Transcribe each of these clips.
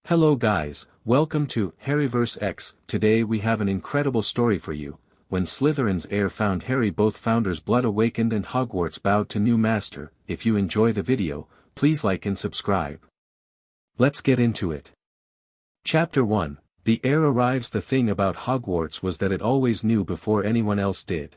Hello guys, welcome to Harryverse X. Today we have an incredible story for you. When Slytherin's heir found Harry, both founders' blood awakened and Hogwarts bowed to new master. If you enjoy the video, please like and subscribe. Let's get into it. Chapter 1. The heir arrives. The thing about Hogwarts was that it always knew before anyone else did.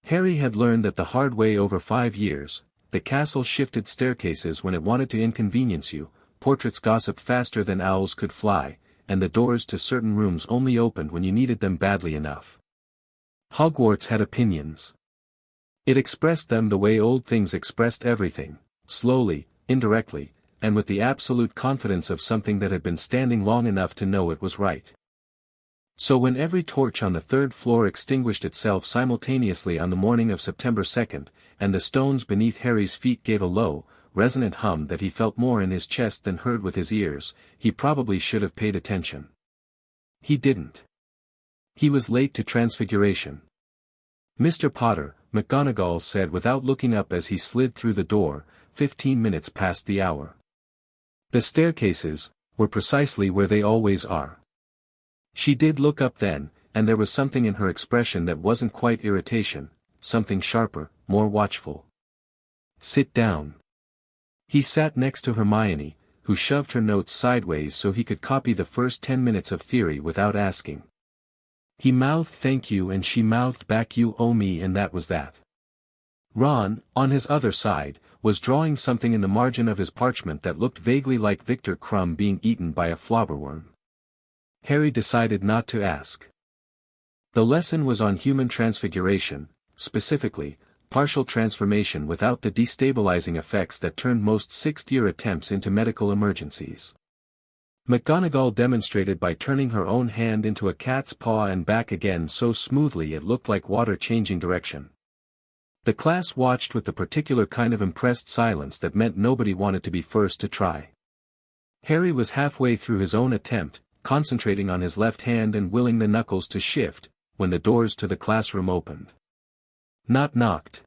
Harry had learned that the hard way over 5 years. The castle shifted staircases when it wanted to inconvenience you. Portraits gossiped faster than owls could fly, and the doors to certain rooms only opened when you needed them badly enough. Hogwarts had opinions. It expressed them the way old things expressed everything, slowly, indirectly, and with the absolute confidence of something that had been standing long enough to know it was right. So when every torch on the third floor extinguished itself simultaneously on the morning of September 2nd, and the stones beneath Harry's feet gave a low, resonant hum that he felt more in his chest than heard with his ears, he probably should have paid attention. He didn't. He was late to Transfiguration. "Mr. Potter," McGonagall said without looking up as he slid through the door, 15 minutes past the hour. The staircases were precisely where they always are. She did look up then, and there was something in her expression that wasn't quite irritation, something sharper, more watchful. "Sit down." He sat next to Hermione, who shoved her notes sideways so he could copy the first 10 minutes of theory without asking. He mouthed "thank you" and she mouthed back "you owe me," and that was that. Ron, on his other side, was drawing something in the margin of his parchment that looked vaguely like Victor Crumb being eaten by a flobberworm. Harry decided not to ask. The lesson was on human transfiguration, specifically, partial transformation without the destabilizing effects that turned most sixth-year attempts into medical emergencies. McGonagall demonstrated by turning her own hand into a cat's paw and back again so smoothly it looked like water changing direction. The class watched with the particular kind of impressed silence that meant nobody wanted to be first to try. Harry was halfway through his own attempt, concentrating on his left hand and willing the knuckles to shift, when the doors to the classroom opened. Not knocked.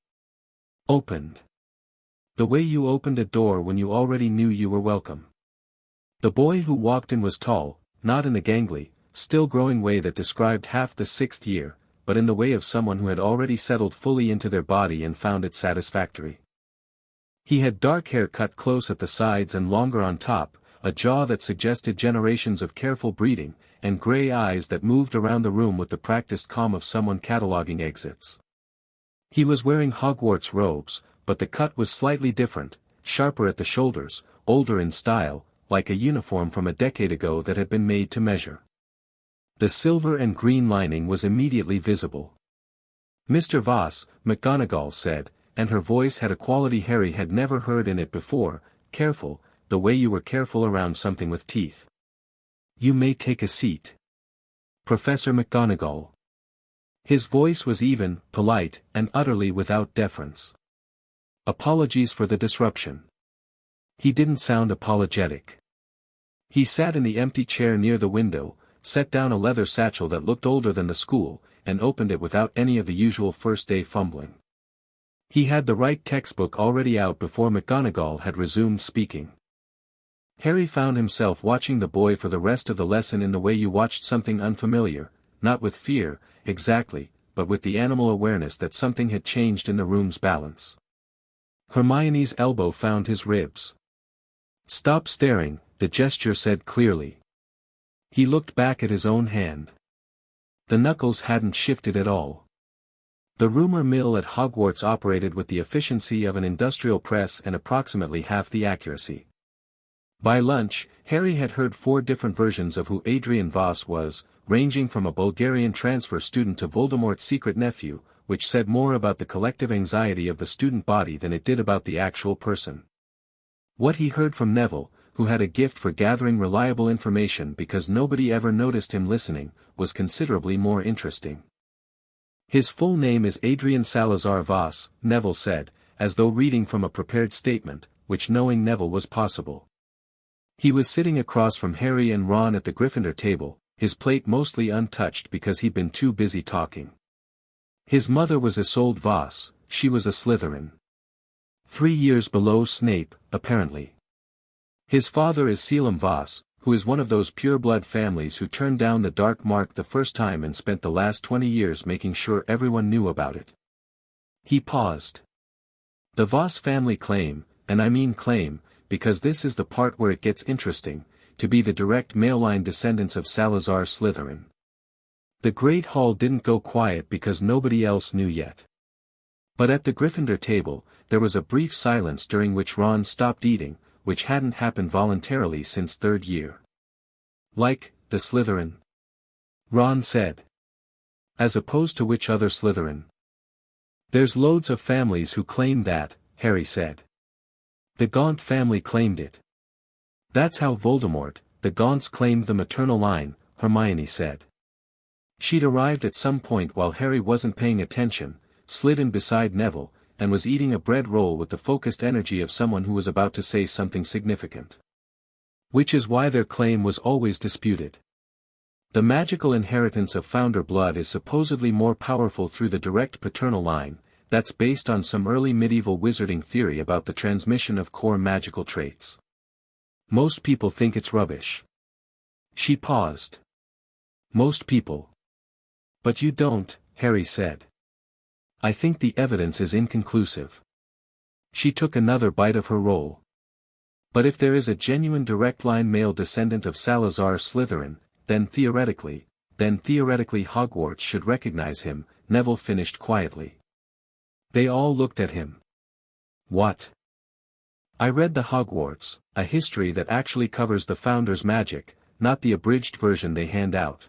Opened. The way you opened a door when you already knew you were welcome. The boy who walked in was tall, not in the gangly, still growing way that described half the 6th year, but in the way of someone who had already settled fully into their body and found it satisfactory. He had dark hair cut close at the sides and longer on top, a jaw that suggested generations of careful breeding, and gray eyes that moved around the room with the practiced calm of someone cataloging exits. He was wearing Hogwarts robes, but the cut was slightly different, sharper at the shoulders, older in style, like a uniform from a decade ago that had been made to measure. The silver and green lining was immediately visible. "Mr. Voss," McGonagall said, and her voice had a quality Harry had never heard in it before, "careful, the way you were careful around something with teeth. You may take a seat." "Professor McGonagall." His voice was even, polite, and utterly without deference. "Apologies for the disruption." He didn't sound apologetic. He sat in the empty chair near the window, set down a leather satchel that looked older than the school, and opened it without any of the usual first-day fumbling. He had the right textbook already out before McGonagall had resumed speaking. Harry found himself watching the boy for the rest of the lesson in the way you watched something unfamiliar, not with fear, exactly, but with the animal awareness that something had changed in the room's balance. Hermione's elbow found his ribs. "Stop staring," the gesture said clearly. He looked back at his own hand. The knuckles hadn't shifted at all. The rumor mill at Hogwarts operated with the efficiency of an industrial press and approximately half the accuracy. By lunch, Harry had heard 4 different versions of who Adrian Voss was, ranging from a Bulgarian transfer student to Voldemort's secret nephew, which said more about the collective anxiety of the student body than it did about the actual person. What he heard from Neville, who had a gift for gathering reliable information because nobody ever noticed him listening, was considerably more interesting. "His full name is Adrian Salazar Voss," Neville said, as though reading from a prepared statement, which knowing Neville was possible. He was sitting across from Harry and Ron at the Gryffindor table, his plate mostly untouched because he'd been too busy talking. His mother was Isolde Voss, she was a Slytherin. 3 years below Snape, apparently. His father is Selim Voss, who is one of those pure-blood families who turned down the dark mark the first time and spent the last 20 years making sure everyone knew about it. He paused. The Voss family claim, and I mean claim, because this is the part where it gets interesting, to be the direct male-line descendants of Salazar Slytherin. The Great Hall didn't go quiet because nobody else knew yet. But at the Gryffindor table, there was a brief silence during which Ron stopped eating, which hadn't happened voluntarily since third year. Like, the Slytherin? Ron said. As opposed to which other Slytherin? There's loads of families who claim that, Harry said. The Gaunt family claimed it. That's how Voldemort, the Gaunts claimed the maternal line, Hermione said. She'd arrived at some point while Harry wasn't paying attention, slid in beside Neville, and was eating a bread roll with the focused energy of someone who was about to say something significant. Which is why their claim was always disputed. The magical inheritance of founder blood is supposedly more powerful through the direct paternal line, that's based on some early medieval wizarding theory about the transmission of core magical traits. Most people think it's rubbish. She paused. Most people. But you don't, Harry said. I think the evidence is inconclusive. She took another bite of her roll. But if there is a genuine direct line male descendant of Salazar Slytherin, then theoretically Hogwarts should recognize him, Neville finished quietly. They all looked at him. What? I read the Hogwarts, a history that actually covers the Founder's magic, not the abridged version they hand out.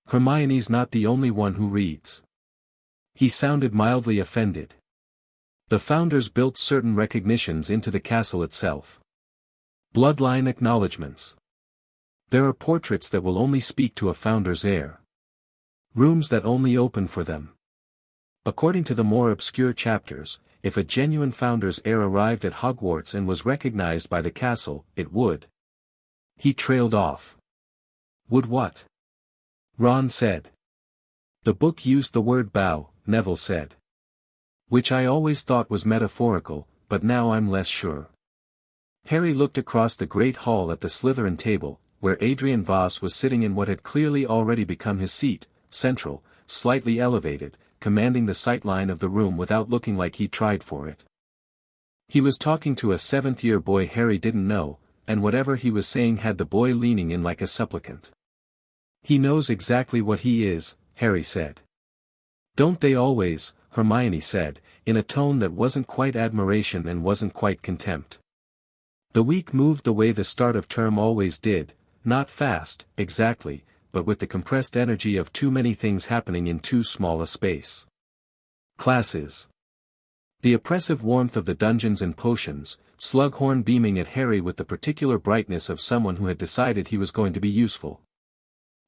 Hermione's not the only one who reads. He sounded mildly offended. The Founders built certain recognitions into the castle itself. Bloodline acknowledgements. There are portraits that will only speak to a Founder's heir. Rooms that only open for them. According to the more obscure chapters, if a genuine Founder's heir arrived at Hogwarts and was recognized by the castle, it would. He trailed off. Would what? Ron said. The book used the word bow, Neville said. Which I always thought was metaphorical, but now I'm less sure. Harry looked across the great hall at the Slytherin table, where Adrian Voss was sitting in what had clearly already become his seat, central, slightly elevated, commanding the sightline of the room without looking like he tried for it. He was talking to a seventh-year boy Harry didn't know, and whatever he was saying had the boy leaning in like a supplicant. He knows exactly what he is, Harry said. Don't they always, Hermione said, in a tone that wasn't quite admiration and wasn't quite contempt. The week moved the way the start of term always did, not fast, exactly, but with the compressed energy of too many things happening in too small a space. Classes. The oppressive warmth of the dungeons and potions, Slughorn beaming at Harry with the particular brightness of someone who had decided he was going to be useful.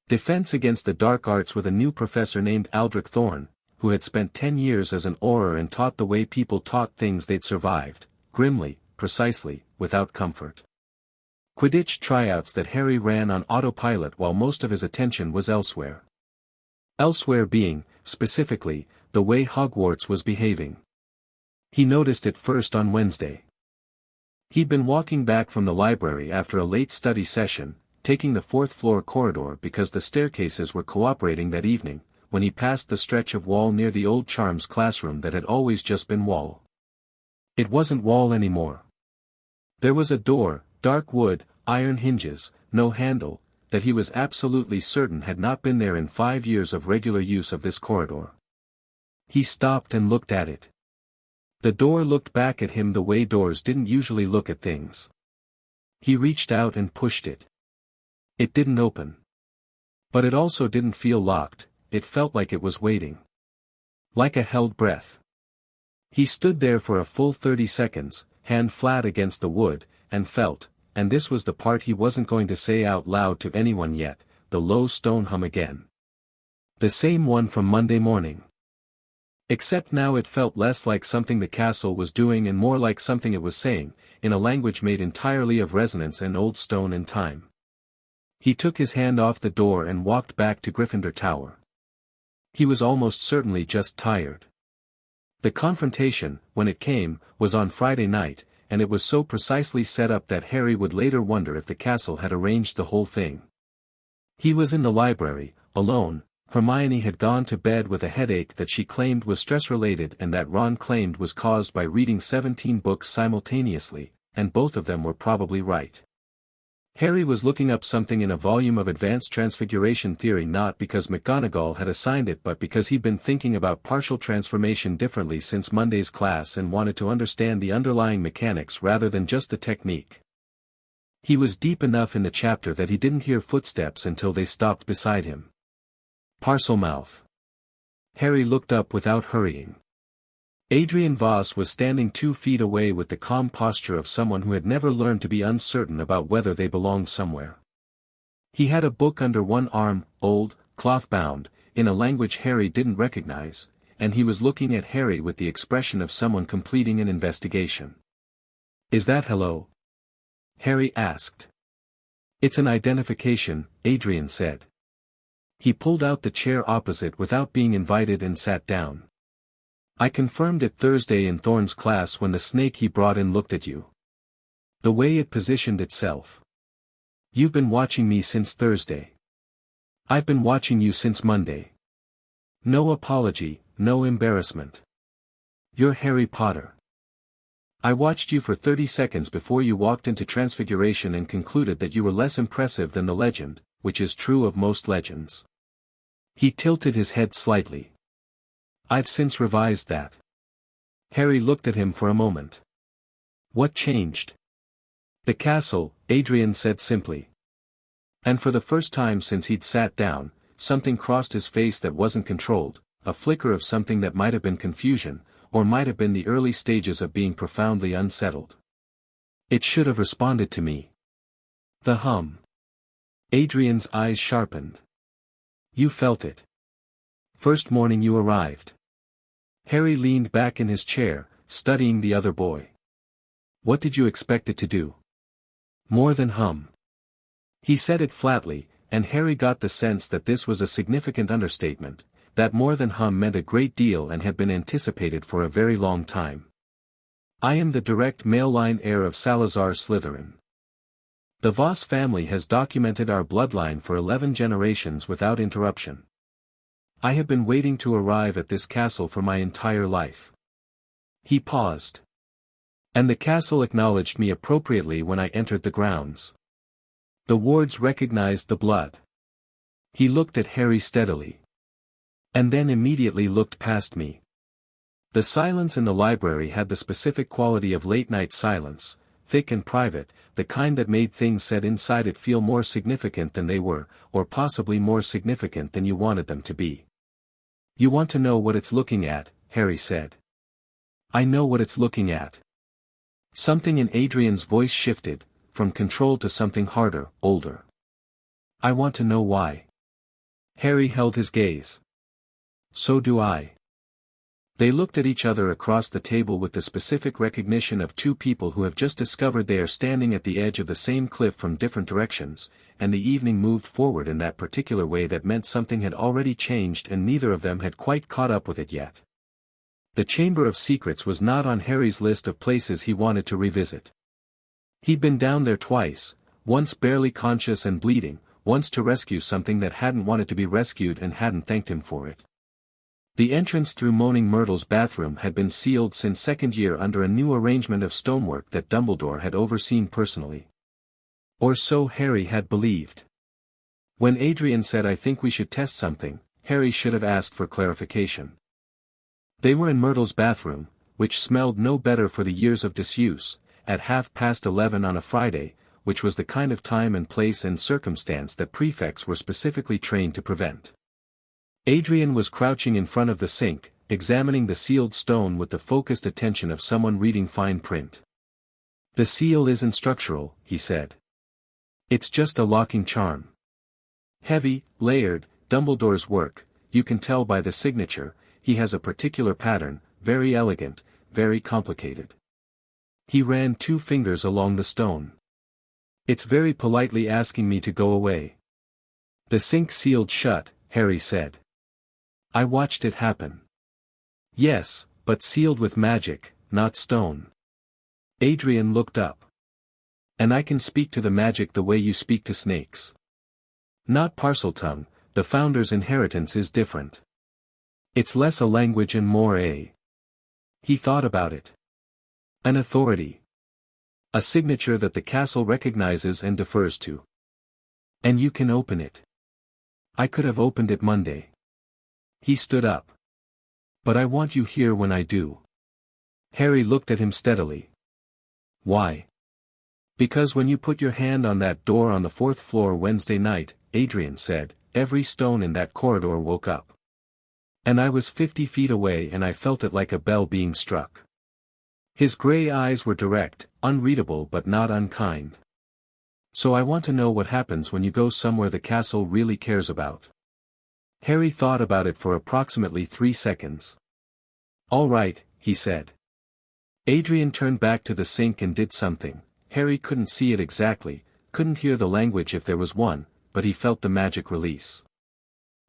Defense against the dark arts with a new professor named Aldrich Thorne, who had spent 10 years as an Auror and taught the way people taught things they'd survived, grimly, precisely, without comfort. Quidditch tryouts that Harry ran on autopilot while most of his attention was elsewhere. Elsewhere being, specifically, the way Hogwarts was behaving. He noticed it first on Wednesday. He'd been walking back from the library after a late study session, taking the fourth-floor corridor because the staircases were cooperating that evening, when he passed the stretch of wall near the old Charms classroom that had always just been wall. It wasn't wall anymore. There was a door, dark wood, iron hinges, no handle, that he was absolutely certain had not been there in 5 years of regular use of this corridor. He stopped and looked at it. The door looked back at him the way doors didn't usually look at things. He reached out and pushed it. It didn't open. But it also didn't feel locked, it felt like it was waiting. Like a held breath. He stood there for a full 30 seconds, hand flat against the wood, and felt, and this was the part he wasn't going to say out loud to anyone yet, the low stone hum again. The same one from Monday morning. Except now it felt less like something the castle was doing and more like something it was saying, in a language made entirely of resonance and old stone and time. He took his hand off the door and walked back to Gryffindor Tower. He was almost certainly just tired. The confrontation, when it came, was on Friday night, and it was so precisely set up that Harry would later wonder if the castle had arranged the whole thing. He was in the library, alone. Hermione had gone to bed with a headache that she claimed was stress-related and that Ron claimed was caused by reading 17 books simultaneously, and both of them were probably right. Harry was looking up something in a volume of Advanced Transfiguration Theory not because McGonagall had assigned it but because he'd been thinking about partial transformation differently since Monday's class and wanted to understand the underlying mechanics rather than just the technique. He was deep enough in the chapter that he didn't hear footsteps until they stopped beside him. Parselmouth. Harry looked up without hurrying. Adrian Voss was standing 2 feet away with the calm posture of someone who had never learned to be uncertain about whether they belonged somewhere. He had a book under one arm, old, cloth-bound, in a language Harry didn't recognize, and he was looking at Harry with the expression of someone completing an investigation. "Is that hello?" Harry asked. "It's an identification," Adrian said. He pulled out the chair opposite without being invited and sat down. "I confirmed it Thursday in Thorne's class when the snake he brought in looked at you. The way it positioned itself. You've been watching me since Thursday. I've been watching you since Monday. No apology, no embarrassment. You're Harry Potter. I watched you for 30 seconds before you walked into Transfiguration and concluded that you were less impressive than the legend, which is true of most legends." He tilted his head slightly. "I've since revised that." Harry looked at him for a moment. "What changed?" "The castle," Adrian said simply. And for the first time since he'd sat down, something crossed his face that wasn't controlled, a flicker of something that might have been confusion, or might have been the early stages of being profoundly unsettled. "It should have responded to me." "The hum." Adrian's eyes sharpened. "You felt it. First morning you arrived." Harry leaned back in his chair, studying the other boy. "What did you expect it to do?" "More than hum." He said it flatly, and Harry got the sense that this was a significant understatement, that more than hum meant a great deal and had been anticipated for a very long time. "I am the direct male line heir of Salazar Slytherin. The Voss family has documented our bloodline for 11 generations without interruption. I have been waiting to arrive at this castle for my entire life." He paused. "And the castle acknowledged me appropriately when I entered the grounds. The wards recognized the blood." He looked at Harry steadily. "And then immediately looked past me." The silence in the library had the specific quality of late-night silence, thick and private, the kind that made things said inside it feel more significant than they were, or possibly more significant than you wanted them to be. "You want to know what it's looking at," Harry said. "I know what it's looking at." Something in Adrian's voice shifted, from control to something harder, older. "I want to know why." Harry held his gaze. "So do I." They looked at each other across the table with the specific recognition of two people who have just discovered they are standing at the edge of the same cliff from different directions, and the evening moved forward in that particular way that meant something had already changed and neither of them had quite caught up with it yet. The Chamber of Secrets was not on Harry's list of places he wanted to revisit. He'd been down there twice, once barely conscious and bleeding, once to rescue something that hadn't wanted to be rescued and hadn't thanked him for it. The entrance through Moaning Myrtle's bathroom had been sealed since second year under a new arrangement of stonework that Dumbledore had overseen personally. Or so Harry had believed. When Adrian said "I think we should test something," Harry should have asked for clarification. They were in Myrtle's bathroom, which smelled no better for the years of disuse, at 11:30 on a Friday, which was the kind of time and place and circumstance that prefects were specifically trained to prevent. Adrian was crouching in front of the sink, examining the sealed stone with the focused attention of someone reading fine print. "The seal isn't structural," he said. "It's just a locking charm. Heavy, layered, Dumbledore's work, you can tell by the signature, he has a particular pattern, very elegant, very complicated." He ran 2 fingers along the stone. "It's very politely asking me to go away." "The sink sealed shut," Harry said. "I watched it happen." "Yes, but sealed with magic, not stone." Adrian looked up. And I can speak to the magic the way you speak to snakes. Not Parseltongue, the founder's inheritance is different. It's less a language and more a. He thought about it. An authority. A signature that the castle recognizes and defers to. And you can open it. I could have opened it Monday. He stood up. But I want you here when I do. Harry looked at him steadily. Why? Because when you put your hand on that door on the 4th floor Wednesday night, Adrian said, every stone in that corridor woke up. And I was 50 feet away and I felt it like a bell being struck. His gray eyes were direct, unreadable but not unkind. So I want to know what happens when you go somewhere the castle really cares about. Harry thought about it for approximately 3 seconds. All right, he said. Adrian turned back to the sink and did something. Harry couldn't see it exactly, couldn't hear the language if there was one, but he felt the magic release.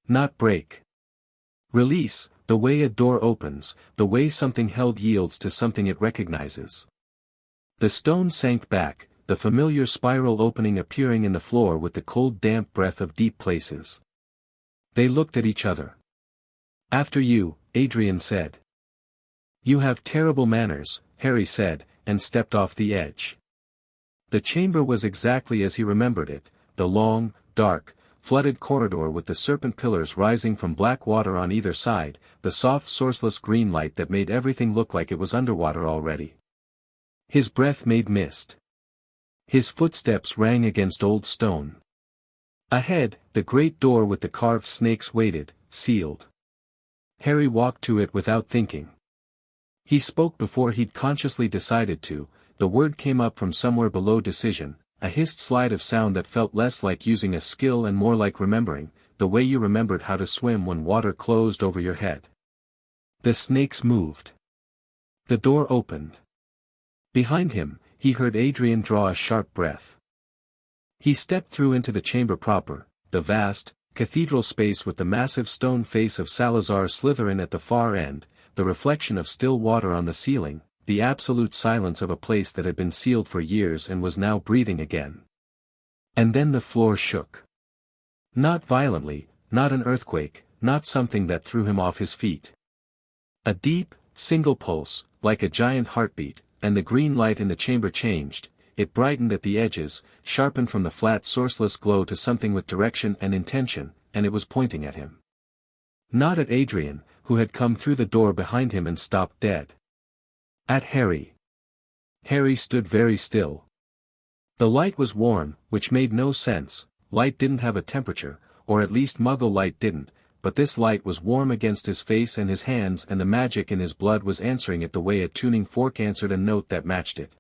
Not break. Release, the way a door opens, the way something held yields to something it recognizes. The stone sank back, the familiar spiral opening appearing in the floor with the cold damp breath of deep places. They looked at each other. After you, Adrian said. You have terrible manners, Harry said, and stepped off the edge. The chamber was exactly as he remembered it, the long, dark, flooded corridor with the serpent pillars rising from black water on either side, the soft sourceless green light that made everything look like it was underwater already. His breath made mist. His footsteps rang against old stone. Ahead, the great door with the carved snakes waited, sealed. Harry walked to it without thinking. He spoke before he'd consciously decided to, the word came up from somewhere below decision, a hissed slide of sound that felt less like using a skill and more like remembering, the way you remembered how to swim when water closed over your head. The snakes moved. The door opened. Behind him, he heard Adrian draw a sharp breath. He stepped through into the chamber proper, the vast, cathedral space with the massive stone face of Salazar Slytherin at the far end, the reflection of still water on the ceiling, the absolute silence of a place that had been sealed for years and was now breathing again. And then the floor shook. Not violently, not an earthquake, not something that threw him off his feet. A deep, single pulse, like a giant heartbeat, and the green light in the chamber changed, it brightened at the edges, sharpened from the flat sourceless glow to something with direction and intention, and it was pointing at him. Not at Adrian, who had come through the door behind him and stopped dead. At Harry. Harry stood very still. The light was warm, which made no sense, light didn't have a temperature, or at least Muggle light didn't, but this light was warm against his face and his hands and the magic in his blood was answering it the way a tuning fork answered a note that matched it.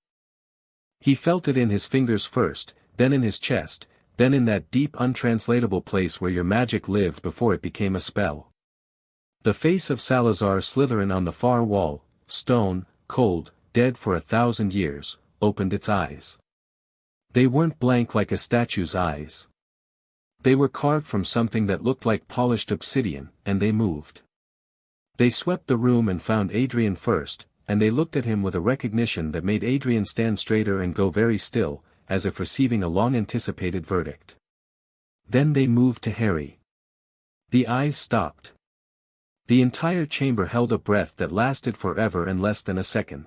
He felt it in his fingers first, then in his chest, then in that deep untranslatable place where your magic lived before it became a spell. The face of Salazar Slytherin on the far wall, stone, cold, dead for 1,000 years, opened its eyes. They weren't blank like a statue's eyes. They were carved from something that looked like polished obsidian, and they moved. They swept the room and found Adrian first, and they looked at him with a recognition that made Adrian stand straighter and go very still, as if receiving a long-anticipated verdict. Then they moved to Harry. The eyes stopped. The entire chamber held a breath that lasted forever and less than a second.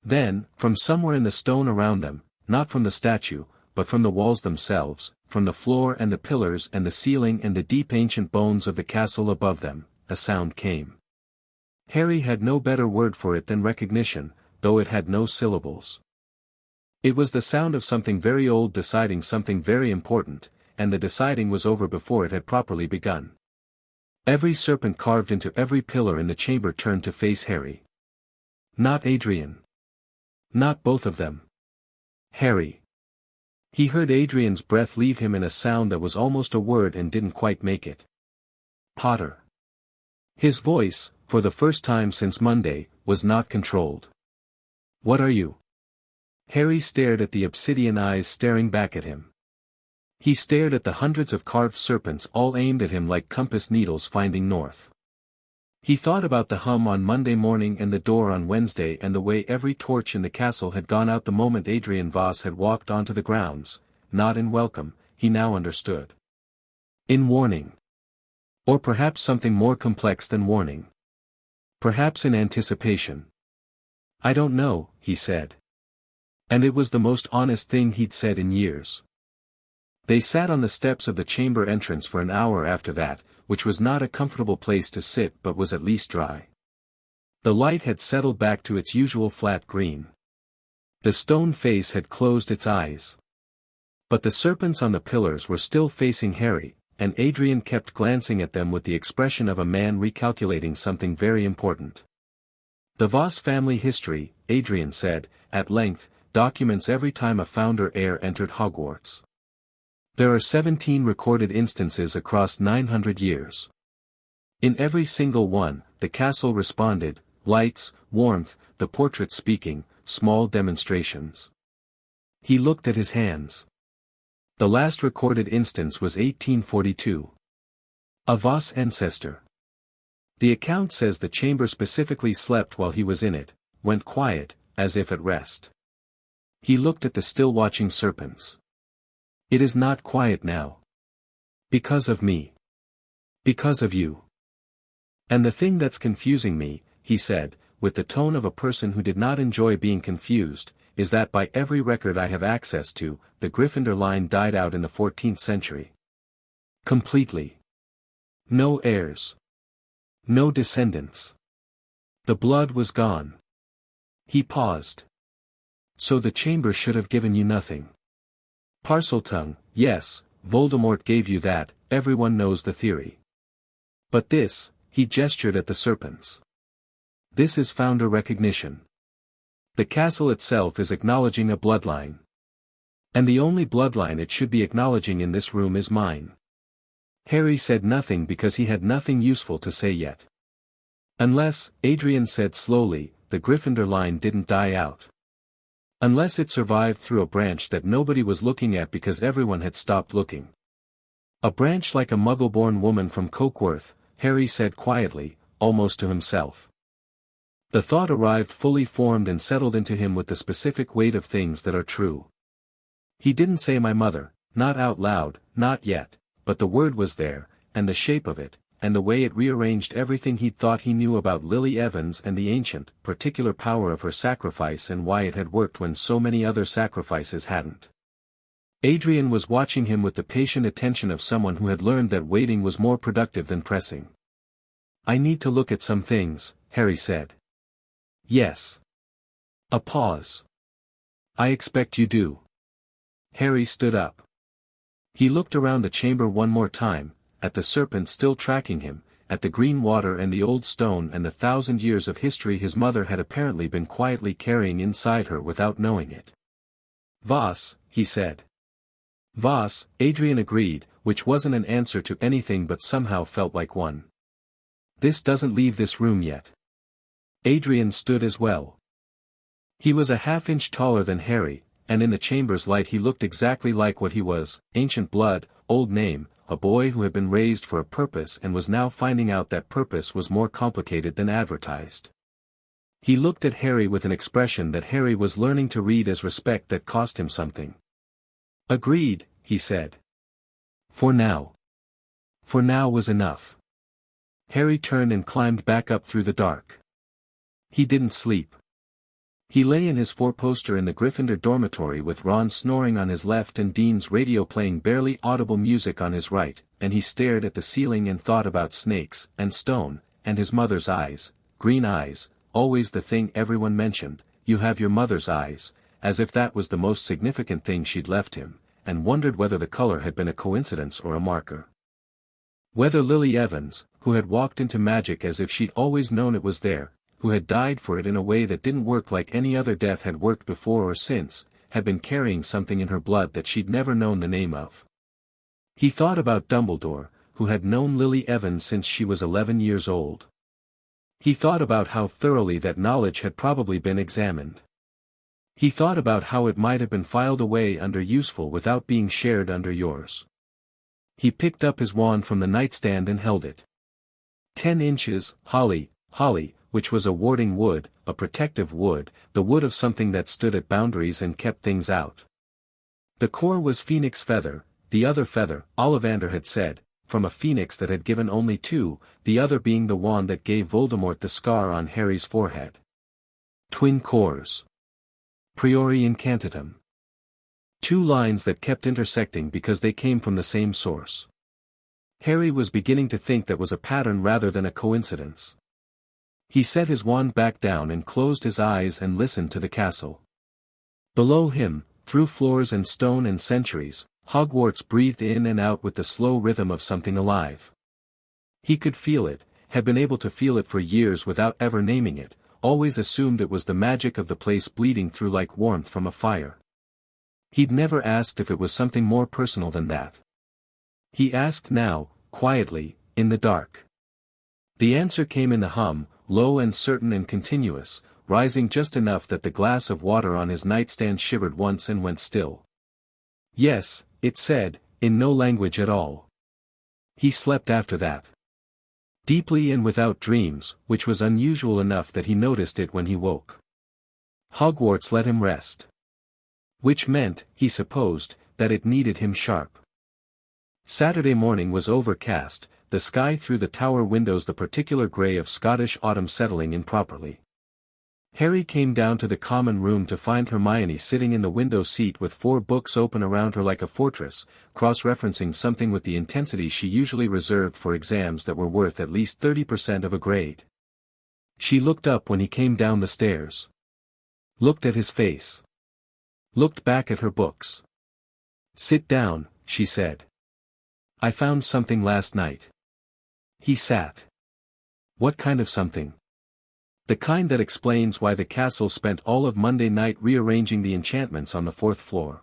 Then, from somewhere in the stone around them, not from the statue, but from the walls themselves, from the floor and the pillars and the ceiling and the deep ancient bones of the castle above them, a sound came. Harry had no better word for it than recognition, though it had no syllables. It was the sound of something very old deciding something very important, and the deciding was over before it had properly begun. Every serpent carved into every pillar in the chamber turned to face Harry. Not Adrian. Not both of them. Harry. He heard Adrian's breath leave him in a sound that was almost a word and didn't quite make it. Potter. His voice, for the first time since Monday, was not controlled. What are you? Harry stared at the obsidian eyes staring back at him. He stared at the hundreds of carved serpents all aimed at him like compass needles finding north. He thought about the hum on Monday morning and the door on Wednesday and the way every torch in the castle had gone out the moment Adrian Voss had walked onto the grounds, not in welcome, he now understood. In warning. Or perhaps something more complex than warning. Perhaps in anticipation. I don't know, he said. And it was the most honest thing he'd said in years. They sat on the steps of the chamber entrance for an hour after that, which was not a comfortable place to sit but was at least dry. The light had settled back to its usual flat green. The stone face had closed its eyes. But the serpents on the pillars were still facing Harry, and Adrian kept glancing at them with the expression of a man recalculating something very important. The Voss family history, Adrian said, at length, documents every time a founder heir entered Hogwarts. There are 17 recorded instances across 900 years. In every single one, the castle responded, lights, warmth, the portrait speaking, small demonstrations. He looked at his hands. The last recorded instance was 1842. A Voss ancestor. The account says the chamber specifically slept while he was in it, went quiet, as if at rest. He looked at the still watching serpents. It is not quiet now. Because of me. Because of you. And the thing that's confusing me, he said, with the tone of a person who did not enjoy being confused, is that by every record I have access to, the Gryffindor line died out in the 14th century. Completely. No heirs. No descendants. The blood was gone. He paused. So the chamber should have given you nothing. Parseltongue, yes, Voldemort gave you that, everyone knows the theory. But this, he gestured at the serpents. This is founder recognition. The castle itself is acknowledging a bloodline. And the only bloodline it should be acknowledging in this room is mine. Harry said nothing because he had nothing useful to say yet. Unless, Adrian said slowly, the Gryffindor line didn't die out. Unless it survived through a branch that nobody was looking at because everyone had stopped looking. A branch like a Muggle-born woman from Cokeworth, Harry said quietly, almost to himself. The thought arrived fully formed and settled into him with the specific weight of things that are true. He didn't say my mother, not out loud, not yet, but the word was there, and the shape of it, and the way it rearranged everything he'd thought he knew about Lily Evans and the ancient, particular power of her sacrifice and why it had worked when so many other sacrifices hadn't. Adrian was watching him with the patient attention of someone who had learned that waiting was more productive than pressing. I need to look at some things, Harry said. Yes. A pause. I expect you do. Harry stood up. He looked around the chamber one more time, at the serpent still tracking him, at the green water and the old stone and the 1,000 years of history his mother had apparently been quietly carrying inside her without knowing it. Voss, he said. Voss, Adrian agreed, which wasn't an answer to anything but somehow felt like one. This doesn't leave this room yet. Adrian stood as well. He was a half-inch taller than Harry, and in the chamber's light he looked exactly like what he was, ancient blood, old name, a boy who had been raised for a purpose and was now finding out that purpose was more complicated than advertised. He looked at Harry with an expression that Harry was learning to read as respect that cost him something. Agreed, he said. For now. For now was enough. Harry turned and climbed back up through the dark. He didn't sleep. He lay in his four-poster in the Gryffindor dormitory with Ron snoring on his left and Dean's radio playing barely audible music on his right, and he stared at the ceiling and thought about snakes, and stone, and his mother's eyes, green eyes, always the thing everyone mentioned, you have your mother's eyes, as if that was the most significant thing she'd left him, and wondered whether the color had been a coincidence or a marker. Whether Lily Evans, who had walked into magic as if she'd always known it was there, who had died for it in a way that didn't work like any other death had worked before or since, had been carrying something in her blood that she'd never known the name of. He thought about Dumbledore, who had known Lily Evans since she was 11 years old. He thought about how thoroughly that knowledge had probably been examined. He thought about how it might have been filed away under useful without being shared under yours. He picked up his wand from the nightstand and held it. 10 inches, holly, which was a warding wood, a protective wood, the wood of something that stood at boundaries and kept things out. The core was phoenix feather, the other feather, Ollivander had said, from a phoenix that had given only 2, the other being the wand that gave Voldemort the scar on Harry's forehead. Twin cores. Priori incantatem. 2 lines that kept intersecting because they came from the same source. Harry was beginning to think that was a pattern rather than a coincidence. He set his wand back down and closed his eyes and listened to the castle. Below him, through floors and stone and centuries, Hogwarts breathed in and out with the slow rhythm of something alive. He could feel it, had been able to feel it for years without ever naming it, always assumed it was the magic of the place bleeding through like warmth from a fire. He'd never asked if it was something more personal than that. He asked now, quietly, in the dark. The answer came in the hum, low and certain and continuous, rising just enough that the glass of water on his nightstand shivered once and went still. Yes, it said, in no language at all. He slept after that. Deeply and without dreams, which was unusual enough that he noticed it when he woke. Hogwarts let him rest. Which meant, he supposed, that it needed him sharp. Saturday morning was overcast, the sky through the tower windows the particular grey of Scottish autumn settling in properly. Harry came down to the common room to find Hermione sitting in the window seat with 4 books open around her like a fortress, cross-referencing something with the intensity she usually reserved for exams that were worth at least 30% of a grade. She looked up when he came down the stairs. Looked at his face. Looked back at her books. "Sit down," she said. "I found something last night." He sat. "What kind of something?" "The kind that explains why the castle spent all of Monday night rearranging the enchantments on the 4th floor."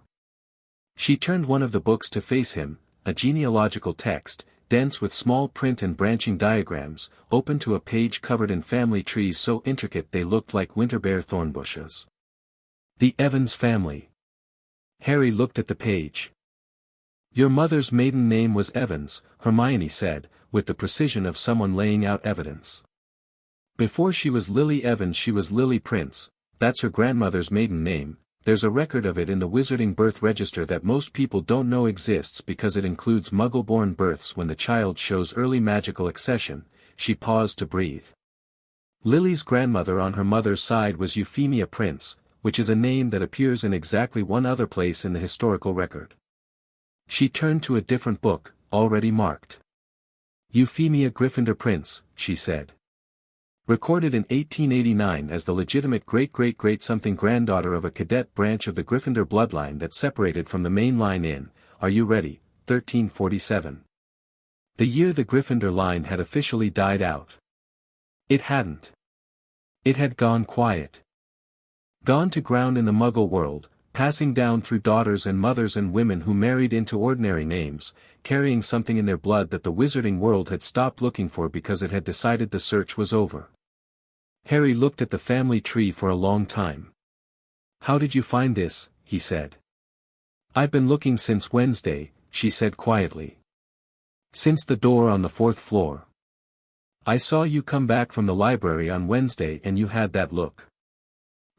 She turned one of the books to face him, a genealogical text, dense with small print and branching diagrams, open to a page covered in family trees so intricate they looked like winterbear thorn bushes. "The Evans family." Harry looked at the page. "Your mother's maiden name was Evans," Hermione said, with the precision of someone laying out evidence. "Before she was Lily Evans she was Lily Prince, that's her grandmother's maiden name. There's a record of it in the Wizarding Birth Register that most people don't know exists because it includes Muggle-born births when the child shows early magical accession." She paused to breathe. "Lily's grandmother on her mother's side was Euphemia Prince, which is a name that appears in exactly one other place in the historical record." She turned to a different book, already marked. "Euphemia Gryffindor Prince," she said. "Recorded in 1889 as the legitimate great-great-great-something granddaughter of a cadet branch of the Gryffindor bloodline that separated from the main line in, are you ready, 1347. The year the Gryffindor line had officially died out. It hadn't. It had gone quiet. Gone to ground in the Muggle world, passing down through daughters and mothers and women who married into ordinary names, carrying something in their blood that the wizarding world had stopped looking for because it had decided the search was over." Harry looked at the family tree for a long time. "How did you find this?" he said. "I've been looking since Wednesday," she said quietly. "Since the door on the 4th floor. I saw you come back from the library on Wednesday and you had that look."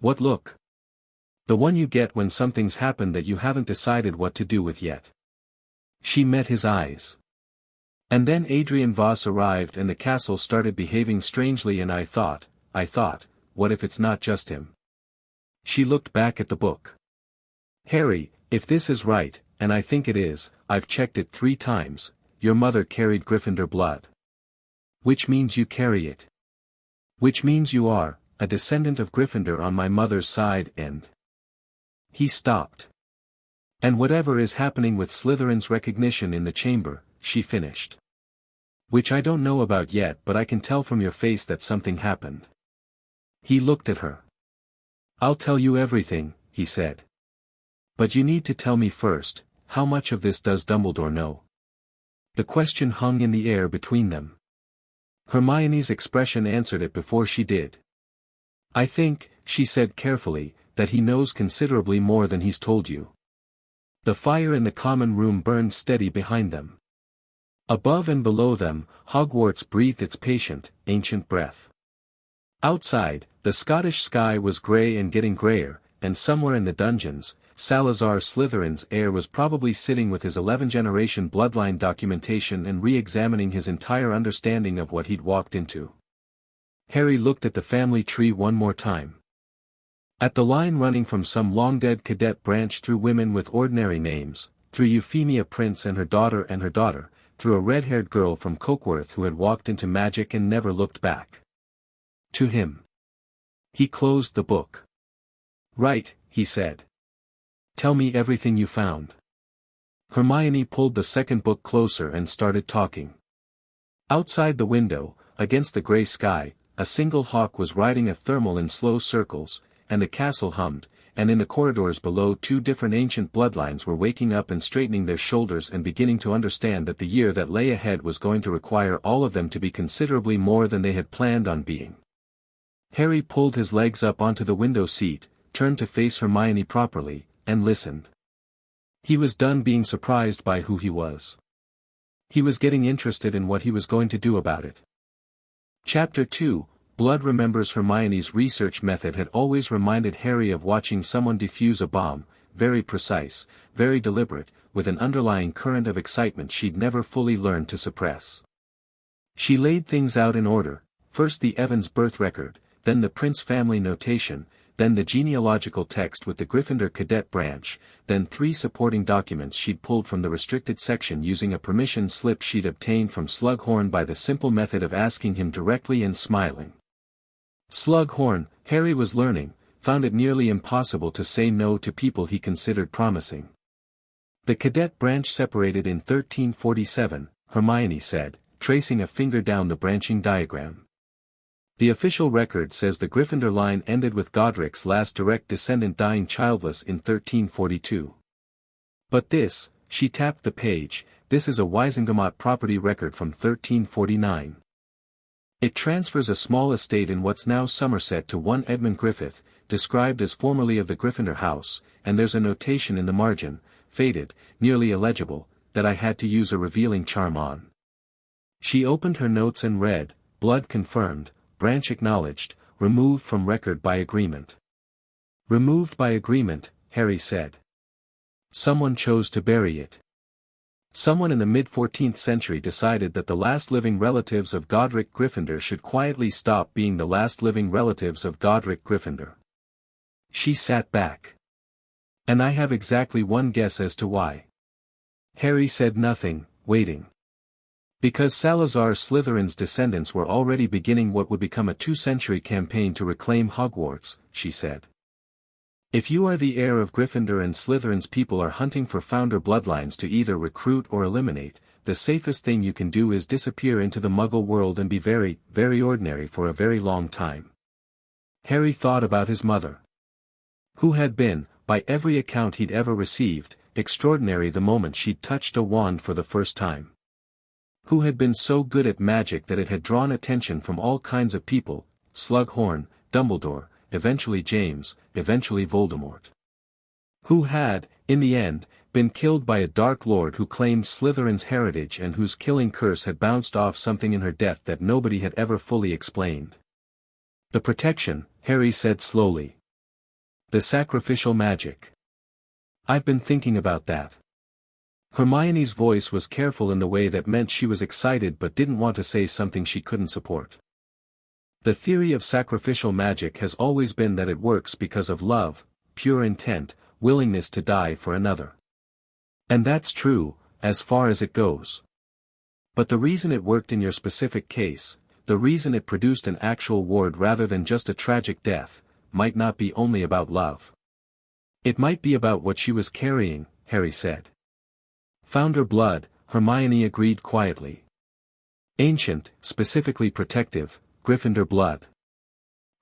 "What look?" "The one you get when something's happened that you haven't decided what to do with yet." She met his eyes. "And then Adrian Voss arrived and the castle started behaving strangely and I thought, what if it's not just him?" She looked back at the book. "Harry, if this is right, and I think it is, I've checked it 3 times, your mother carried Gryffindor blood. Which means you carry it. Which means you are, a descendant of Gryffindor on my mother's side and—" He stopped. "And whatever is happening with Slytherin's recognition in the chamber," she finished. "Which I don't know about yet but I can tell from your face that something happened." He looked at her. "I'll tell you everything," he said. "But you need to tell me first, how much of this does Dumbledore know?" The question hung in the air between them. Hermione's expression answered it before she did. "I think," she said carefully, "that he knows considerably more than he's told you." The fire in the common room burned steady behind them. Above and below them, Hogwarts breathed its patient, ancient breath. Outside, the Scottish sky was grey and getting greyer, and somewhere in the dungeons, Salazar Slytherin's heir was probably sitting with his 11th-generation bloodline documentation and re-examining his entire understanding of what he'd walked into. Harry looked at the family tree one more time. At the line running from some long-dead cadet branch through women with ordinary names, through Euphemia Prince and her daughter, through a red-haired girl from Cokeworth who had walked into magic and never looked back. To him. He closed the book. "Right," he said. "Tell me everything you found." Hermione pulled the second book closer and started talking. Outside the window, against the grey sky, a single hawk was riding a thermal in slow circles, and the castle hummed, and in the corridors below 2 different ancient bloodlines were waking up and straightening their shoulders and beginning to understand that the year that lay ahead was going to require all of them to be considerably more than they had planned on being. Harry pulled his legs up onto the window seat, turned to face Hermione properly, and listened. He was done being surprised by who he was. He was getting interested in what he was going to do about it. Chapter 2, Blood remembers Hermione's research method had always reminded Harry of watching someone defuse a bomb, very precise, very deliberate, with an underlying current of excitement she'd never fully learned to suppress. She laid things out in order, first the Evans birth record, then the Prince family notation, then the genealogical text with the Gryffindor cadet branch, then 3 supporting documents she'd pulled from the restricted section using a permission slip she'd obtained from Slughorn by the simple method of asking him directly and smiling. Slughorn, Harry was learning, found it nearly impossible to say no to people he considered promising. The cadet branch separated in 1347, Hermione said, tracing a finger down the branching diagram. The official record says the Gryffindor line ended with Godric's last direct descendant dying childless in 1342. But this, she tapped the page, this is a Wisingamot property record from 1349. It transfers a small estate in what's now Somerset to one Edmund Griffith, described as formerly of the Gryffindor house, and there's a notation in the margin, faded, nearly illegible, that I had to use a revealing charm on. She opened her notes and read, "Blood confirmed, branch acknowledged, removed from record by agreement." "Removed by agreement," Harry said. "Someone chose to bury it. Someone in the mid-14th century decided that the last living relatives of Godric Gryffindor should quietly stop being the last living relatives of Godric Gryffindor." She sat back. "And I have exactly one guess as to why." Harry said nothing, waiting. "Because Salazar Slytherin's descendants were already beginning what would become a 2-century campaign to reclaim Hogwarts," she said. "If you are the heir of Gryffindor and Slytherin's people are hunting for founder bloodlines to either recruit or eliminate, the safest thing you can do is disappear into the Muggle world and be very, very ordinary for a very long time." Harry thought about his mother. Who had been, by every account he'd ever received, extraordinary the moment she'd touched a wand for the first time. Who had been so good at magic that it had drawn attention from all kinds of people, Slughorn, Dumbledore, eventually James, eventually Voldemort. Who had, in the end, been killed by a Dark Lord who claimed Slytherin's heritage and whose killing curse had bounced off something in her death that nobody had ever fully explained. "The protection," Harry said slowly. "The sacrificial magic. I've been thinking about that." Hermione's voice was careful in the way that meant she was excited but didn't want to say something she couldn't support. "The theory of sacrificial magic has always been that it works because of love, pure intent, willingness to die for another. And that's true, as far as it goes. But the reason it worked in your specific case, the reason it produced an actual ward rather than just a tragic death, might not be only about love. It might be about what she was carrying," Harry said. "Founder blood," Hermione agreed quietly. "Ancient, specifically protective, Gryffindor blood.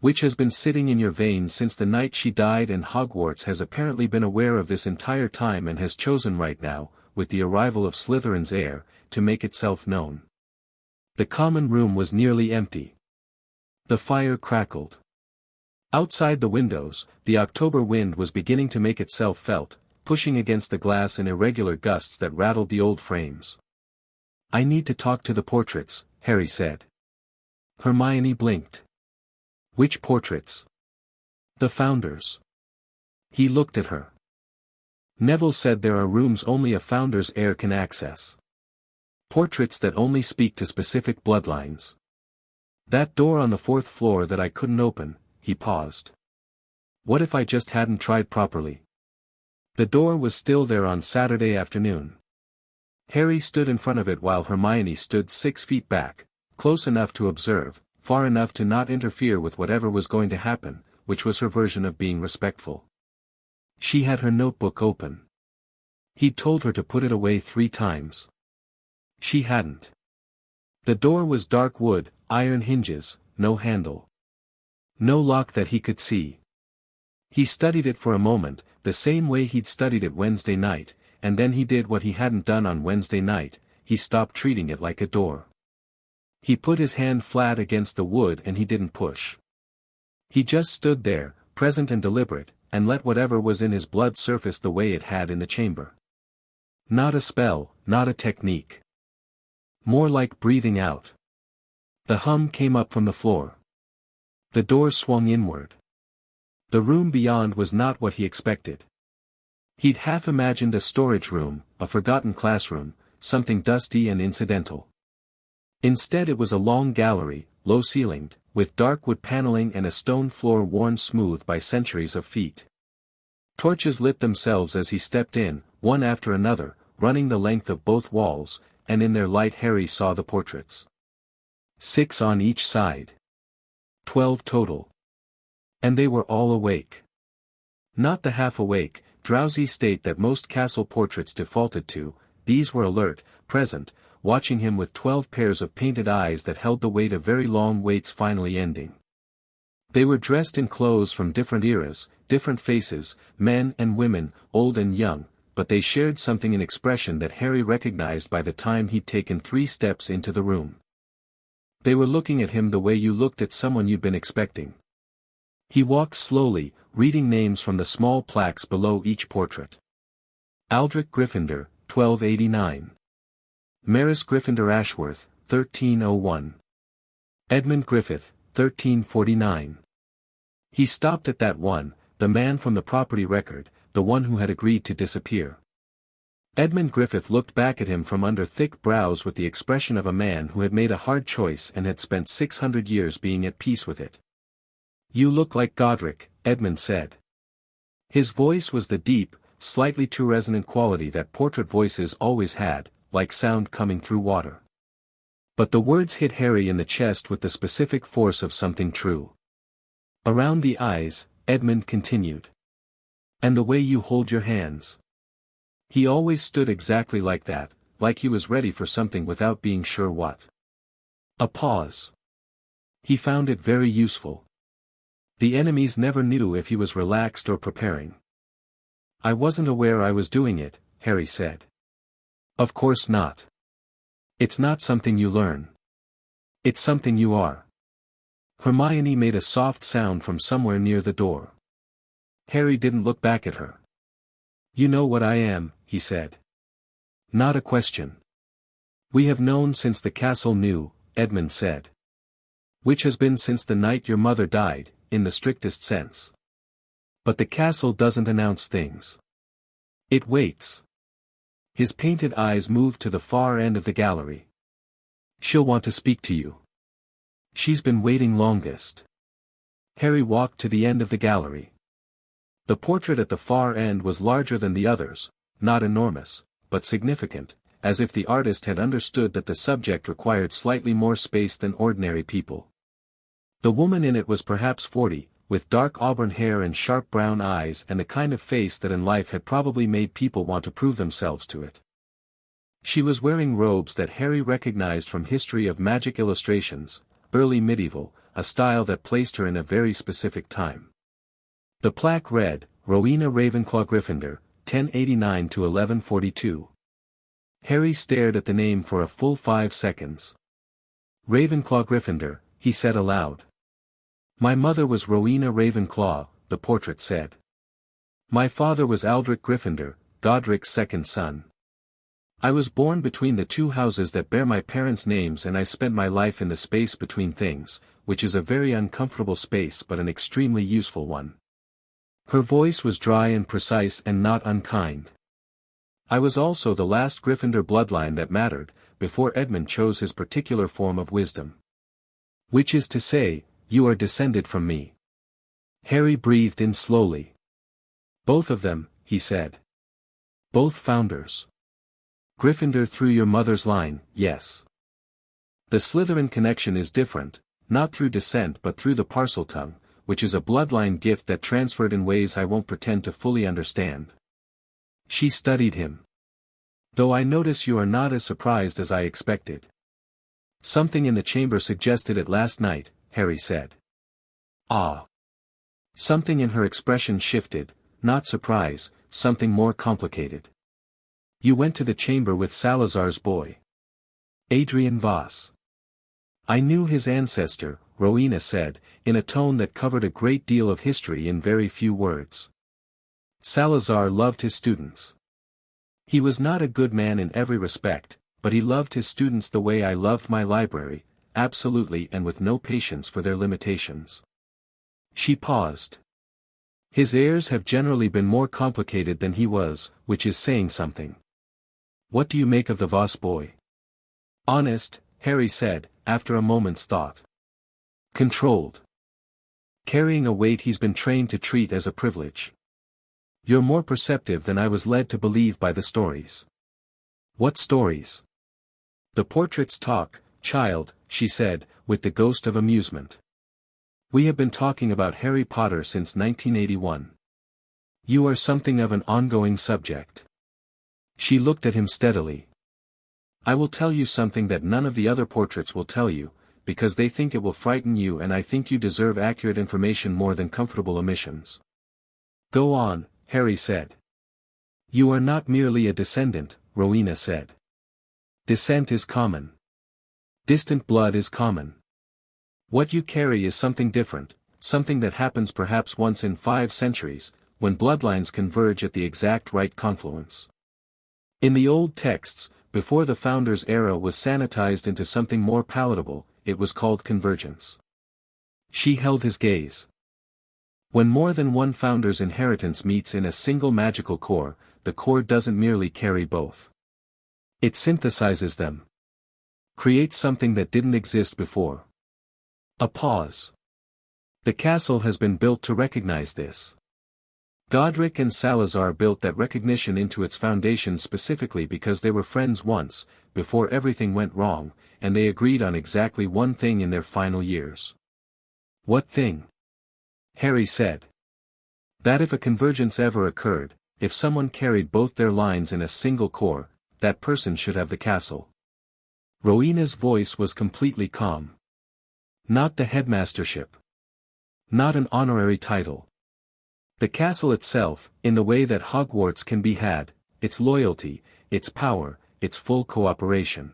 Which has been sitting in your veins since the night she died, and Hogwarts has apparently been aware of this entire time and has chosen right now, with the arrival of Slytherin's heir, to make itself known." The common room was nearly empty. The fire crackled. Outside the windows, the October wind was beginning to make itself felt, pushing against the glass in irregular gusts that rattled the old frames. I need to talk to the portraits, Harry said. Hermione blinked. Which portraits? The founders. He looked at her. Neville said there are rooms only a founder's heir can access. Portraits that only speak to specific bloodlines. That door on the 4th floor that I couldn't open, he paused. What if I just hadn't tried properly? The door was still there on Saturday afternoon. Harry stood in front of it while Hermione stood 6 feet back, close enough to observe, far enough to not interfere with whatever was going to happen, which was her version of being respectful. She had her notebook open. He'd told her to put it away 3 times. She hadn't. The door was dark wood, iron hinges, no handle. No lock that he could see. He studied it for a moment, the same way he'd studied it Wednesday night, and then he did what he hadn't done on Wednesday night, he stopped treating it like a door. He put his hand flat against the wood and he didn't push. He just stood there, present and deliberate, and let whatever was in his blood surface the way it had in the chamber. Not a spell, not a technique. More like breathing out. The hum came up from the floor. The door swung inward. The room beyond was not what he expected. He'd half imagined a storage room, a forgotten classroom, something dusty and incidental. Instead it was a long gallery, low-ceilinged, with dark wood paneling and a stone floor worn smooth by centuries of feet. Torches lit themselves as he stepped in, one after another, running the length of both walls, and in their light Harry saw the portraits. 6 on each side. 12 total. And they were all awake. Not the half-awake, drowsy state that most castle portraits defaulted to, these were alert, present, watching him with 12 pairs of painted eyes that held the weight of very long waits finally ending. They were dressed in clothes from different eras, different faces, men and women, old and young, but they shared something in expression that Harry recognized by the time he'd taken 3 steps into the room. They were looking at him the way you looked at someone you'd been expecting. He walked slowly, reading names from the small plaques below each portrait. Aldrich Gryffindor, 1289. Maris Gryffindor Ashworth, 1301. Edmund Griffith, 1349. He stopped at that one, the man from the property record, the one who had agreed to disappear. Edmund Griffith looked back at him from under thick brows with the expression of a man who had made a hard choice and had spent 600 years being at peace with it. You look like Godric, Edmund said. His voice was the deep, slightly too resonant quality that portrait voices always had, like sound coming through water. But the words hit Harry in the chest with the specific force of something true. Around the eyes, Edmund continued. And the way you hold your hands. He always stood exactly like that, like he was ready for something without being sure what. A pause. He found it very useful. The enemies never knew if he was relaxed or preparing. I wasn't aware I was doing it, Harry said. Of course not. It's not something you learn. It's something you are. Hermione made a soft sound from somewhere near the door. Harry didn't look back at her. You know what I am, he said. Not a question. We have known since the castle knew, Edmund said. Which has been since the night your mother died, in the strictest sense. But the castle doesn't announce things. It waits. His painted eyes moved to the far end of the gallery. She'll want to speak to you. She's been waiting longest. Harry walked to the end of the gallery. The portrait at the far end was larger than the others, not enormous, but significant, as if the artist had understood that the subject required slightly more space than ordinary people. The woman in it was perhaps 40, with dark auburn hair and sharp brown eyes and the kind of face that in life had probably made people want to prove themselves to it. She was wearing robes that Harry recognized from history of magic illustrations, early medieval, a style that placed her in a very specific time. The plaque read, Rowena Ravenclaw Gryffindor, 1089 to 1142. Harry stared at the name for a full 5 seconds. Ravenclaw Gryffindor, he said aloud. My mother was Rowena Ravenclaw, the portrait said. My father was Aldrich Gryffindor, Godric's second son. I was born between the two houses that bear my parents' names, and I spent my life in the space between things, which is a very uncomfortable space but an extremely useful one. Her voice was dry and precise and not unkind. I was also the last Gryffindor bloodline that mattered, before Edmund chose his particular form of wisdom. Which is to say, you are descended from me. Harry breathed in slowly. Both of them, he said. Both founders. Gryffindor through your mother's line, yes. The Slytherin connection is different, not through descent but through the Parseltongue, which is a bloodline gift that transferred in ways I won't pretend to fully understand. She studied him. Though I notice you are not as surprised as I expected. Something in the chamber suggested it last night, Harry said. Ah. Something in her expression shifted, not surprise, something more complicated. You went to the chamber with Salazar's boy. Adrian Voss. I knew his ancestor, Rowena said, in a tone that covered a great deal of history in very few words. Salazar loved his students. He was not a good man in every respect, but he loved his students the way I loved my library, absolutely and with no patience for their limitations. She paused. His heirs have generally been more complicated than he was, which is saying something. What do you make of the Voss boy? Honest, Harry said, after a moment's thought. Controlled. Carrying a weight he's been trained to treat as a privilege. You're more perceptive than I was led to believe by the stories. What stories? The portraits talk, child, she said, with the ghost of amusement. We have been talking about Harry Potter since 1981. You are something of an ongoing subject. She looked at him steadily. I will tell you something that none of the other portraits will tell you, because they think it will frighten you, and I think you deserve accurate information more than comfortable omissions. Go on, Harry said. You are not merely a descendant, Rowena said. Descent is common. Distant blood is common. What you carry is something different, something that happens perhaps once in 5 centuries, when bloodlines converge at the exact right confluence. In the old texts, before the Founders' era was sanitized into something more palatable, it was called convergence. She held his gaze. When more than one Founder's inheritance meets in a single magical core, the core doesn't merely carry both. It synthesizes them. Creates something that didn't exist before. A pause. The castle has been built to recognize this. Godric and Salazar built that recognition into its foundation specifically because they were friends once, before everything went wrong, and they agreed on exactly one thing in their final years. What thing? Harry said. That if a convergence ever occurred, if someone carried both their lines in a single core, that person should have the castle. Rowena's voice was completely calm. Not the headmastership. Not an honorary title. The castle itself, in the way that Hogwarts can be had, its loyalty, its power, its full cooperation.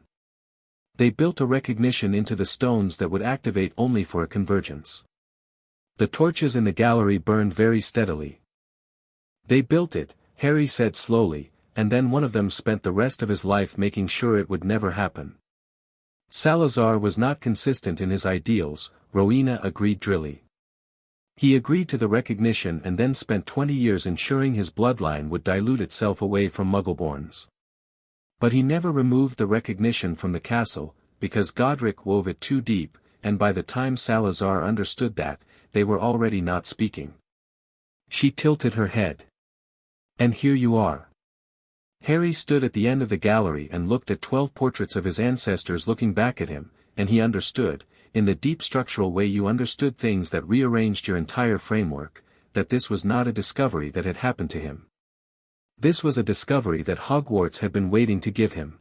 They built a recognition into the stones that would activate only for a convergence. The torches in the gallery burned very steadily. They built it, Harry said slowly, and then one of them spent the rest of his life making sure it would never happen. Salazar was not consistent in his ideals, Rowena agreed drily. He agreed to the recognition and then spent 20 years ensuring his bloodline would dilute itself away from Muggleborns. But he never removed the recognition from the castle, because Godric wove it too deep, and by the time Salazar understood that, they were already not speaking. She tilted her head. And here you are. Harry stood at the end of the gallery and looked at 12 portraits of his ancestors looking back at him, and he understood, in the deep structural way you understood things that rearranged your entire framework, that this was not a discovery that had happened to him. This was a discovery that Hogwarts had been waiting to give him.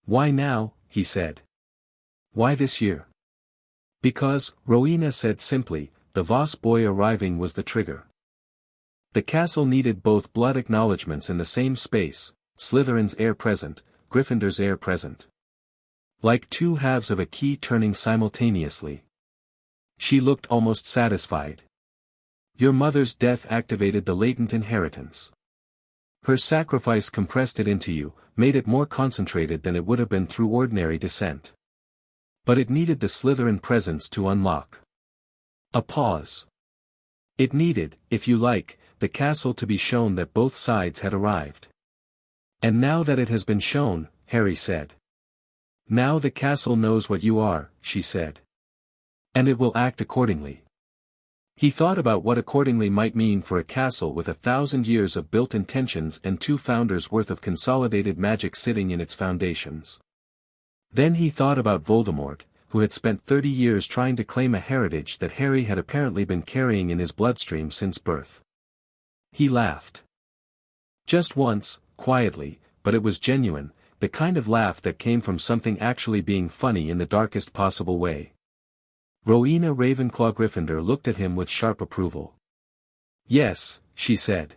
Why now, he said. Why this year? Because, Rowena said simply, the Voss boy arriving was the trigger. The castle needed both blood acknowledgements in the same space, Slytherin's heir present, Gryffindor's heir present. Like two halves of a key turning simultaneously. She looked almost satisfied. Your mother's death activated the latent inheritance. Her sacrifice compressed it into you, made it more concentrated than it would have been through ordinary descent. But it needed the Slytherin presence to unlock. A pause. It needed, if you like, the castle to be shown that both sides had arrived. And now that it has been shown, Harry said. Now the castle knows what you are, she said. And it will act accordingly. He thought about what accordingly might mean for a castle with 1,000 years of built intentions and 2 founders' worth of consolidated magic sitting in its foundations. Then he thought about Voldemort, who had spent 30 years trying to claim a heritage that Harry had apparently been carrying in his bloodstream since birth. He laughed. Just once, quietly, but it was genuine, the kind of laugh that came from something actually being funny in the darkest possible way. Rowena Ravenclaw Gryffindor looked at him with sharp approval. Yes, she said.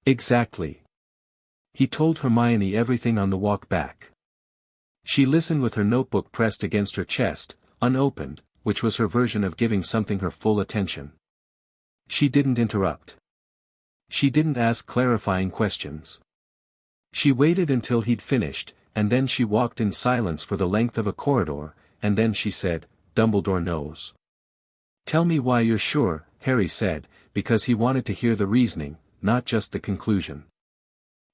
Exactly. He told Hermione everything on the walk back. She listened with her notebook pressed against her chest, unopened, which was her version of giving something her full attention. She didn't interrupt. She didn't ask clarifying questions. She waited until he'd finished, and then she walked in silence for the length of a corridor, and then she said, Dumbledore knows. Tell me why you're sure, Harry said, because he wanted to hear the reasoning, not just the conclusion.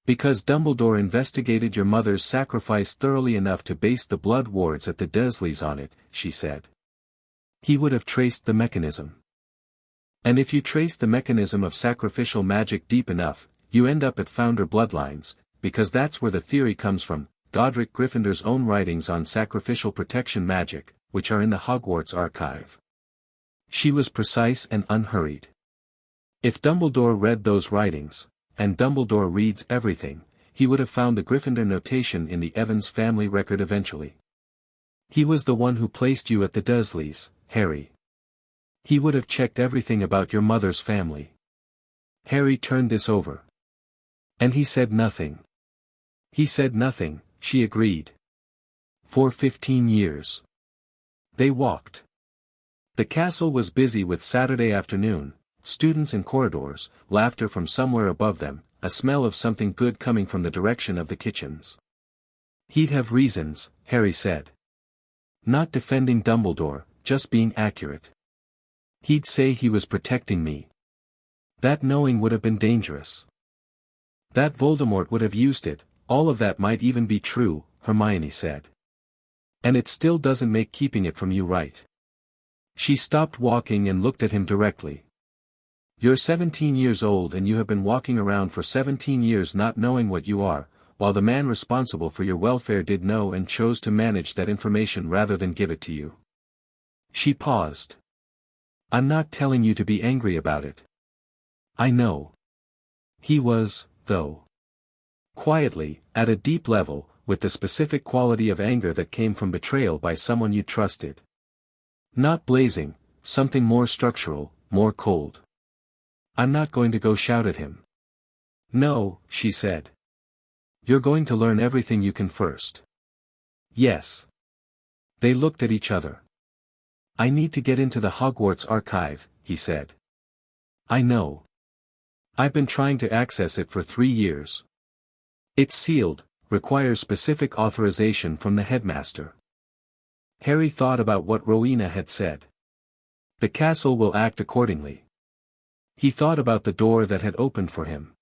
Because Dumbledore investigated your mother's sacrifice thoroughly enough to base the blood wards at the Dursleys on it, she said. He would have traced the mechanism. And if you trace the mechanism of sacrificial magic deep enough, you end up at founder bloodlines, because that's where the theory comes from, Godric Gryffindor's own writings on sacrificial protection magic, which are in the Hogwarts archive. She was precise and unhurried. If Dumbledore read those writings, and Dumbledore reads everything, he would have found the Gryffindor notation in the Evans family record eventually. He was the one who placed you at the Dursleys, Harry. He would have checked everything about your mother's family. Harry turned this over. And he said nothing. He said nothing, she agreed. For 15 years. They walked. The castle was busy with Saturday afternoon, students in corridors, laughter from somewhere above them, a smell of something good coming from the direction of the kitchens. He'd have reasons, Harry said. Not defending Dumbledore, just being accurate. He'd say he was protecting me. That knowing would have been dangerous. That Voldemort would have used it, all of that might even be true, Hermione said. And it still doesn't make keeping it from you right. She stopped walking and looked at him directly. You're 17 years old and you have been walking around for 17 years not knowing what you are, while the man responsible for your welfare did know and chose to manage that information rather than give it to you. She paused. I'm not telling you to be angry about it. I know. He was, though. Quietly, at a deep level, with the specific quality of anger that came from betrayal by someone you trusted. Not blazing, something more structural, more cold. I'm not going to go shout at him. No, she said. You're going to learn everything you can first. Yes. They looked at each other. I need to get into the Hogwarts archive, he said. I know. I've been trying to access it for 3 years. It's sealed, requires specific authorization from the headmaster. Harry thought about what Rowena had said. The castle will act accordingly. He thought about the door that had opened for him.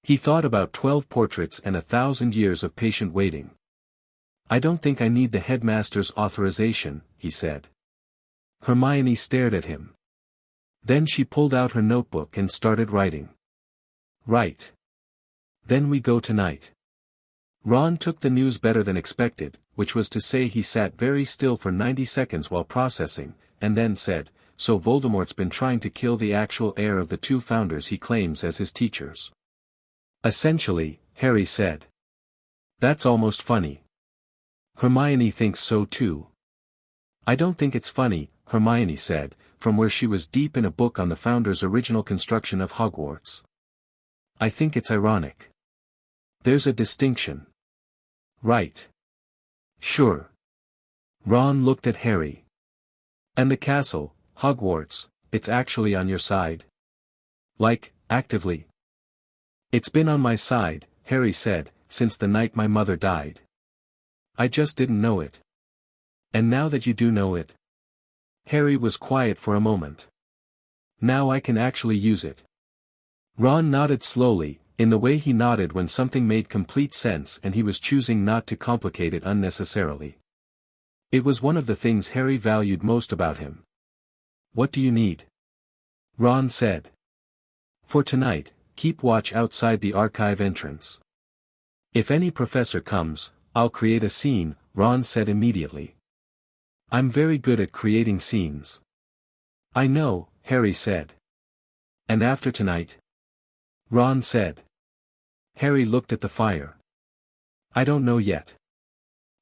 He thought about 12 portraits and 1,000 years of patient waiting. I don't think I need the headmaster's authorization, he said. Hermione stared at him. Then she pulled out her notebook and started writing. Right. Then we go tonight. Ron took the news better than expected, which was to say he sat very still for 90 seconds while processing, and then said, so Voldemort's been trying to kill the actual heir of the 2 founders he claims as his teachers. Essentially, Harry said. That's almost funny. Hermione thinks so too. I don't think it's funny, Hermione said, from where she was deep in a book on the founders' original construction of Hogwarts. I think it's ironic. There's a distinction. Right. Sure. Ron looked at Harry. And the castle, Hogwarts, it's actually on your side? Like, actively? It's been on my side, Harry said, since the night my mother died. I just didn't know it. And now that you do know it. Harry was quiet for a moment. Now I can actually use it. Ron nodded slowly, in the way he nodded when something made complete sense and he was choosing not to complicate it unnecessarily. It was one of the things Harry valued most about him. What do you need? Ron said. For tonight, keep watch outside the archive entrance. If any professor comes, I'll create a scene, Ron said immediately. I'm very good at creating scenes. I know, Harry said. And after tonight? Ron said. Harry looked at the fire. I don't know yet.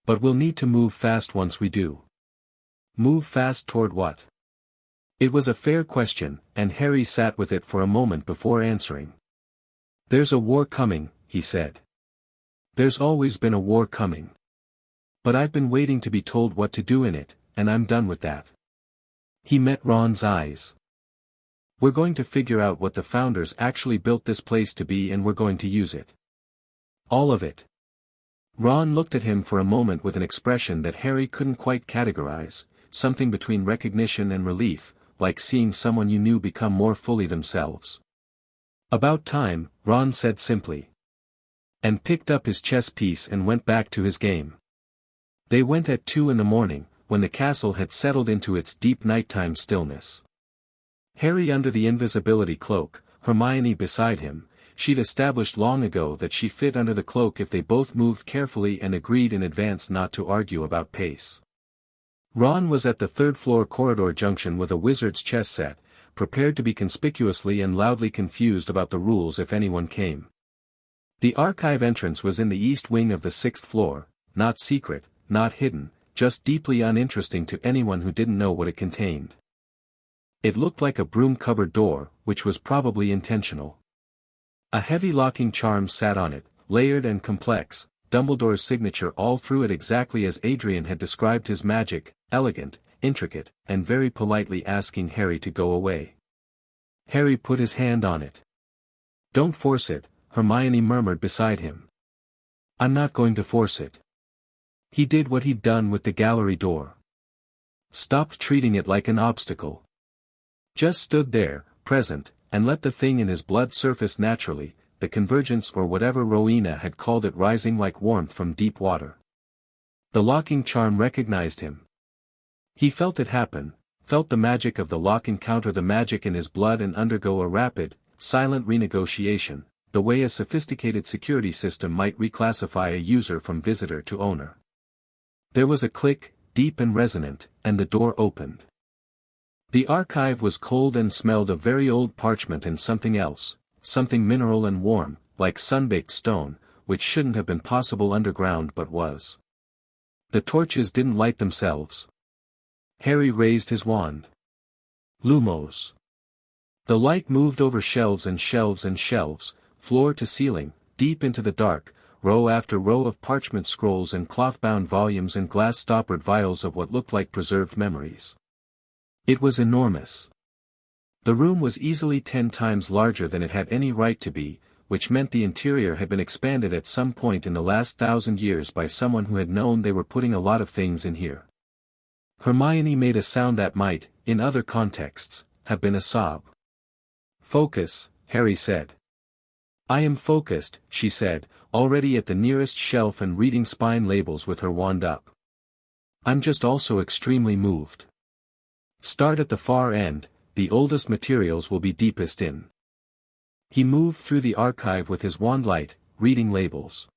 But we'll need to move fast once we do. Move fast toward what? It was a fair question, and Harry sat with it for a moment before answering. There's a war coming, he said. There's always been a war coming. But I've been waiting to be told what to do in it, and I'm done with that. He met Ron's eyes. We're going to figure out what the founders actually built this place to be and we're going to use it. All of it. Ron looked at him for a moment with an expression that Harry couldn't quite categorize, something between recognition and relief, like seeing someone you knew become more fully themselves. About time, Ron said simply. And picked up his chess piece and went back to his game. They went at 2 a.m, when the castle had settled into its deep nighttime stillness. Harry under the invisibility cloak, Hermione beside him. She'd established long ago that she fit under the cloak if they both moved carefully and agreed in advance not to argue about pace. Ron was at the third-floor corridor junction with a wizard's chess set, prepared to be conspicuously and loudly confused about the rules if anyone came. The archive entrance was in the east wing of the 6th floor, not secret, not hidden, just deeply uninteresting to anyone who didn't know what it contained. It looked like a broom cupboard door, which was probably intentional. A heavy locking charm sat on it, layered and complex, Dumbledore's signature all through it exactly as Adrian had described his magic, elegant, intricate, and very politely asking Harry to go away. Harry put his hand on it. Don't force it, Hermione murmured beside him. I'm not going to force it. He did what he'd done with the gallery door. Stopped treating it like an obstacle. Just stood there, present, and let the thing in his blood surface naturally, the convergence or whatever Rowena had called it rising like warmth from deep water. The locking charm recognized him. He felt it happen, felt the magic of the lock encounter the magic in his blood and undergo a rapid, silent renegotiation, the way a sophisticated security system might reclassify a user from visitor to owner. There was a click, deep and resonant, and the door opened. The archive was cold and smelled of very old parchment and something else, something mineral and warm, like sunbaked stone, which shouldn't have been possible underground but was. The torches didn't light themselves. Harry raised his wand. Lumos. The light moved over shelves and shelves and shelves, floor to ceiling, deep into the dark, row after row of parchment scrolls and cloth-bound volumes and glass-stoppered vials of what looked like preserved memories. It was enormous. The room was easily 10 times larger than it had any right to be, which meant the interior had been expanded at some point in the last 1,000 years by someone who had known they were putting a lot of things in here. Hermione made a sound that might, in other contexts, have been a sob. Focus, Harry said. I am focused, she said, already at the nearest shelf and reading spine labels with her wand up. I'm just also extremely moved. Start at the far end, the oldest materials will be deepest in. He moved through the archive with his wand light, reading labels.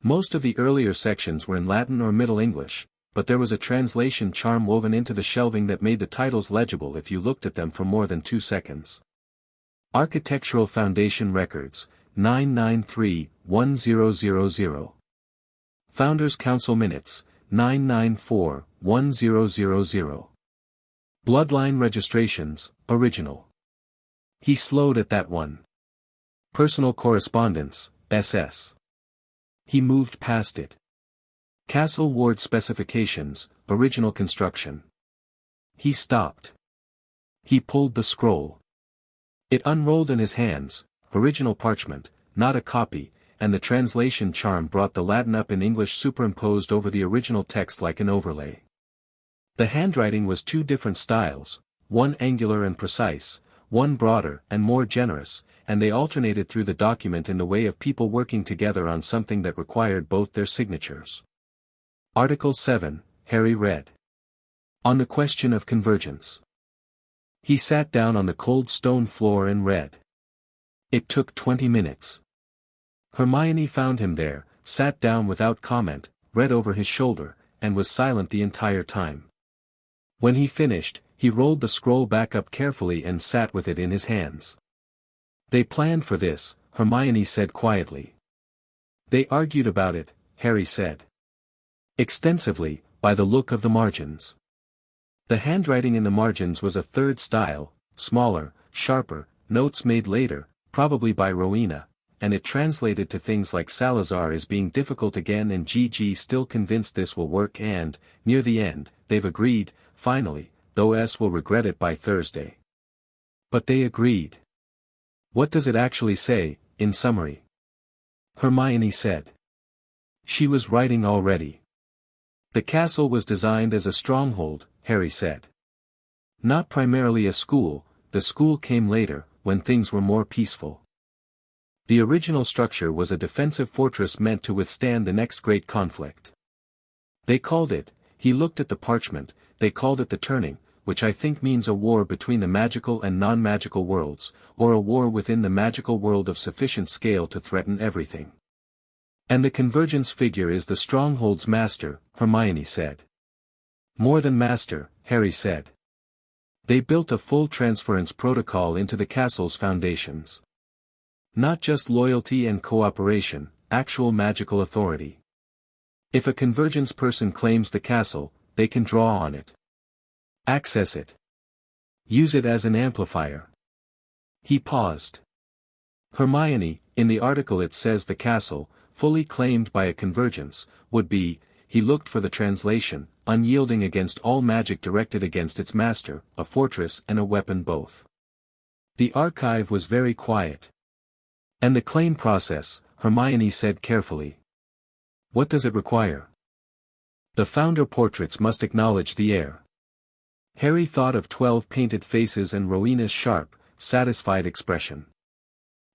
Most of the earlier sections were in Latin or Middle English, but there was a translation charm woven into the shelving that made the titles legible if you looked at them for more than 2 seconds. Architectural Foundation Records, 993-1000. Founders Council Minutes, 994-1000. Bloodline Registrations, Original. He slowed at that one. Personal Correspondence, SS. He moved past it. Castle Ward Specifications, Original Construction. He stopped. He pulled the scroll. It unrolled in his hands, original parchment, not a copy, and the translation charm brought the Latin up in English superimposed over the original text like an overlay. The handwriting was two different styles, one angular and precise, one broader and more generous, and they alternated through the document in the way of people working together on something that required both their signatures. Article 7, Harry read. On the question of convergence. He sat down on the cold stone floor and read. It took 20 minutes. Hermione found him there, sat down without comment, read over his shoulder, and was silent the entire time. When he finished, he rolled the scroll back up carefully and sat with it in his hands. They planned for this, Hermione said quietly. They argued about it, Harry said. Extensively, by the look of the margins. The handwriting in the margins was a third style, smaller, sharper, notes made later, probably by Rowena, and it translated to things like Salazar is being difficult again and Gigi still convinced this will work and, near the end, they've agreed, finally, though S will regret it by Thursday. But they agreed. What does it actually say, in summary? Hermione said. She was writing already. The castle was designed as a stronghold, Harry said. Not primarily a school, the school came later, when things were more peaceful. The original structure was a defensive fortress meant to withstand the next great conflict. They called it, he looked at the parchment, they called it the Turning, which I think means a war between the magical and non-magical worlds, or a war within the magical world of sufficient scale to threaten everything. And the convergence figure is the stronghold's master, Hermione said. More than master, Harry said. They built a full transference protocol into the castle's foundations. Not just loyalty and cooperation, actual magical authority. If a convergence person claims the castle, they can draw on it. Access it. Use it as an amplifier. He paused. Hermione, in the article it says the castle, fully claimed by a convergence, would be, he looked for the translation, unyielding against all magic directed against its master, a fortress and a weapon both. The archive was very quiet. And the claim process, Hermione said carefully. What does it require? The founder portraits must acknowledge the heir. Harry thought of 12 painted faces and Rowena's sharp, satisfied expression.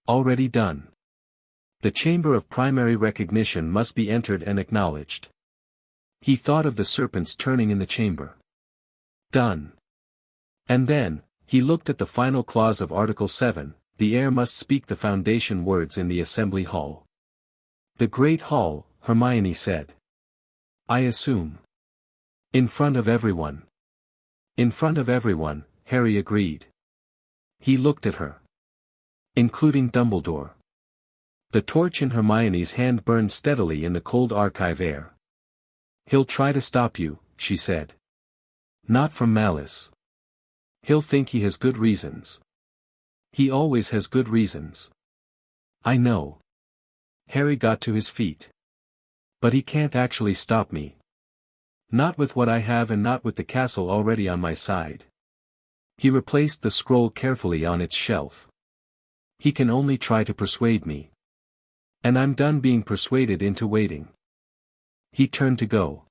Already done. The chamber of primary recognition must be entered and acknowledged. He thought of the serpents turning in the chamber. Done. And then, he looked at the final clause of Article 7, the heir must speak the foundation words in the assembly hall. The Great Hall, Hermione said. I assume. In front of everyone. In front of everyone, Harry agreed. He looked at her. Including Dumbledore. The torch in Hermione's hand burned steadily in the cold archive air. He'll try to stop you, she said. Not from malice. He'll think he has good reasons. He always has good reasons. I know. Harry got to his feet. But he can't actually stop me. Not with what I have and not with the castle already on my side. He replaced the scroll carefully on its shelf. He can only try to persuade me. And I'm done being persuaded into waiting. He turned to go.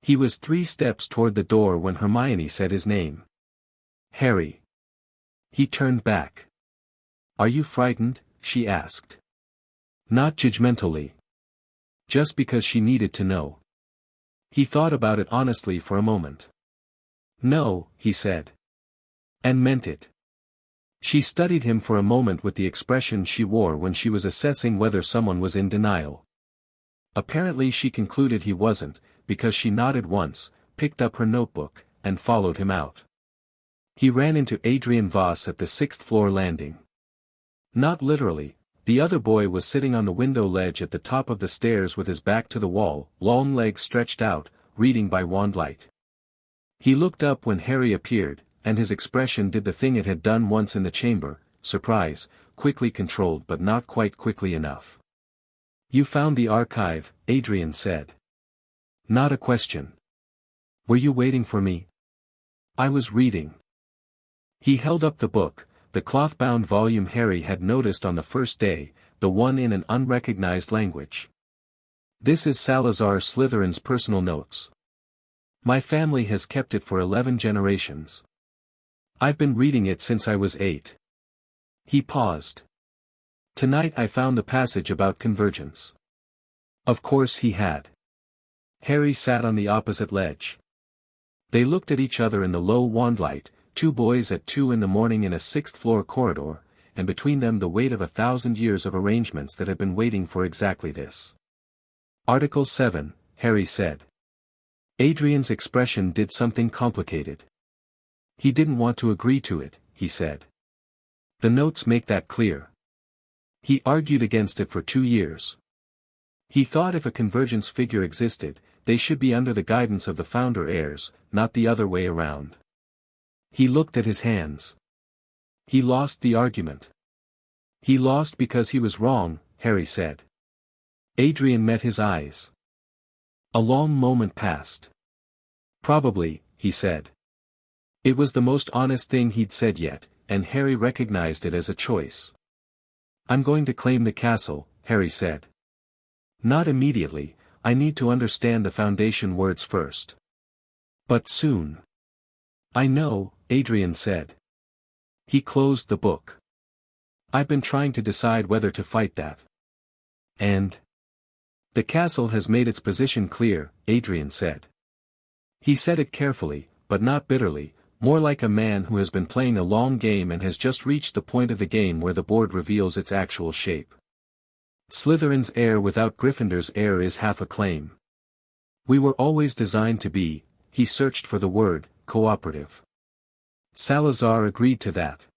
He was 3 steps toward the door when Hermione said his name. Harry. He turned back. Are you frightened? She asked. Not judgmentally. Just because she needed to know. He thought about it honestly for a moment. No, he said. And meant it. She studied him for a moment with the expression she wore when she was assessing whether someone was in denial. Apparently she concluded he wasn't, because she nodded once, picked up her notebook, and followed him out. He ran into Adrian Voss at the 6th floor landing. Not literally. The other boy was sitting on the window ledge at the top of the stairs with his back to the wall, long legs stretched out, reading by wandlight. He looked up when Harry appeared, and his expression did the thing it had done once in the chamber, surprise, quickly controlled but not quite quickly enough. You found the archive, Adrian said. Not a question. Were you waiting for me? I was reading. He held up the book, the cloth-bound volume Harry had noticed on the first day, the one in an unrecognized language. This is Salazar Slytherin's personal notes. My family has kept it for 11 generations. I've been reading it since I was 8. He paused. Tonight I found the passage about convergence. Of course he had. Harry sat on the opposite ledge. They looked at each other in the low wandlight, 2 boys at 2 in the morning in a 6th-floor corridor, and between them the weight of 1,000 years of arrangements that had been waiting for exactly this. Article 7, Harry said. Adrian's expression did something complicated. He didn't want to agree to it, he said. The notes make that clear. He argued against it for 2 years. He thought if a convergence figure existed, they should be under the guidance of the founder heirs, not the other way around. He looked at his hands. He lost the argument. He lost because he was wrong, Harry said. Adrian met his eyes. A long moment passed. Probably, he said. It was the most honest thing he'd said yet, and Harry recognized it as a choice. I'm going to claim the castle, Harry said. Not immediately, I need to understand the foundation words first. But soon. I know, Adrian said. He closed the book. I've been trying to decide whether to fight that. And? The castle has made its position clear, Adrian said. He said it carefully, but not bitterly, more like a man who has been playing a long game and has just reached the point of the game where the board reveals its actual shape. Slytherin's heir without Gryffindor's heir is half a claim. We were always designed to be, he searched for the word, cooperative. Salazar agreed to that.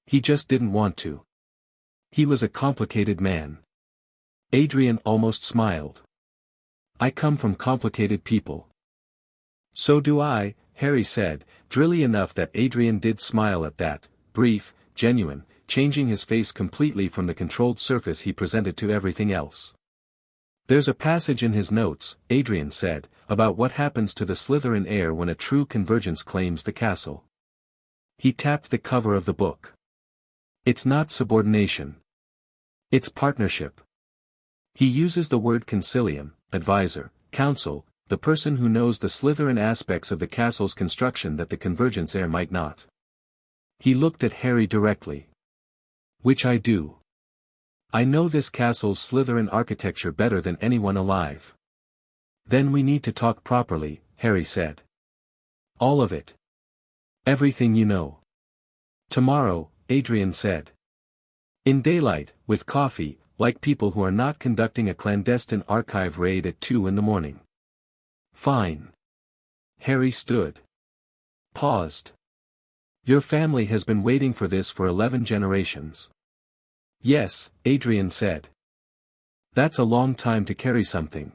He just didn't want to. He was a complicated man. Adrian almost smiled. I come from complicated people. So do I, Harry said, drilly enough that Adrian did smile at that, brief, genuine, changing his face completely from the controlled surface he presented to everything else. There's a passage in his notes, Adrian said, about what happens to the Slytherin heir when a true convergence claims the castle. He tapped the cover of the book. It's not subordination. It's partnership. He uses the word consilium, advisor, counsel, the person who knows the Slytherin aspects of the castle's construction that the convergence heir might not. He looked at Harry directly. Which I do. I know this castle's Slytherin architecture better than anyone alive. Then we need to talk properly, Harry said. All of it. Everything you know. Tomorrow, Adrian said. In daylight, with coffee, like people who are not conducting a clandestine archive raid at 2 in the morning. Fine. Harry stood. Paused. Your family has been waiting for this for 11 generations. Yes, Adrian said. That's a long time to carry something.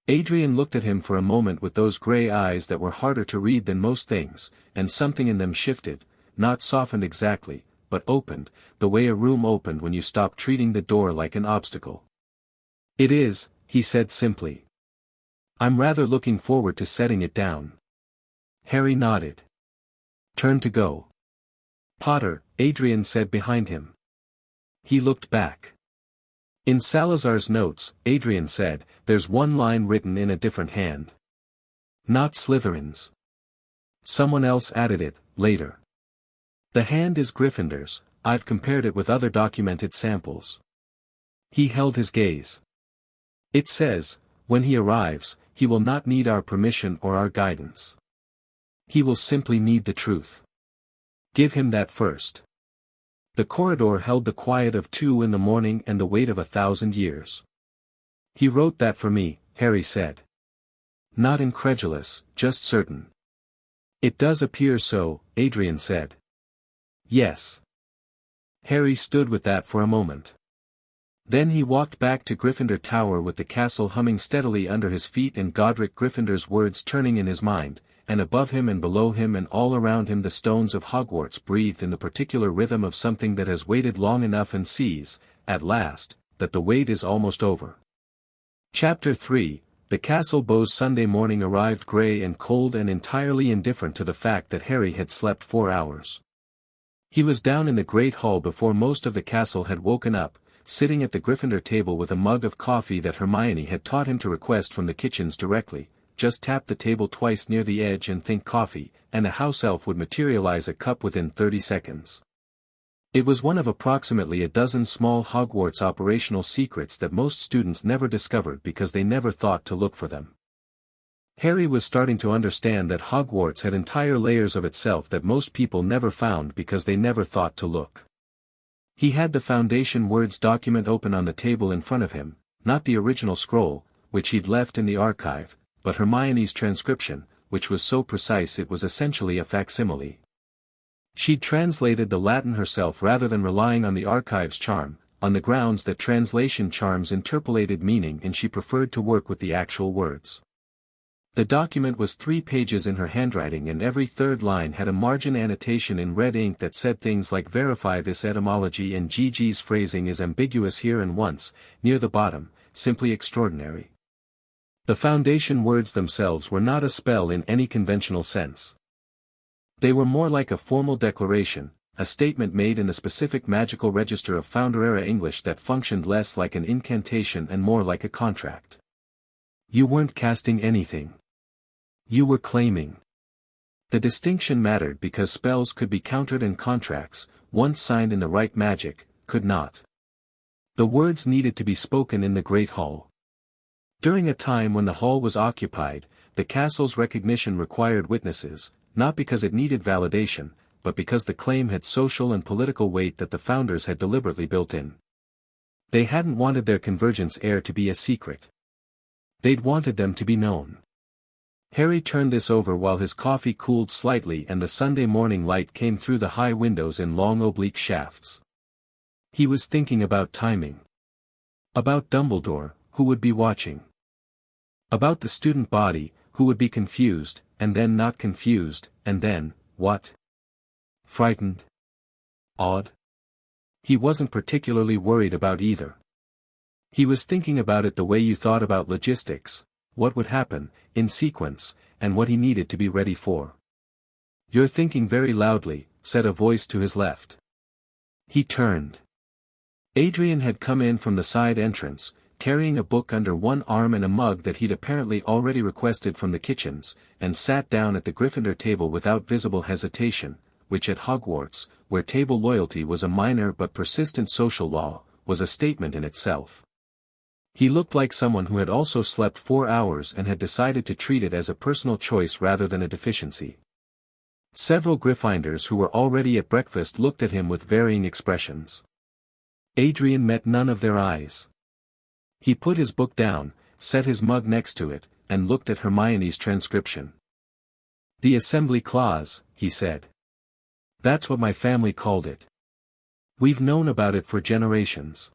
Adrian looked at him for a moment with those gray eyes that were harder to read than most things, and something in them shifted, not softened exactly, but opened, the way a room opened when you stop treating the door like an obstacle. It is, he said simply. I'm rather looking forward to setting it down. Harry nodded. Turn to go. Potter, Adrian said behind him. He looked back. In Salazar's notes, Adrian said, there's one line written in a different hand. Not Slytherin's. Someone else added it, later. The hand is Gryffindor's, I've compared it with other documented samples. He held his gaze. It says, when he arrives, he will not need our permission or our guidance. He will simply need the truth. Give him that first. The corridor held the quiet of 2 in the morning and the weight of 1,000 years. He wrote that for me, Harry said. Not incredulous, just certain. It does appear so, Adrian said. Yes. Harry stood with that for a moment. Then he walked back to Gryffindor Tower with the castle humming steadily under his feet and Godric Gryffindor's words turning in his mind, and above him and below him and all around him the stones of Hogwarts breathed in the particular rhythm of something that has waited long enough and sees, at last, that the wait is almost over. Chapter 3, The Castle Beau's Sunday morning arrived grey and cold and entirely indifferent to the fact that Harry had slept 4 hours. He was down in the great hall before most of the castle had woken up, sitting at the Gryffindor table with a mug of coffee that Hermione had taught him to request from the kitchens directly. Just tap the table twice near the edge and think coffee, and a house elf would materialize a cup within 30 seconds. It was one of approximately a dozen small Hogwarts operational secrets that most students never discovered because they never thought to look for them. Harry was starting to understand that Hogwarts had entire layers of itself that most people never found because they never thought to look. He had the Foundation Words document open on the table in front of him, not the original scroll, which he'd left in the archive, but Hermione's transcription, which was so precise it was essentially a facsimile. She'd translated the Latin herself rather than relying on the archive's charm, on the grounds that translation charms interpolated meaning and she preferred to work with the actual words. The document was 3 pages in her handwriting and every third line had a margin annotation in red ink that said things like verify this etymology and GG's phrasing is ambiguous here and once, near the bottom, simply extraordinary. The Foundation Words themselves were not a spell in any conventional sense. They were more like a formal declaration, a statement made in a specific magical register of Founder-era English that functioned less like an incantation and more like a contract. You weren't casting anything. You were claiming. The distinction mattered because spells could be countered and contracts, once signed in the right magic, could not. The words needed to be spoken in the Great Hall. During a time when the hall was occupied, the castle's recognition required witnesses, not because it needed validation, but because the claim had social and political weight that the founders had deliberately built in. They hadn't wanted their convergence heir to be a secret. They'd wanted them to be known. Harry turned this over while his coffee cooled slightly and the Sunday morning light came through the high windows in long oblique shafts. He was thinking about timing. About Dumbledore, who would be watching. About the student body, who would be confused, and then not confused, and then, what? Frightened? Awed? He wasn't particularly worried about either. He was thinking about it the way you thought about logistics, what would happen, in sequence, and what he needed to be ready for. You're thinking very loudly, said a voice to his left. He turned. Adrian had come in from the side entrance, carrying a book under one arm and a mug that he'd apparently already requested from the kitchens, and sat down at the Gryffindor table without visible hesitation, which at Hogwarts, where table loyalty was a minor but persistent social law, was a statement in itself. He looked like someone who had also slept 4 hours and had decided to treat it as a personal choice rather than a deficiency. Several Gryffindors who were already at breakfast looked at him with varying expressions. Adrian met none of their eyes. He put his book down, set his mug next to it, and looked at Hermione's transcription. The Assembly Clause, he said. That's what my family called it. We've known about it for generations.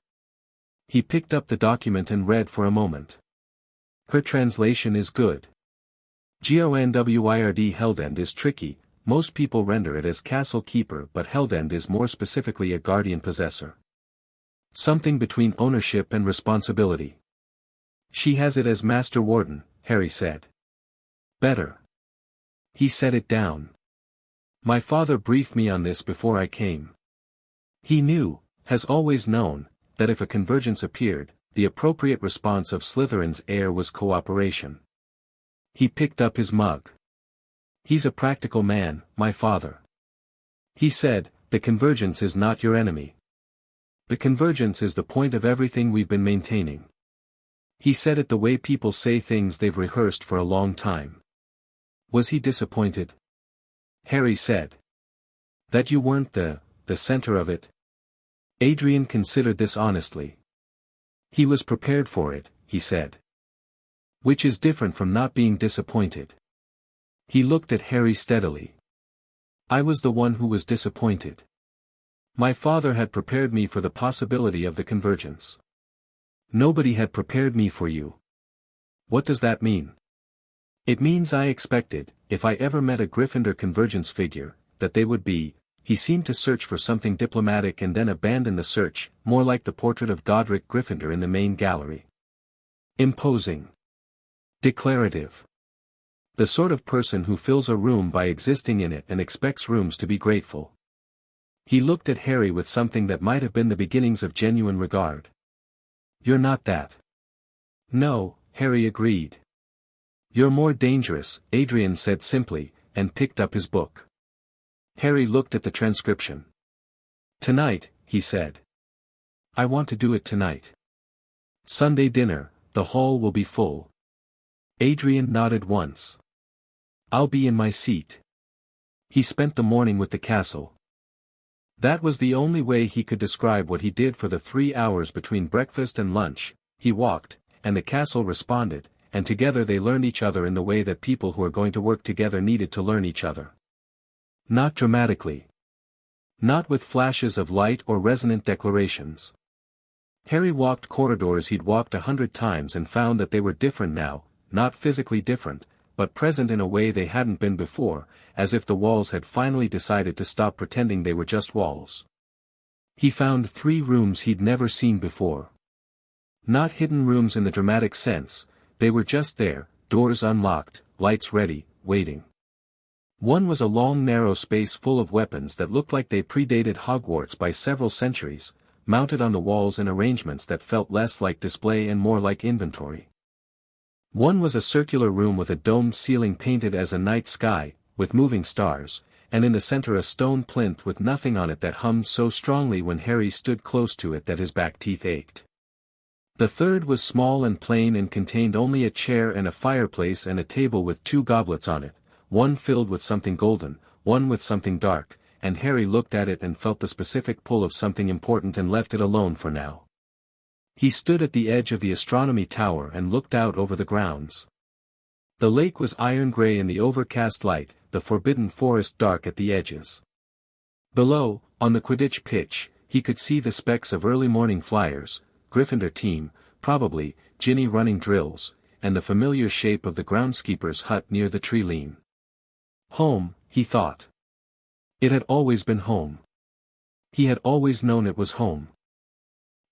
He picked up the document and read for a moment. Her translation is good. Gonwyrd Heldend is tricky, most people render it as castle keeper but Heldend is more specifically a guardian possessor. Something between ownership and responsibility. She has it as master warden, Harry said. Better. He set it down. My father briefed me on this before I came. He knew, has always known, that if a convergence appeared, the appropriate response of Slytherin's heir was cooperation. He picked up his mug. He's a practical man, my father. He said, the convergence is not your enemy. The convergence is the point of everything we've been maintaining. He said it the way people say things they've rehearsed for a long time. Was he disappointed? Harry said. That you weren't the center of it? Adrian considered this honestly. He was prepared for it, he said. Which is different from not being disappointed. He looked at Harry steadily. I was the one who was disappointed. My father had prepared me for the possibility of the convergence. Nobody had prepared me for you. What does that mean? It means I expected, if I ever met a Gryffindor convergence figure, that they would be. He seemed to search for something diplomatic and then abandon the search, more like the portrait of Godric Gryffindor in the main gallery. Imposing. Declarative. The sort of person who fills a room by existing in it and expects rooms to be grateful. He looked at Harry with something that might have been the beginnings of genuine regard. "You're not that." "No," Harry agreed. "You're more dangerous," Adrian said simply, and picked up his book. Harry looked at the transcription. "Tonight," he said. "I want to do it tonight. Sunday dinner, the hall will be full." Adrian nodded once. "I'll be in my seat." He spent the morning with the castle. That was the only way he could describe what he did for the 3 hours between breakfast and lunch. He walked, and the castle responded, and together they learned each other in the way that people who are going to work together needed to learn each other. Not dramatically. Not with flashes of light or resonant declarations. Harry walked corridors he'd walked 100 times and found that they were different now, not physically different, but present in a way they hadn't been before, as if the walls had finally decided to stop pretending they were just walls. He found 3 rooms he'd never seen before. Not hidden rooms in the dramatic sense, they were just there, doors unlocked, lights ready, waiting. One was a long narrow space full of weapons that looked like they predated Hogwarts by several centuries, mounted on the walls in arrangements that felt less like display and more like inventory. One was a circular room with a domed ceiling painted as a night sky, with moving stars, and in the center a stone plinth with nothing on it that hummed so strongly when Harry stood close to it that his back teeth ached. The third was small and plain and contained only a chair and a fireplace and a table with 2 goblets on it, one filled with something golden, one with something dark, and Harry looked at it and felt the specific pull of something important and left it alone for now. He stood at the edge of the astronomy tower and looked out over the grounds. The lake was iron-gray in the overcast light, the forbidden forest dark at the edges. Below, on the Quidditch pitch, he could see the specks of early morning flyers, Gryffindor team, probably, Ginny running drills, and the familiar shape of the groundskeeper's hut near the tree line. Home, he thought. It had always been home. He had always known it was home.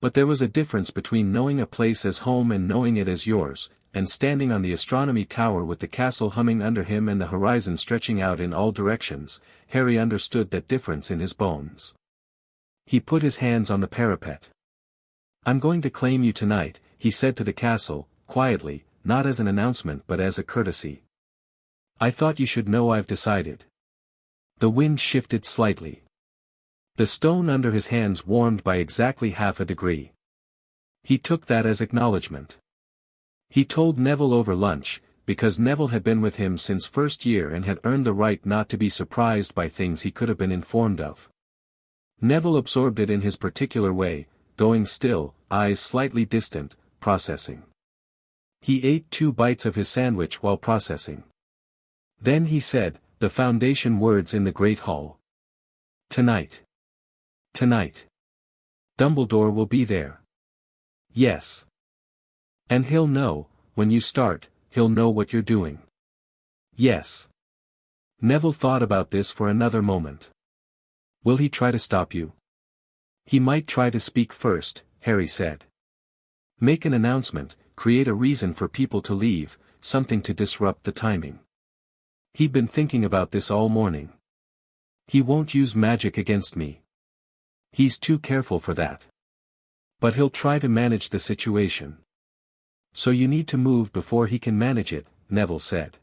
But there was a difference between knowing a place as home and knowing it as yours, and standing on the astronomy tower with the castle humming under him and the horizon stretching out in all directions. Harry understood that difference in his bones. He put his hands on the parapet. "I'm going to claim you tonight," he said to the castle, quietly, not as an announcement but as a courtesy. "I thought you should know I've decided." The wind shifted slightly. The stone under his hands warmed by exactly half a degree. He took that as acknowledgement. He told Neville over lunch, because Neville had been with him since first year and had earned the right not to be surprised by things he could have been informed of. Neville absorbed it in his particular way, going still, eyes slightly distant, processing. He ate 2 bites of his sandwich while processing. Then he said, the foundation words in the Great Hall. "Tonight. Tonight. Dumbledore will be there." "Yes. And he'll know, when you start, he'll know what you're doing." "Yes." Neville thought about this for another moment. "Will he try to stop you?" "He might try to speak first," Harry said. "Make an announcement, create a reason for people to leave, something to disrupt the timing. He'd been thinking about this all morning. He won't use magic against me. He's too careful for that. But he'll try to manage the situation. So you need to move before he can manage it," Neville said.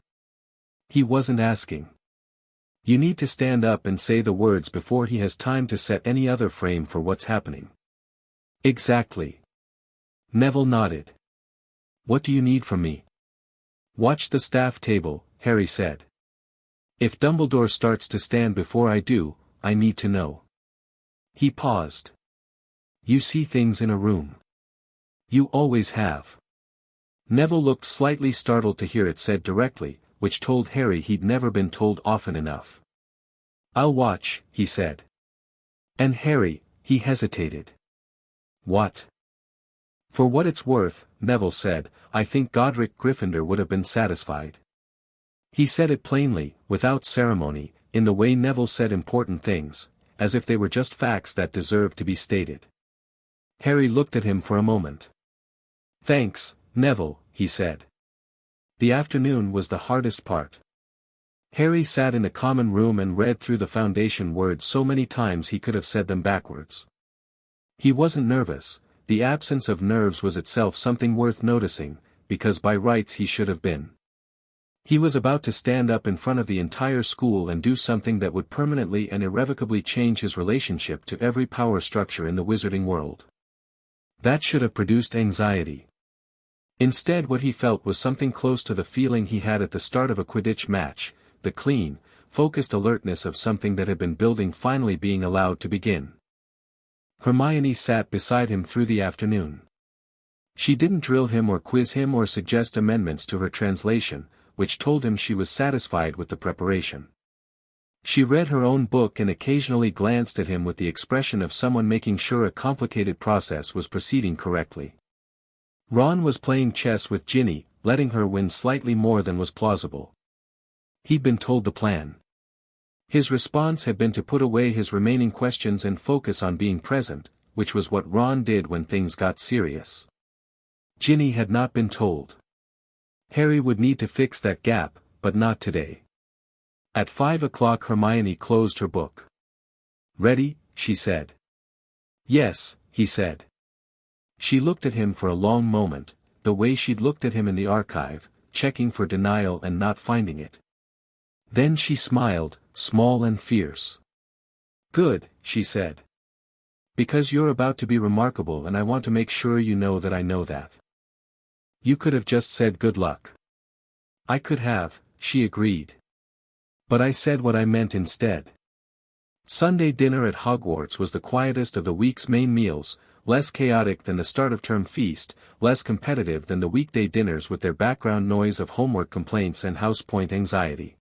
He wasn't asking. You need to stand up and say the words before he has time to set any other frame for what's happening. "Exactly." Neville nodded. "What do you need from me?" "Watch the staff table," Harry said. "If Dumbledore starts to stand before I do, I need to know." He paused. "You see things in a room. You always have." Neville looked slightly startled to hear it said directly, which told Harry he'd never been told often enough. "I'll watch," he said. "And Harry," he hesitated. "What?" "For what it's worth," Neville said, "I think Godric Gryffindor would have been satisfied." He said it plainly, without ceremony, in the way Neville said important things, as if they were just facts that deserved to be stated. Harry looked at him for a moment. "Thanks, Neville," he said. The afternoon was the hardest part. Harry sat in a common room and read through the foundation words so many times he could have said them backwards. He wasn't nervous. The absence of nerves was itself something worth noticing, because by rights he should have been. He was about to stand up in front of the entire school and do something that would permanently and irrevocably change his relationship to every power structure in the wizarding world. That should have produced anxiety. Instead, what he felt was something close to the feeling he had at the start of a Quidditch match, the clean, focused alertness of something that had been building finally being allowed to begin. Hermione sat beside him through the afternoon. She didn't drill him or quiz him or suggest amendments to her translation, which told him she was satisfied with the preparation. She read her own book and occasionally glanced at him with the expression of someone making sure a complicated process was proceeding correctly. Ron was playing chess with Ginny, letting her win slightly more than was plausible. He'd been told the plan. His response had been to put away his remaining questions and focus on being present, which was what Ron did when things got serious. Ginny had not been told. Harry would need to fix that gap, but not today. At 5 o'clock Hermione closed her book. "Ready?" she said. "Yes," he said. She looked at him for a long moment, the way she'd looked at him in the archive, checking for denial and not finding it. Then she smiled, small and fierce. "Good," she said. "Because you're about to be remarkable and I want to make sure you know that I know that." "You could have just said good luck." "I could have," she agreed. "But I said what I meant instead." Sunday dinner at Hogwarts was the quietest of the week's main meals, less chaotic than the start-of-term feast, less competitive than the weekday dinners with their background noise of homework complaints and house point anxiety.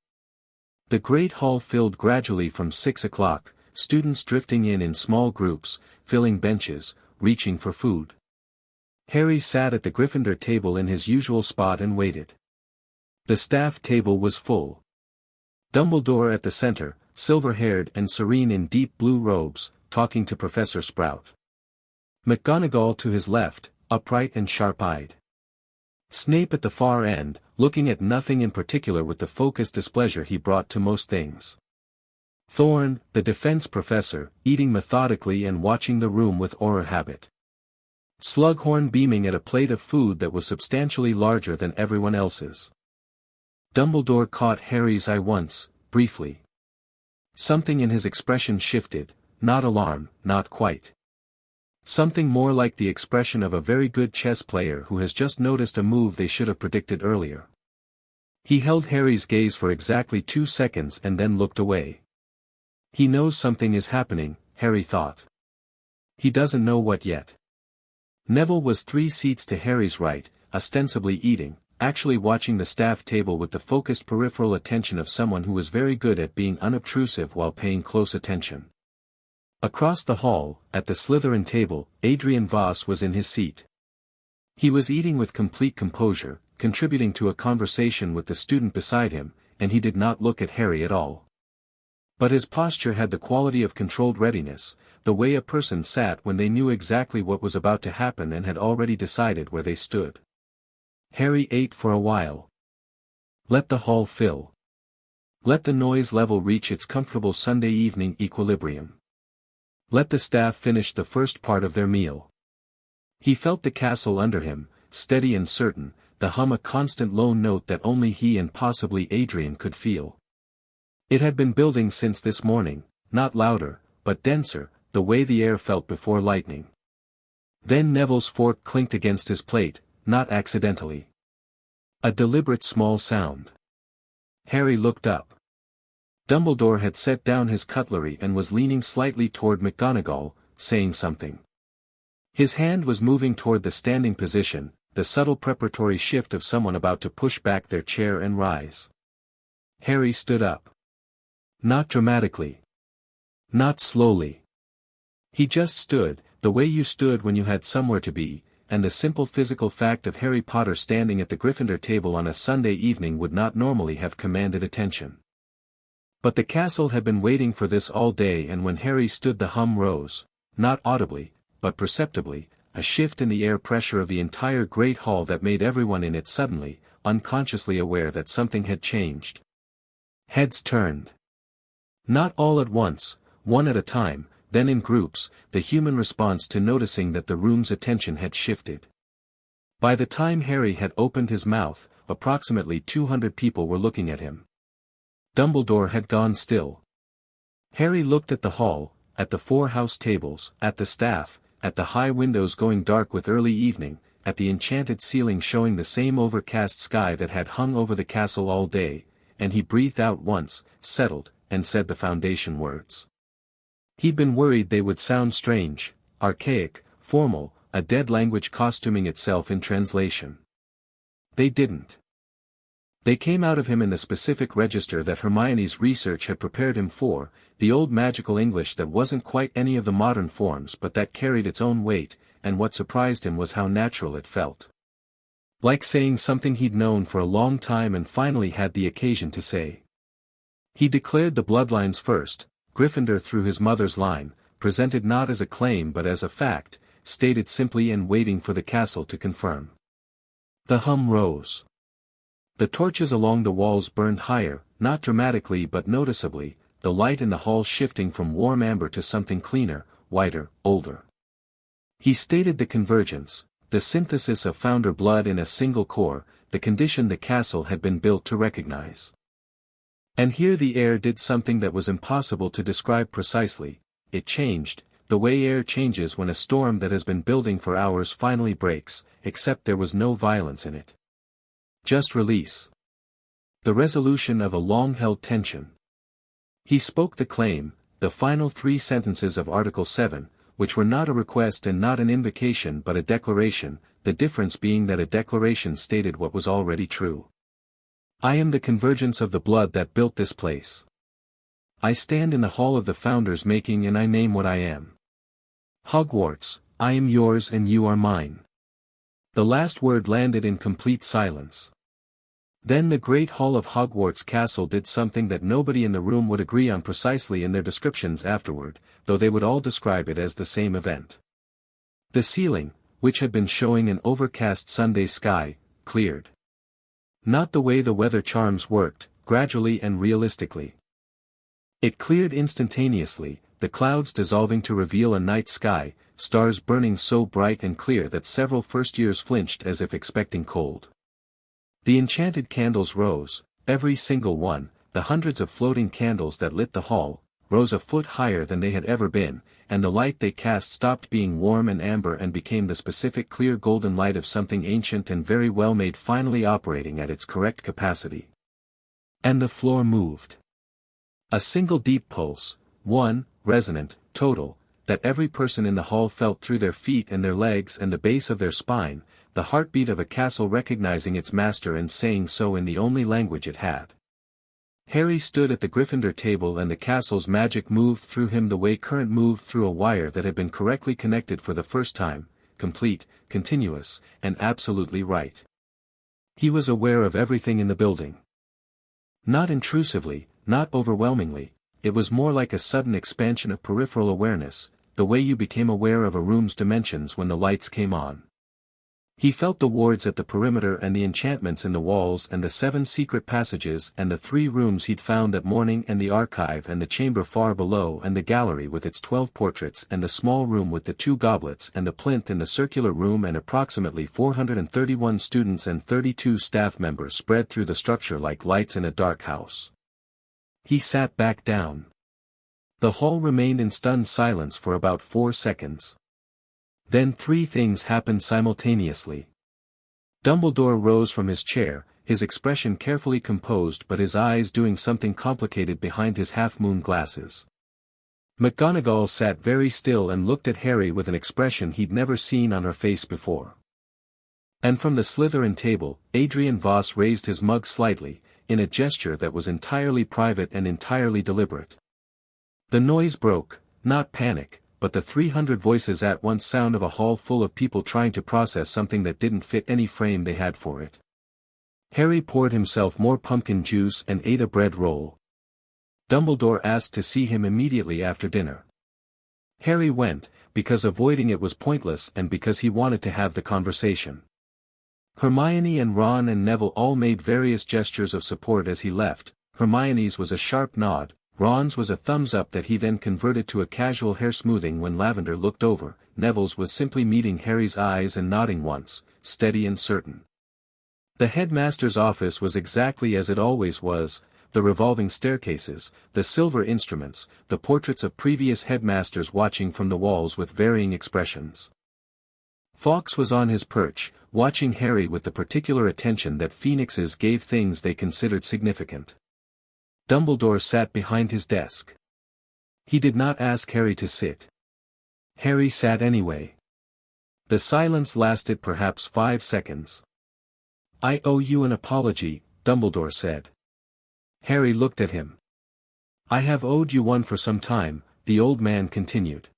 The great hall filled gradually from 6 o'clock, students drifting in small groups, filling benches, reaching for food. Harry sat at the Gryffindor table in his usual spot and waited. The staff table was full. Dumbledore at the center, silver-haired and serene in deep blue robes, talking to Professor Sprout. McGonagall to his left, upright and sharp-eyed. Snape at the far end, looking at nothing in particular with the focused displeasure he brought to most things. Thorn, the defense professor, eating methodically and watching the room with aura habit. Slughorn beaming at a plate of food that was substantially larger than everyone else's. Dumbledore caught Harry's eye once, briefly. Something in his expression shifted, not alarm, not quite. Something more like the expression of a very good chess player who has just noticed a move they should have predicted earlier. He held Harry's gaze for exactly 2 seconds and then looked away. He knows something is happening, Harry thought. He doesn't know what yet. Neville was 3 seats to Harry's right, ostensibly eating, actually watching the staff table with the focused peripheral attention of someone who was very good at being unobtrusive while paying close attention. Across the hall, at the Slytherin table, Adrian Voss was in his seat. He was eating with complete composure, contributing to a conversation with the student beside him, and he did not look at Harry at all. But his posture had the quality of controlled readiness, the way a person sat when they knew exactly what was about to happen and had already decided where they stood. Harry ate for a while. Let the hall fill. Let the noise level reach its comfortable Sunday evening equilibrium. Let the staff finish the first part of their meal. He felt the castle under him, steady and certain, the hum a constant low note that only he and possibly Adrian could feel. It had been building since this morning, not louder, but denser, the way the air felt before lightning. Then Neville's fork clinked against his plate, not accidentally. A deliberate small sound. Harry looked up. Dumbledore had set down his cutlery and was leaning slightly toward McGonagall, saying something. His hand was moving toward the standing position, the subtle preparatory shift of someone about to push back their chair and rise. Harry stood up. Not dramatically. Not slowly. He just stood, the way you stood when you had somewhere to be, and the simple physical fact of Harry Potter standing at the Gryffindor table on a Sunday evening would not normally have commanded attention. But the castle had been waiting for this all day, and when Harry stood the hum rose, not audibly, but perceptibly, a shift in the air pressure of the entire great hall that made everyone in it suddenly, unconsciously aware that something had changed. Heads turned. Not all at once, one at a time, then in groups, the human response to noticing that the room's attention had shifted. By the time Harry had opened his mouth, approximately 200 people were looking at him. Dumbledore had gone still. Harry looked at the hall, at the 4 house tables, at the staff, at the high windows going dark with early evening, at the enchanted ceiling showing the same overcast sky that had hung over the castle all day, and he breathed out once, settled, and said the foundation words. He'd been worried they would sound strange, archaic, formal, a dead language costuming itself in translation. They didn't. They came out of him in the specific register that Hermione's research had prepared him for, the old magical English that wasn't quite any of the modern forms but that carried its own weight, and what surprised him was how natural it felt. Like saying something he'd known for a long time and finally had the occasion to say. He declared the bloodlines first, Gryffindor through his mother's line, presented not as a claim but as a fact, stated simply and waiting for the castle to confirm. The hum rose. The torches along the walls burned higher, not dramatically but noticeably, the light in the hall shifting from warm amber to something cleaner, whiter, older. He stated the convergence, the synthesis of founder blood in a single core, the condition the castle had been built to recognize. And here the air did something that was impossible to describe precisely. It changed, the way air changes when a storm that has been building for hours finally breaks, except there was no violence in it. Just release. The resolution of a long-held tension. He spoke the claim, the final 3 sentences of Article 7, which were not a request and not an invocation but a declaration, the difference being that a declaration stated what was already true. I am the convergence of the blood that built this place. I stand in the hall of the founders making and I name what I am. Hogwarts, I am yours and you are mine. The last word landed in complete silence. Then the great hall of Hogwarts Castle did something that nobody in the room would agree on precisely in their descriptions afterward, though they would all describe it as the same event. The ceiling, which had been showing an overcast Sunday sky, cleared. Not the way the weather charms worked, gradually and realistically. It cleared instantaneously, the clouds dissolving to reveal a night sky, stars burning so bright and clear that several first-years flinched as if expecting cold. The enchanted candles rose, every single one, the hundreds of floating candles that lit the hall, rose a foot higher than they had ever been, and the light they cast stopped being warm and amber and became the specific clear golden light of something ancient and very well made finally operating at its correct capacity. And the floor moved. A single deep pulse, one, resonant, total, that every person in the hall felt through their feet and their legs and the base of their spine, the heartbeat of a castle recognizing its master and saying so in the only language it had. Harry stood at the Gryffindor table and the castle's magic moved through him the way current moved through a wire that had been correctly connected for the first time, complete, continuous, and absolutely right. He was aware of everything in the building. Not intrusively, not overwhelmingly, it was more like a sudden expansion of peripheral awareness, the way you became aware of a room's dimensions when the lights came on. He felt the wards at the perimeter and the enchantments in the walls and the 7 secret passages and the 3 rooms he'd found that morning and the archive and the chamber far below and the gallery with its 12 portraits and the small room with the 2 goblets and the plinth in the circular room and approximately 431 students and 32 staff members spread through the structure like lights in a dark house. He sat back down. The hall remained in stunned silence for about 4 seconds. Then 3 things happened simultaneously. Dumbledore rose from his chair, his expression carefully composed but his eyes doing something complicated behind his half-moon glasses. McGonagall sat very still and looked at Harry with an expression he'd never seen on her face before. And from the Slytherin table, Adrian Voss raised his mug slightly, in a gesture that was entirely private and entirely deliberate. The noise broke, not panic, but the 300 voices at once sound of a hall full of people trying to process something that didn't fit any frame they had for it. Harry poured himself more pumpkin juice and ate a bread roll. Dumbledore asked to see him immediately after dinner. Harry went, because avoiding it was pointless and because he wanted to have the conversation. Hermione and Ron and Neville all made various gestures of support as he left, Hermione's was a sharp nod, Ron's was a thumbs up that he then converted to a casual hair smoothing when Lavender looked over, Neville's was simply meeting Harry's eyes and nodding once, steady and certain. The headmaster's office was exactly as it always was, the revolving staircases, the silver instruments, the portraits of previous headmasters watching from the walls with varying expressions. Fawkes was on his perch, watching Harry with the particular attention that phoenixes gave things they considered significant. Dumbledore sat behind his desk. He did not ask Harry to sit. Harry sat anyway. The silence lasted perhaps 5 seconds. "I owe you an apology," Dumbledore said. Harry looked at him. "I have owed you one for some time," the old man continued.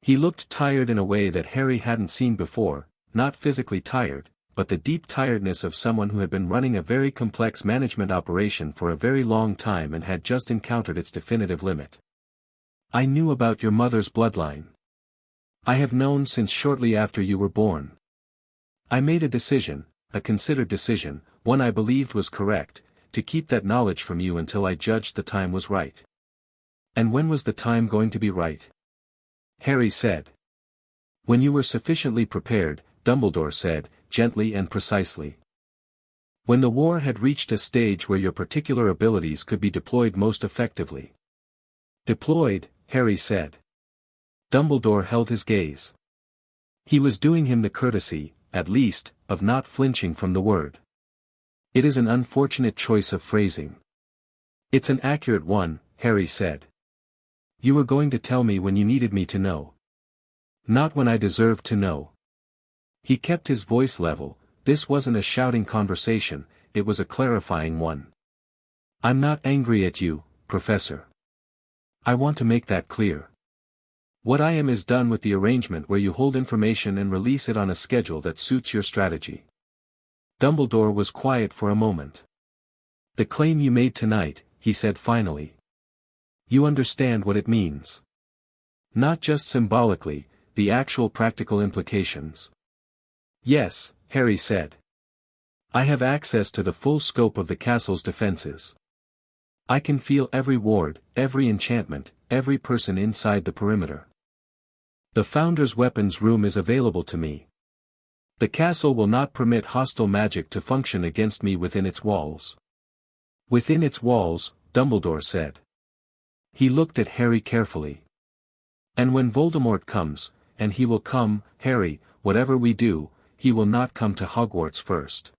He looked tired in a way that Harry hadn't seen before, not physically tired, but the deep tiredness of someone who had been running a very complex management operation for a very long time and had just encountered its definitive limit. "I knew about your mother's bloodline. I have known since shortly after you were born. I made a decision, a considered decision, one I believed was correct, to keep that knowledge from you until I judged the time was right." "And when was the time going to be right?" Harry said. "When you were sufficiently prepared," Dumbledore said, gently and precisely. "When the war had reached a stage where your particular abilities could be deployed most effectively." "Deployed," Harry said. Dumbledore held his gaze. He was doing him the courtesy, at least, of not flinching from the word. "It is an unfortunate choice of phrasing." "It's an accurate one," Harry said. "You were going to tell me when you needed me to know. Not when I deserved to know." He kept his voice level. This wasn't a shouting conversation, it was a clarifying one. "I'm not angry at you, Professor. I want to make that clear. What I am is done with the arrangement where you hold information and release it on a schedule that suits your strategy." Dumbledore was quiet for a moment. "The claim you made tonight," he said finally. "You understand what it means. Not just symbolically, the actual practical implications." "Yes," Harry said. "I have access to the full scope of the castle's defenses. I can feel every ward, every enchantment, every person inside the perimeter. The Founder's weapons room is available to me. The castle will not permit hostile magic to function against me within its walls." "Within its walls," Dumbledore said. He looked at Harry carefully. "And when Voldemort comes, and he will come, Harry, whatever we do, he will not come to Hogwarts first.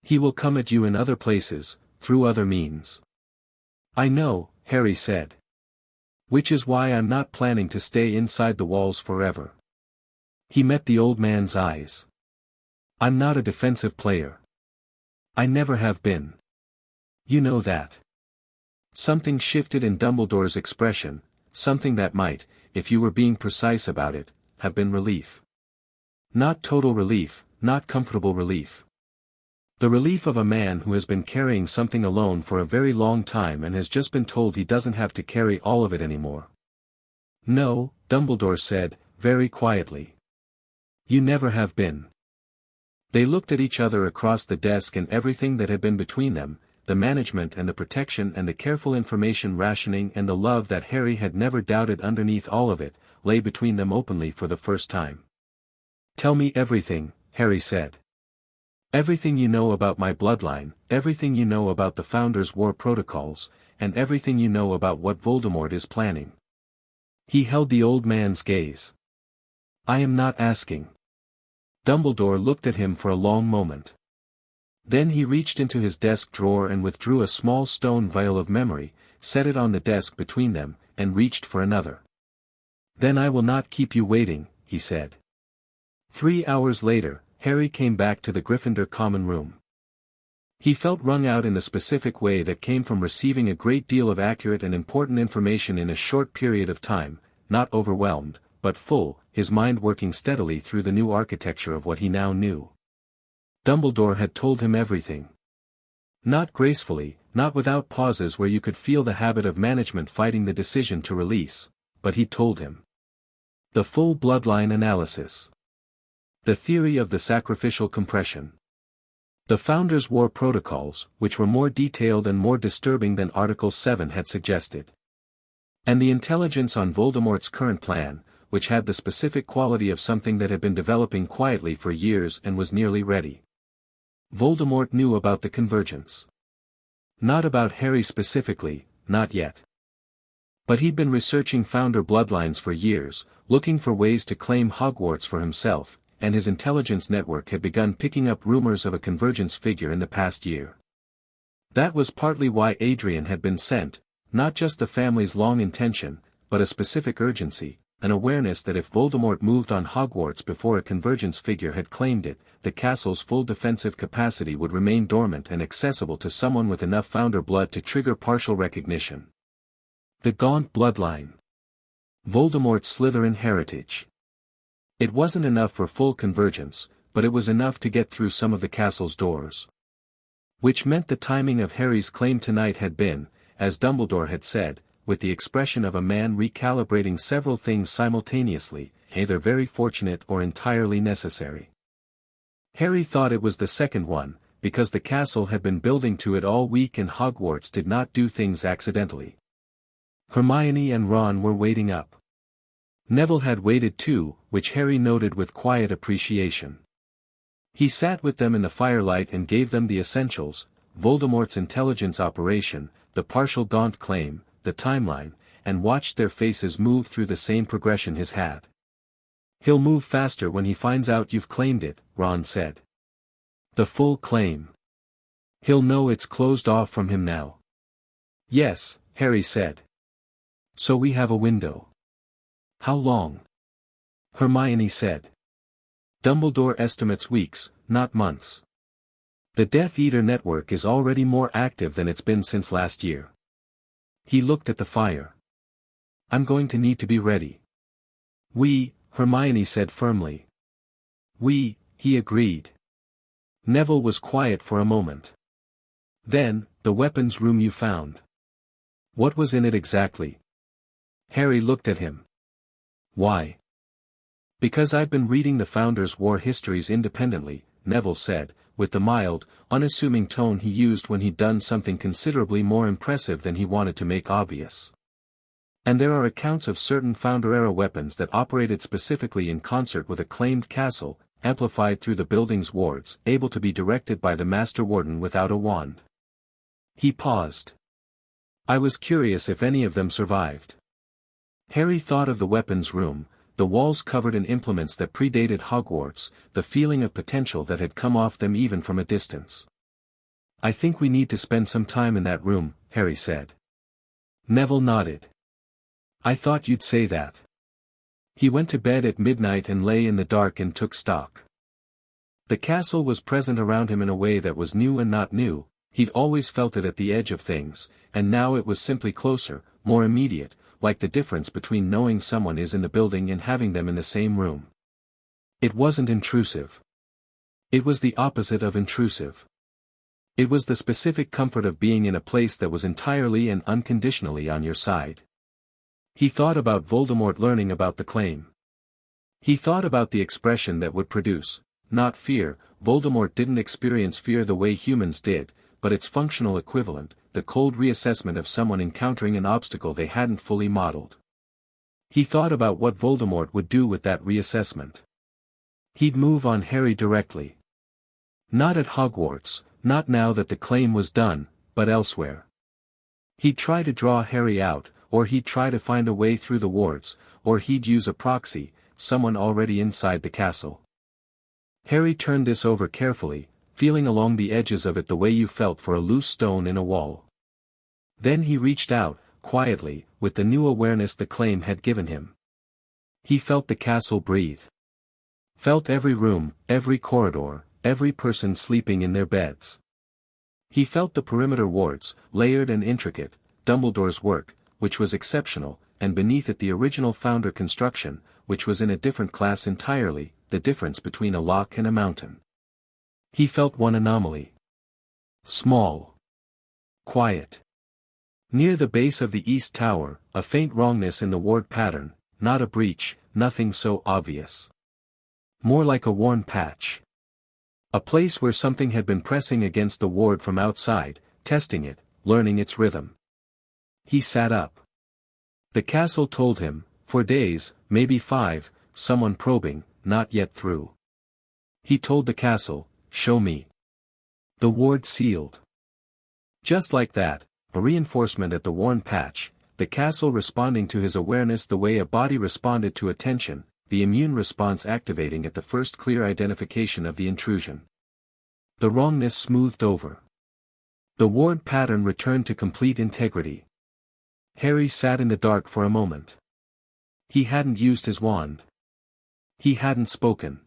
He will come at you in other places, through other means." "I know," Harry said. "Which is why I'm not planning to stay inside the walls forever." He met the old man's eyes. "I'm not a defensive player. I never have been. You know that." Something shifted in Dumbledore's expression, something that might, if you were being precise about it, have been relief. Not total relief, not comfortable relief. The relief of a man who has been carrying something alone for a very long time and has just been told he doesn't have to carry all of it anymore. "No," Dumbledore said, very quietly. "You never have been." They looked at each other across the desk, and everything that had been between them, the management and the protection and the careful information rationing and the love that Harry had never doubted underneath all of it, lay between them openly for the first time. "Tell me everything," Harry said. "Everything you know about my bloodline, everything you know about the Founder's war protocols, and everything you know about what Voldemort is planning." He held the old man's gaze. "I am not asking." Dumbledore looked at him for a long moment. Then he reached into his desk drawer and withdrew a small stone vial of memory, set it on the desk between them, and reached for another. "Then I will not keep you waiting," he said. 3 hours later, Harry came back to the Gryffindor common room. He felt wrung out in the specific way that came from receiving a great deal of accurate and important information in a short period of time, not overwhelmed, but full, his mind working steadily through the new architecture of what he now knew. Dumbledore had told him everything. Not gracefully, not without pauses where you could feel the habit of management fighting the decision to release, but he told him. The full bloodline analysis. The theory of the sacrificial compression. The Founders' War protocols, which were more detailed and more disturbing than Article 7 had suggested. And the intelligence on Voldemort's current plan, which had the specific quality of something that had been developing quietly for years and was nearly ready. Voldemort knew about the convergence. Not about Harry specifically, not yet. But he'd been researching Founder bloodlines for years, looking for ways to claim Hogwarts for himself, and his intelligence network had begun picking up rumors of a convergence figure in the past year. That was partly why Adrian had been sent, not just the family's long intention, but a specific urgency, an awareness that if Voldemort moved on Hogwarts before a convergence figure had claimed it, the castle's full defensive capacity would remain dormant and accessible to someone with enough Founder blood to trigger partial recognition. The Gaunt Bloodline. Voldemort's Slytherin heritage. It wasn't enough for full convergence, but it was enough to get through some of the castle's doors. Which meant the timing of Harry's claim tonight had been, as Dumbledore had said, with the expression of a man recalibrating several things simultaneously, either very fortunate or entirely necessary. Harry thought it was the second one, because the castle had been building to it all week and Hogwarts did not do things accidentally. Hermione and Ron were waiting up. Neville had waited too, which Harry noted with quiet appreciation. He sat with them in the firelight and gave them the essentials, Voldemort's intelligence operation, the partial Gaunt claim, the timeline, and watched their faces move through the same progression his had. "He'll move faster when he finds out you've claimed it," Ron said. "The full claim. He'll know it's closed off from him now." "Yes," Harry said. "So we have a window." "How long?" Hermione said. "Dumbledore estimates weeks, not months. The Death Eater network is already more active than it's been since last year." He looked at the fire. "I'm going to need to be ready." Hermione said firmly. He agreed. Neville was quiet for a moment. "Then, the weapons room you found. What was in it exactly?" Harry looked at him. "Why?" "Because I've been reading the Founders' War histories independently," Neville said, with the mild, unassuming tone he used when he'd done something considerably more impressive than he wanted to make obvious. "And there are accounts of certain Founder-era weapons that operated specifically in concert with a claimed castle, amplified through the building's wards, able to be directed by the Master Warden without a wand." He paused. "I was curious if any of them survived." Harry thought of the weapons room, the walls covered in implements that predated Hogwarts, the feeling of potential that had come off them even from a distance. "I think we need to spend some time in that room," Harry said. Neville nodded. "I thought you'd say that." He went to bed at midnight and lay in the dark and took stock. The castle was present around him in a way that was new and not new, he'd always felt it at the edge of things, and now it was simply closer, more immediate, like the difference between knowing someone is in the building and having them in the same room. It wasn't intrusive. It was the opposite of intrusive. It was the specific comfort of being in a place that was entirely and unconditionally on your side. He thought about Voldemort learning about the claim. He thought about the expression that would produce, not fear. Voldemort didn't experience fear the way humans did, but its functional equivalent, the cold reassessment of someone encountering an obstacle they hadn't fully modeled. He thought about what Voldemort would do with that reassessment. He'd move on Harry directly. Not at Hogwarts, not now that the claim was done, but elsewhere. He'd try to draw Harry out, or he'd try to find a way through the wards, or he'd use a proxy, someone already inside the castle. Harry turned this over carefully, feeling along the edges of it the way you felt for a loose stone in a wall. Then he reached out, quietly, with the new awareness the claim had given him. He felt the castle breathe. Felt every room, every corridor, every person sleeping in their beds. He felt the perimeter wards, layered and intricate, Dumbledore's work, which was exceptional, and beneath it the original Founder construction, which was in a different class entirely, the difference between a lock and a mountain. He felt one anomaly. Small. Quiet. Near the base of the East Tower, a faint wrongness in the ward pattern, not a breach, nothing so obvious. More like a worn patch. A place where something had been pressing against the ward from outside, testing it, learning its rhythm. He sat up. The castle told him, for days, maybe 5, someone probing, not yet through. He told the castle, show me. The ward sealed. Just like that, a reinforcement at the worn patch, the castle responding to his awareness the way a body responded to attention, the immune response activating at the first clear identification of the intrusion. The wrongness smoothed over. The ward pattern returned to complete integrity. Harry sat in the dark for a moment. He hadn't used his wand. He hadn't spoken.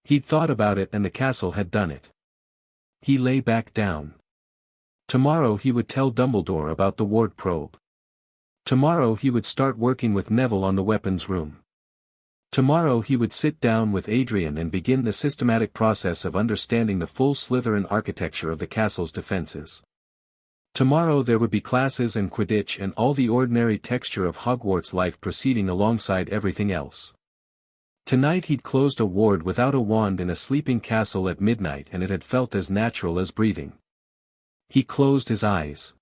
He'd thought about it and the castle had done it. He lay back down. Tomorrow he would tell Dumbledore about the ward probe. Tomorrow he would start working with Neville on the weapons room. Tomorrow he would sit down with Adrian and begin the systematic process of understanding the full Slytherin architecture of the castle's defenses. Tomorrow there would be classes and Quidditch and all the ordinary texture of Hogwarts life proceeding alongside everything else. Tonight he'd closed a ward without a wand in a sleeping castle at midnight and it had felt as natural as breathing. He closed his eyes.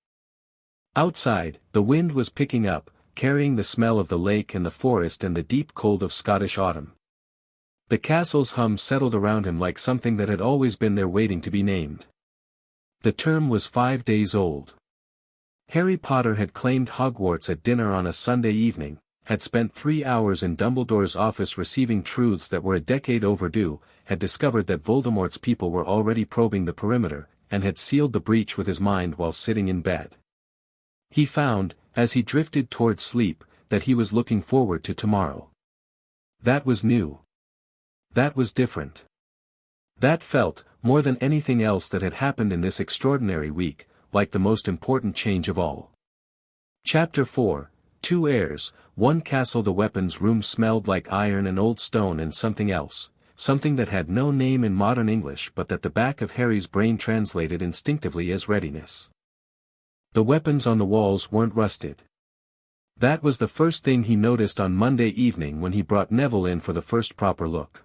Outside, the wind was picking up, carrying the smell of the lake and the forest and the deep cold of Scottish autumn. The castle's hum settled around him like something that had always been there waiting to be named. The term was 5 days old. Harry Potter had claimed Hogwarts at dinner on a Sunday evening, had spent 3 hours in Dumbledore's office receiving truths that were a decade overdue, had discovered that Voldemort's people were already probing the perimeter, and had sealed the breach with his mind while sitting in bed. He found, as he drifted toward sleep, that he was looking forward to tomorrow. That was new. That was different. That felt, more than anything else that had happened in this extraordinary week, like the most important change of all. Chapter 4, 2 Heirs, 1 Castle. The weapons room smelled like iron and old stone and something else, something that had no name in modern English but that the back of Harry's brain translated instinctively as readiness. The weapons on the walls weren't rusted. That was the first thing he noticed on Monday evening when he brought Neville in for the first proper look.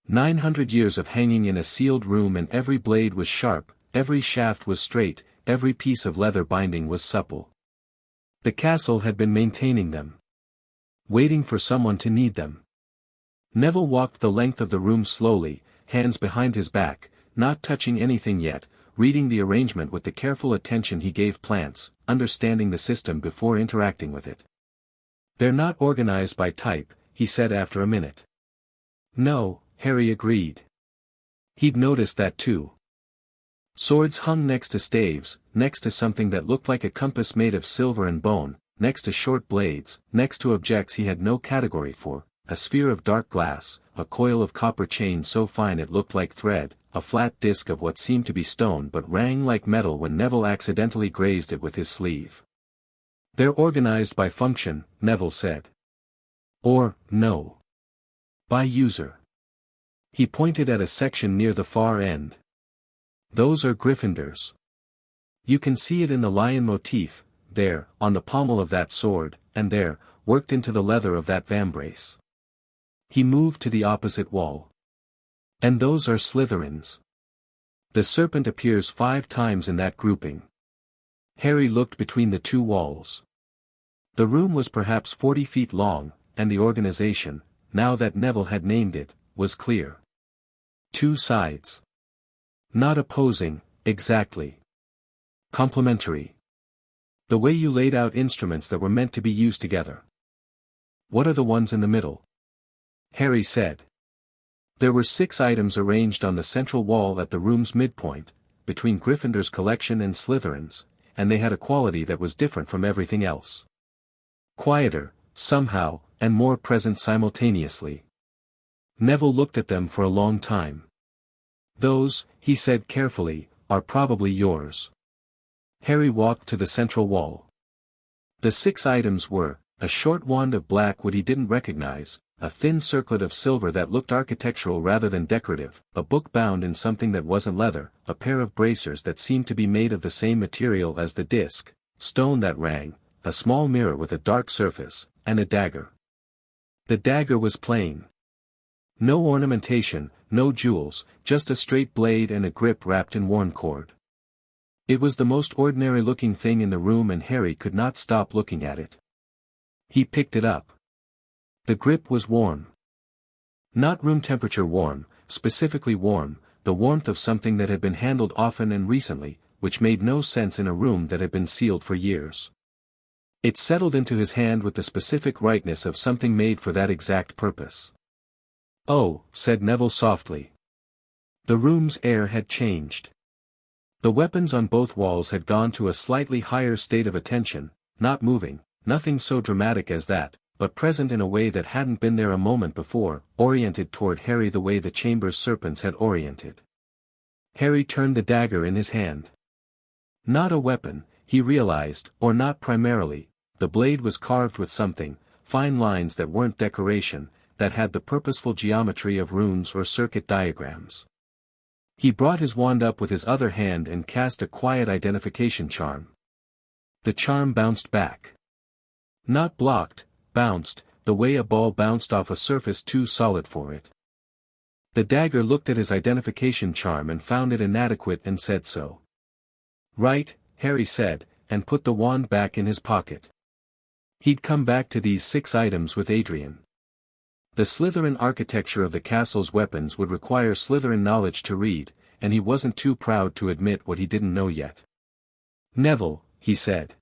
900 years of hanging in a sealed room and every blade was sharp, every shaft was straight, every piece of leather binding was supple. The castle had been maintaining them. Waiting for someone to need them. Neville walked the length of the room slowly, hands behind his back, not touching anything yet, reading the arrangement with the careful attention he gave plants, understanding the system before interacting with it. They're not organized by type, he said after a minute. No, Harry agreed. He'd noticed that too. Swords hung next to staves, next to something that looked like a compass made of silver and bone, next to short blades, next to objects he had no category for, a sphere of dark glass, a coil of copper chain so fine it looked like thread, a flat disc of what seemed to be stone but rang like metal when Neville accidentally grazed it with his sleeve. They're organized by function, Neville said. Or, no. By user. He pointed at a section near the far end. Those are Gryffindors. You can see it in the lion motif, there, on the pommel of that sword, and there, worked into the leather of that vambrace. He moved to the opposite wall. And those are Slytherins. The serpent appears 5 times in that grouping. Harry looked between the 2 walls. The room was perhaps 40 feet long, and the organization, now that Neville had named it, was clear. 2 sides. Not opposing, exactly. Complementary. The way you laid out instruments that were meant to be used together. What are the ones in the middle? Harry said. There were 6 items arranged on the central wall at the room's midpoint, between Gryffindor's collection and Slytherin's, and they had a quality that was different from everything else. Quieter, somehow, and more present simultaneously. Neville looked at them for a long time. Those, he said carefully, are probably yours. Harry walked to the central wall. The 6 items were, a short wand of black wood he didn't recognize, a thin circlet of silver that looked architectural rather than decorative, a book bound in something that wasn't leather, a pair of bracers that seemed to be made of the same material as the disc, stone that rang, a small mirror with a dark surface, and a dagger. The dagger was plain. No ornamentation, no jewels, just a straight blade and a grip wrapped in worn cord. It was the most ordinary-looking thing in the room and Harry could not stop looking at it. He picked it up. The grip was warm. Not room temperature warm, specifically warm, the warmth of something that had been handled often and recently, which made no sense in a room that had been sealed for years. It settled into his hand with the specific rightness of something made for that exact purpose. "Oh," said Neville softly. The room's air had changed. The weapons on both walls had gone to a slightly higher state of attention, not moving, nothing so dramatic as that, but present in a way that hadn't been there a moment before, oriented toward Harry the way the chamber's serpents had oriented. Harry turned the dagger in his hand. Not a weapon, he realized, or not primarily, the blade was carved with something, fine lines that weren't decoration, that had the purposeful geometry of runes or circuit diagrams. He brought his wand up with his other hand and cast a quiet identification charm. The charm bounced back. Not blocked, bounced, the way a ball bounced off a surface too solid for it. The dagger looked at his identification charm and found it inadequate and said so. "Right," Harry said, and put the wand back in his pocket. He'd come back to these 6 items with Adrian. The Slytherin architecture of the castle's weapons would require Slytherin knowledge to read, and he wasn't too proud to admit what he didn't know yet. "Neville," he said.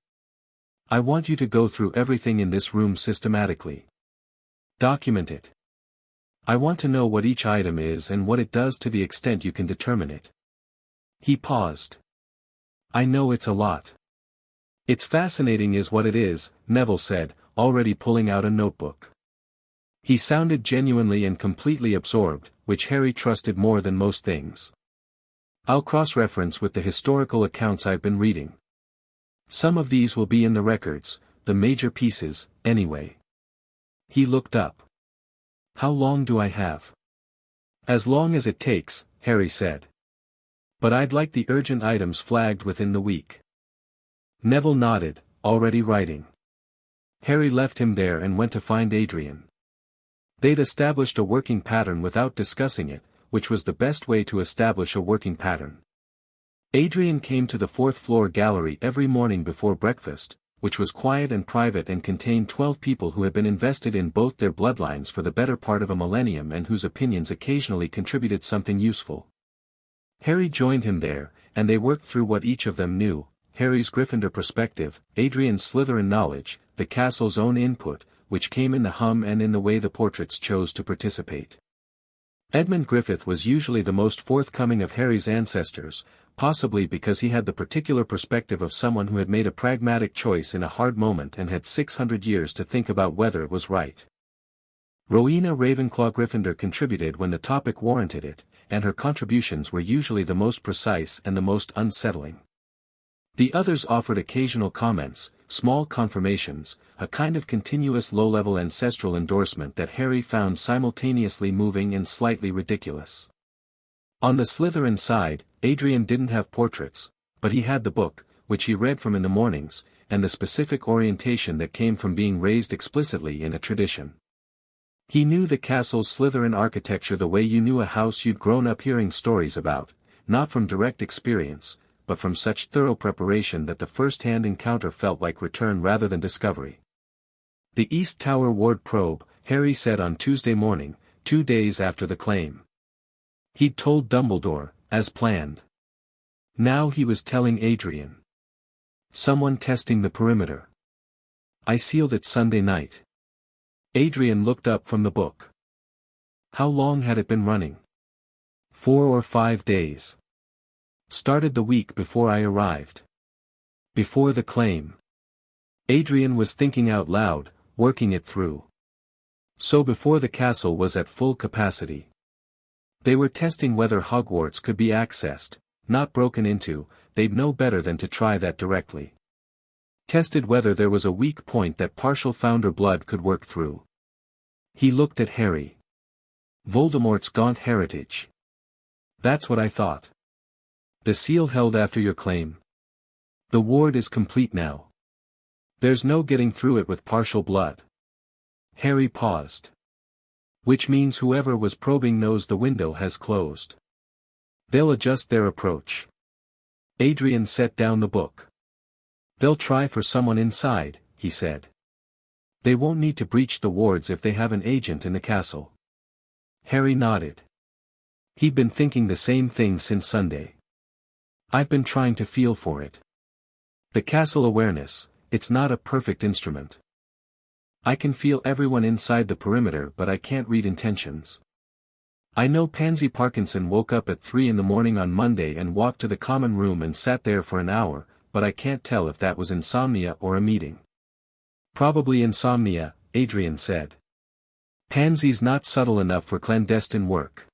"I want you to go through everything in this room systematically. Document it. I want to know what each item is and what it does to the extent you can determine it." He paused. "I know it's a lot. It's fascinating is what it is," Neville said, already pulling out a notebook. He sounded genuinely and completely absorbed, which Harry trusted more than most things. "I'll cross-reference with the historical accounts I've been reading. Some of these will be in the records, the major pieces, anyway." He looked up. "How long do I have?" "As long as it takes," Harry said. "But I'd like the urgent items flagged within the week." Neville nodded, already writing. Harry left him there and went to find Adrian. They'd established a working pattern without discussing it, which was the best way to establish a working pattern. Adrian came to the 4th-floor gallery every morning before breakfast, which was quiet and private and contained 12 people who had been invested in both their bloodlines for the better part of a millennium and whose opinions occasionally contributed something useful. Harry joined him there, and they worked through what each of them knew, Harry's Gryffindor perspective, Adrian's Slytherin knowledge, the castle's own input, which came in the hum and in the way the portraits chose to participate. Edmund Griffith was usually the most forthcoming of Harry's ancestors, possibly because he had the particular perspective of someone who had made a pragmatic choice in a hard moment and had 600 years to think about whether it was right. Rowena Ravenclaw Gryffindor contributed when the topic warranted it, and her contributions were usually the most precise and the most unsettling. The others offered occasional comments, small confirmations, a kind of continuous low-level ancestral endorsement that Harry found simultaneously moving and slightly ridiculous. On the Slytherin side, Adrian didn't have portraits, but he had the book, which he read from in the mornings, and the specific orientation that came from being raised explicitly in a tradition. He knew the castle's Slytherin architecture the way you knew a house you'd grown up hearing stories about, not from direct experience, but from such thorough preparation that the first-hand encounter felt like return rather than discovery. "The East Tower Ward probe," Harry said on Tuesday morning, 2 days after the claim. He'd told Dumbledore, as planned. Now he was telling Adrian. "Someone testing the perimeter. I sealed it Sunday night." Adrian looked up from the book. "How long had it been running?" 4 or 5 days. "Started the week before I arrived. Before the claim." Adrian was thinking out loud, working it through. So before the castle was at full capacity. They were testing whether Hogwarts could be accessed, not broken into, they'd know better than to try that directly. Tested whether there was a weak point that partial founder blood could work through. He looked at Harry. "Voldemort's gaunt heritage. That's what I thought. The seal held after your claim. The ward is complete now. There's no getting through it with partial blood." Harry paused. Which means whoever was probing knows the window has closed. They'll adjust their approach. Adrian set down the book. They'll try for someone inside, he said. They won't need to breach the wards if they have an agent in the castle. Harry nodded. He'd been thinking the same thing since Sunday. I've been trying to feel for it. The castle awareness, it's not a perfect instrument. I can feel everyone inside the perimeter but I can't read intentions. I know Pansy Parkinson woke up at 3 in the morning on Monday and walked to the common room and sat there for an hour, but I can't tell if that was insomnia or a meeting. Probably insomnia, Adrian said. Pansy's not subtle enough for clandestine work.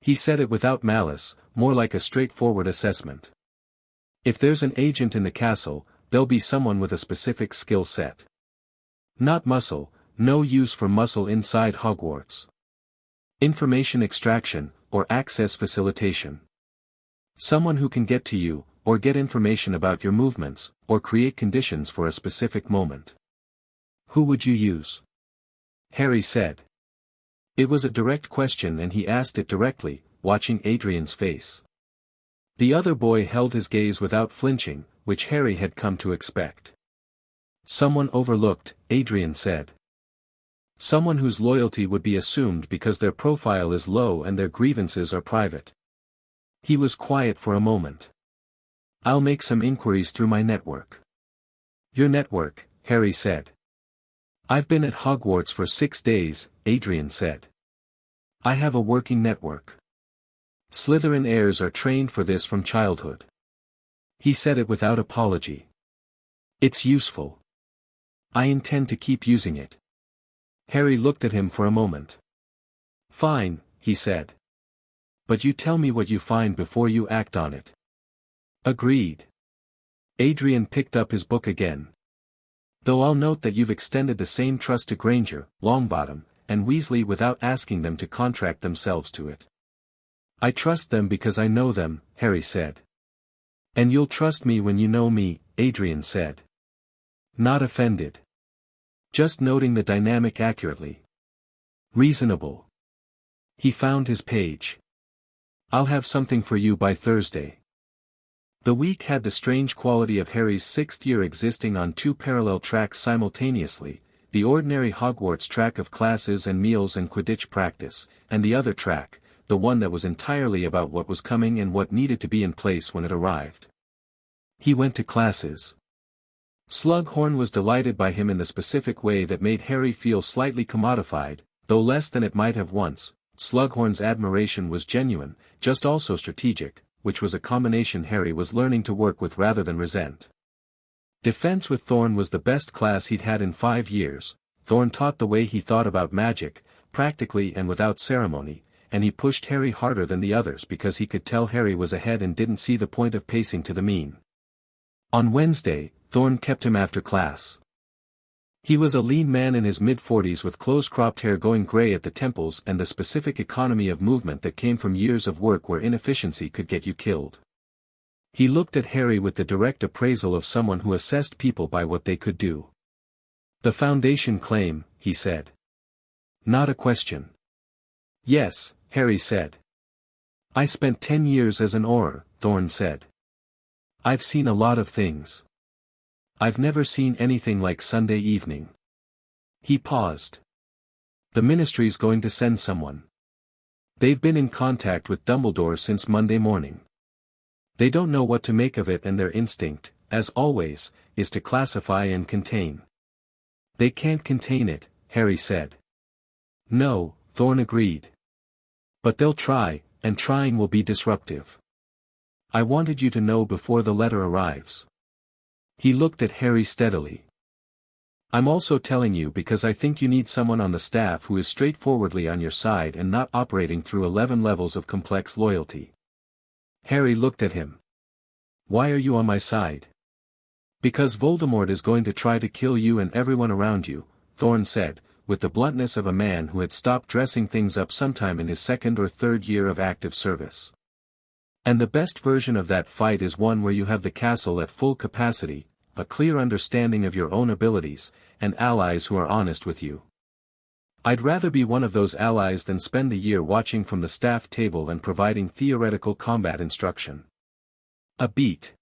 He said it without malice, more like a straightforward assessment. If there's an agent in the castle, there'll be someone with a specific skill set. Not muscle, no use for muscle inside Hogwarts. Information extraction, or access facilitation. Someone who can get to you, or get information about your movements, or create conditions for a specific moment. Who would you use? Harry said. It was a direct question and he asked it directly, watching Adrian's face. The other boy held his gaze without flinching, which Harry had come to expect. Someone overlooked, Adrian said. Someone whose loyalty would be assumed because their profile is low and their grievances are private. He was quiet for a moment. I'll make some inquiries through my network. Your network, Harry said. I've been at Hogwarts for 6 days, Adrian said. I have a working network. Slytherin heirs are trained for this from childhood. He said it without apology. It's useful. I intend to keep using it. Harry looked at him for a moment. Fine, he said. But you tell me what you find before you act on it. Agreed. Adrian picked up his book again. Though I'll note that you've extended the same trust to Granger, Longbottom, and Weasley without asking them to contract themselves to it. I trust them because I know them, Harry said. And you'll trust me when you know me, Adrian said. Not offended. Just noting the dynamic accurately. Reasonable. He found his page. I'll have something for you by Thursday. The week had the strange quality of Harry's 6th year existing on 2 parallel tracks simultaneously, the ordinary Hogwarts track of classes and meals and Quidditch practice, and the other track, the one that was entirely about what was coming and what needed to be in place when it arrived. He went to classes. Slughorn was delighted by him in the specific way that made Harry feel slightly commodified, though less than it might have once. Slughorn's admiration was genuine, just also strategic, which was a combination Harry was learning to work with rather than resent. Defense with Thorn was the best class he'd had in 5 years. Thorn taught the way he thought about magic, practically and without ceremony, and he pushed Harry harder than the others because he could tell Harry was ahead and didn't see the point of pacing to the mean. On Wednesday, Thorn kept him after class. He was a lean man in his mid-40s with close-cropped hair going grey at the temples and the specific economy of movement that came from years of work where inefficiency could get you killed. He looked at Harry with the direct appraisal of someone who assessed people by what they could do. The Foundation claim, he said. Not a question. Yes, Harry said. I spent 10 years as an Auror, Thorn said. I've seen a lot of things. I've never seen anything like Sunday evening. He paused. The Ministry's going to send someone. They've been in contact with Dumbledore since Monday morning. They don't know what to make of it and their instinct, as always, is to classify and contain. They can't contain it, Harry said. No, Thorn agreed. But they'll try, and trying will be disruptive. I wanted you to know before the letter arrives. He looked at Harry steadily. I'm also telling you because I think you need someone on the staff who is straightforwardly on your side and not operating through 11 levels of complex loyalty. Harry looked at him. Why are you on my side? Because Voldemort is going to try to kill you and everyone around you, Thorn said, with the bluntness of a man who had stopped dressing things up sometime in his 2nd or 3rd year of active service. And the best version of that fight is one where you have the castle at full capacity, a clear understanding of your own abilities, and allies who are honest with you. I'd rather be one of those allies than spend a year watching from the staff table and providing theoretical combat instruction. A beat.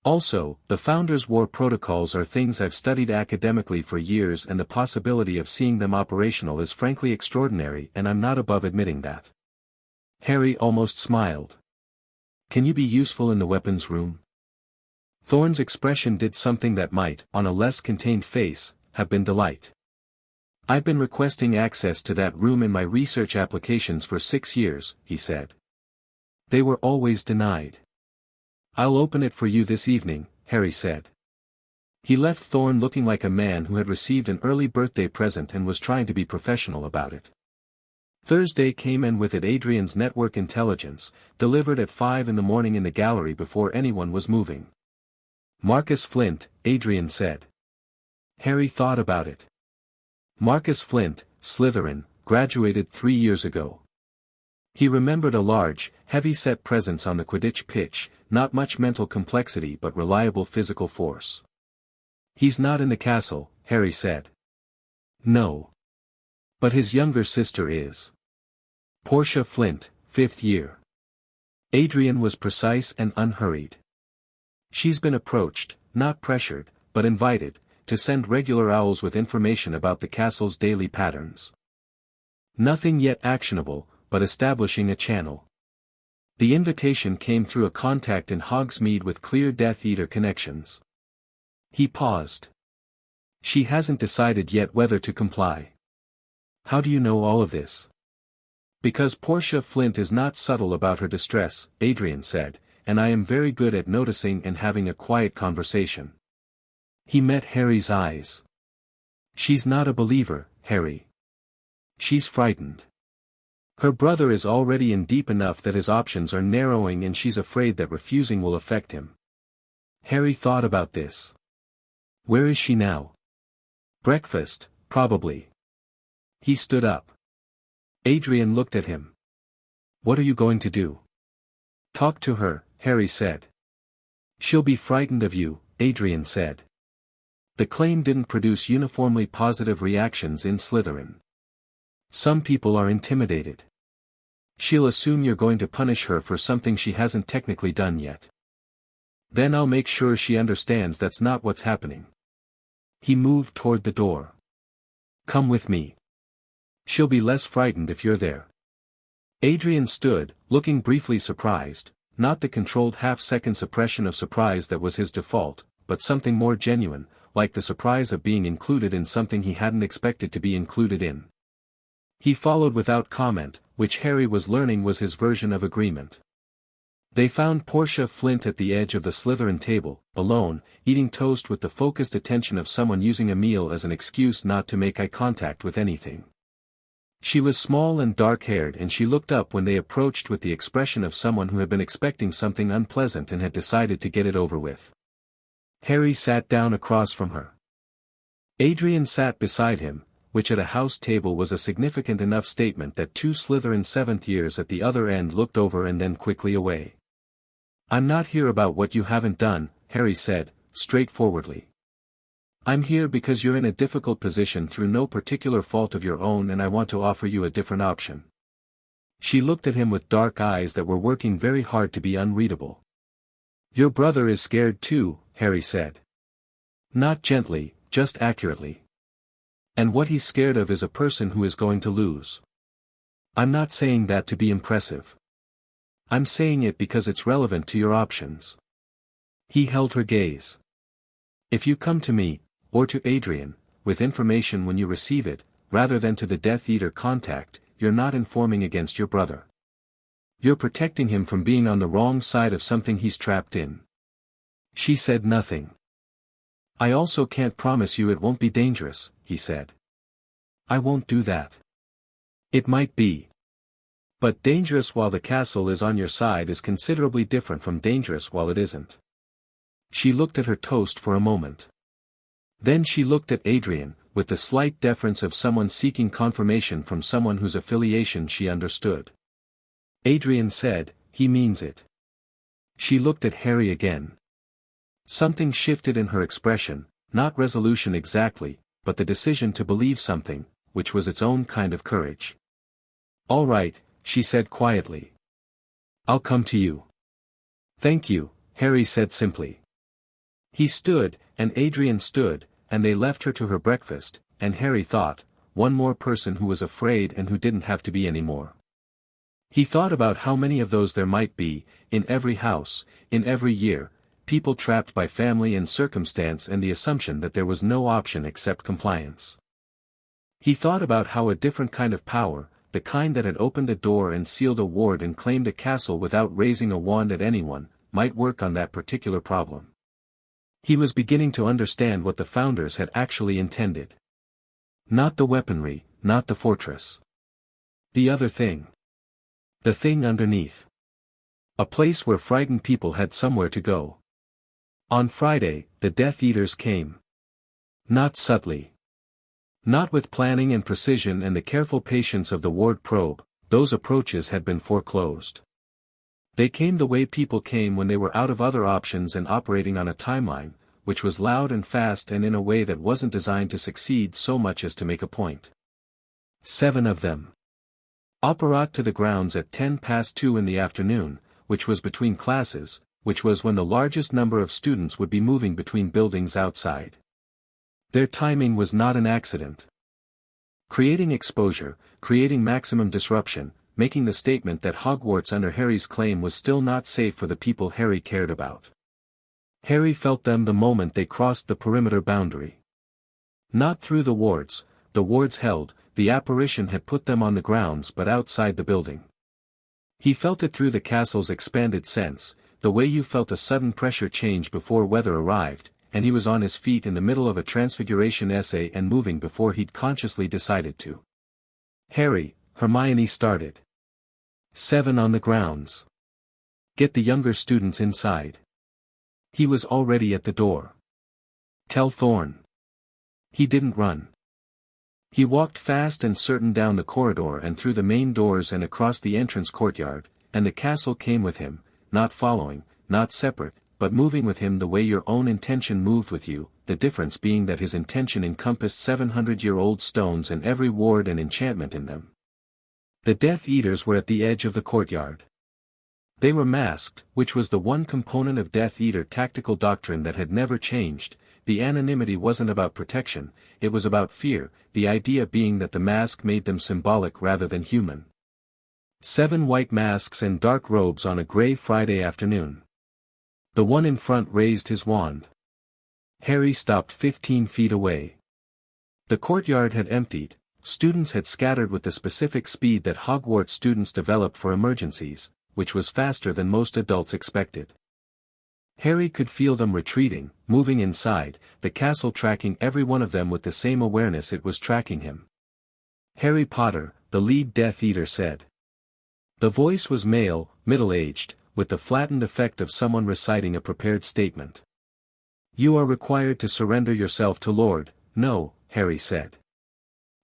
Also, the Founders' War protocols are things I've studied academically for years, and the possibility of seeing them operational is frankly extraordinary, and I'm not above admitting that. Harry almost smiled. Can you be useful in the weapons room? Thorn's expression did something that might, on a less contained face, have been delight. I've been requesting access to that room in my research applications for 6 years, he said. They were always denied. I'll open it for you this evening, Harry said. He left Thorn looking like a man who had received an early birthday present and was trying to be professional about it. Thursday came, and with it Adrian's network intelligence, delivered at 5 in the morning in the gallery before anyone was moving. Marcus Flint, Adrian said. Harry thought about it. Marcus Flint, Slytherin, graduated 3 years ago. He remembered a large, heavy-set presence on the Quidditch pitch, not much mental complexity but reliable physical force. He's not in the castle, Harry said. No. But his younger sister is. Portia Flint, 5th year. Adrian was precise and unhurried. She's been approached, not pressured, but invited, to send regular owls with information about the castle's daily patterns. Nothing yet actionable, but establishing a channel. The invitation came through a contact in Hogsmeade with clear Death Eater connections. He paused. She hasn't decided yet whether to comply. How do you know all of this? Because Portia Flint is not subtle about her distress, Adrian said, and I am very good at noticing and having a quiet conversation. He met Harry's eyes. She's not a believer, Harry. She's frightened. Her brother is already in deep enough that his options are narrowing, and she's afraid that refusing will affect him. Harry thought about this. Where is she now? Breakfast, probably. He stood up. Adrian looked at him. What are you going to do? Talk to her, Harry said. She'll be frightened of you, Adrian said. The claim didn't produce uniformly positive reactions in Slytherin. Some people are intimidated. She'll assume you're going to punish her for something she hasn't technically done yet. Then I'll make sure she understands that's not what's happening. He moved toward the door. Come with me. She'll be less frightened if you're there. Adrian stood, looking briefly surprised, not the controlled half-second suppression of surprise that was his default, but something more genuine, like the surprise of being included in something he hadn't expected to be included in. He followed without comment, which Harry was learning was his version of agreement. They found Portia Flint at the edge of the Slytherin table, alone, eating toast with the focused attention of someone using a meal as an excuse not to make eye contact with anything. She was small and dark-haired, and she looked up when they approached with the expression of someone who had been expecting something unpleasant and had decided to get it over with. Harry sat down across from her. Adrian sat beside him, which at a house table was a significant enough statement that 2 Slytherin 7th years at the other end looked over and then quickly away. I'm not here about what you haven't done, Harry said, straightforwardly. I'm here because you're in a difficult position through no particular fault of your own, and I want to offer you a different option. She looked at him with dark eyes that were working very hard to be unreadable. Your brother is scared too, Harry said. Not gently, just accurately. And what he's scared of is a person who is going to lose. I'm not saying that to be impressive. I'm saying it because it's relevant to your options. He held her gaze. If you come to me, or to Adrian, with information when you receive it, rather than to the Death Eater contact, you're not informing against your brother. You're protecting him from being on the wrong side of something he's trapped in. She said nothing. I also can't promise you it won't be dangerous, he said. I won't do that. It might be. But dangerous while the castle is on your side is considerably different from dangerous while it isn't. She looked at her toast for a moment. Then she looked at Adrian, with the slight deference of someone seeking confirmation from someone whose affiliation she understood. Adrian said, he means it. She looked at Harry again. Something shifted in her expression, not resolution exactly, but the decision to believe something, which was its own kind of courage. "All right," she said quietly. "I'll come to you." "Thank you," Harry said simply. He stood, and Adrian stood, and they left her to her breakfast, and Harry thought, one more person who was afraid and who didn't have to be anymore. He thought about how many of those there might be, in every house, in every year, people trapped by family and circumstance and the assumption that there was no option except compliance. He thought about how a different kind of power, the kind that had opened a door and sealed a ward and claimed a castle without raising a wand at anyone, might work on that particular problem. He was beginning to understand what the founders had actually intended. Not the weaponry, not the fortress. The other thing. The thing underneath. A place where frightened people had somewhere to go. On Friday, the Death Eaters came. Not subtly. Not with planning and precision and the careful patience of the ward probe, those approaches had been foreclosed. They came the way people came when they were out of other options and operating on a timeline, which was loud and fast and in a way that wasn't designed to succeed so much as to make a point. 7 of them. Apparat to the grounds at 2:10 in the afternoon, which was between classes, which was when the largest number of students would be moving between buildings outside. Their timing was not an accident. Creating exposure, creating maximum disruption, making the statement that Hogwarts under Harry's claim was still not safe for the people Harry cared about. Harry felt them the moment they crossed the perimeter boundary. Not through the wards held, the apparition had put them on the grounds but outside the building. He felt it through the castle's expanded sense, the way you felt a sudden pressure change before weather arrived, and he was on his feet in the middle of a transfiguration essay and moving before he'd consciously decided to. "Harry," Hermione started. 7 on the grounds. "Get the younger students inside." He was already at the door. "Tell Thorn." He didn't run. He walked fast and certain down the corridor and through the main doors and across the entrance courtyard, and the castle came with him, not following, not separate, but moving with him the way your own intention moved with you, the difference being that his intention encompassed 700-year-old stones and every ward and enchantment in them. The Death Eaters were at the edge of the courtyard. They were masked, which was the one component of Death Eater tactical doctrine that had never changed. The anonymity wasn't about protection, it was about fear, the idea being that the mask made them symbolic rather than human. 7 white masks and dark robes on a gray Friday afternoon. The one in front raised his wand. Harry stopped 15 feet away. The courtyard had emptied, students had scattered with the specific speed that Hogwarts students develop for emergencies, which was faster than most adults expected. Harry could feel them retreating, moving inside, the castle tracking every one of them with the same awareness it was tracking him. "Harry Potter," the lead Death Eater said. The voice was male, middle-aged, with the flattened effect of someone reciting a prepared statement. "You are required to surrender yourself to Lord." "No," Harry said.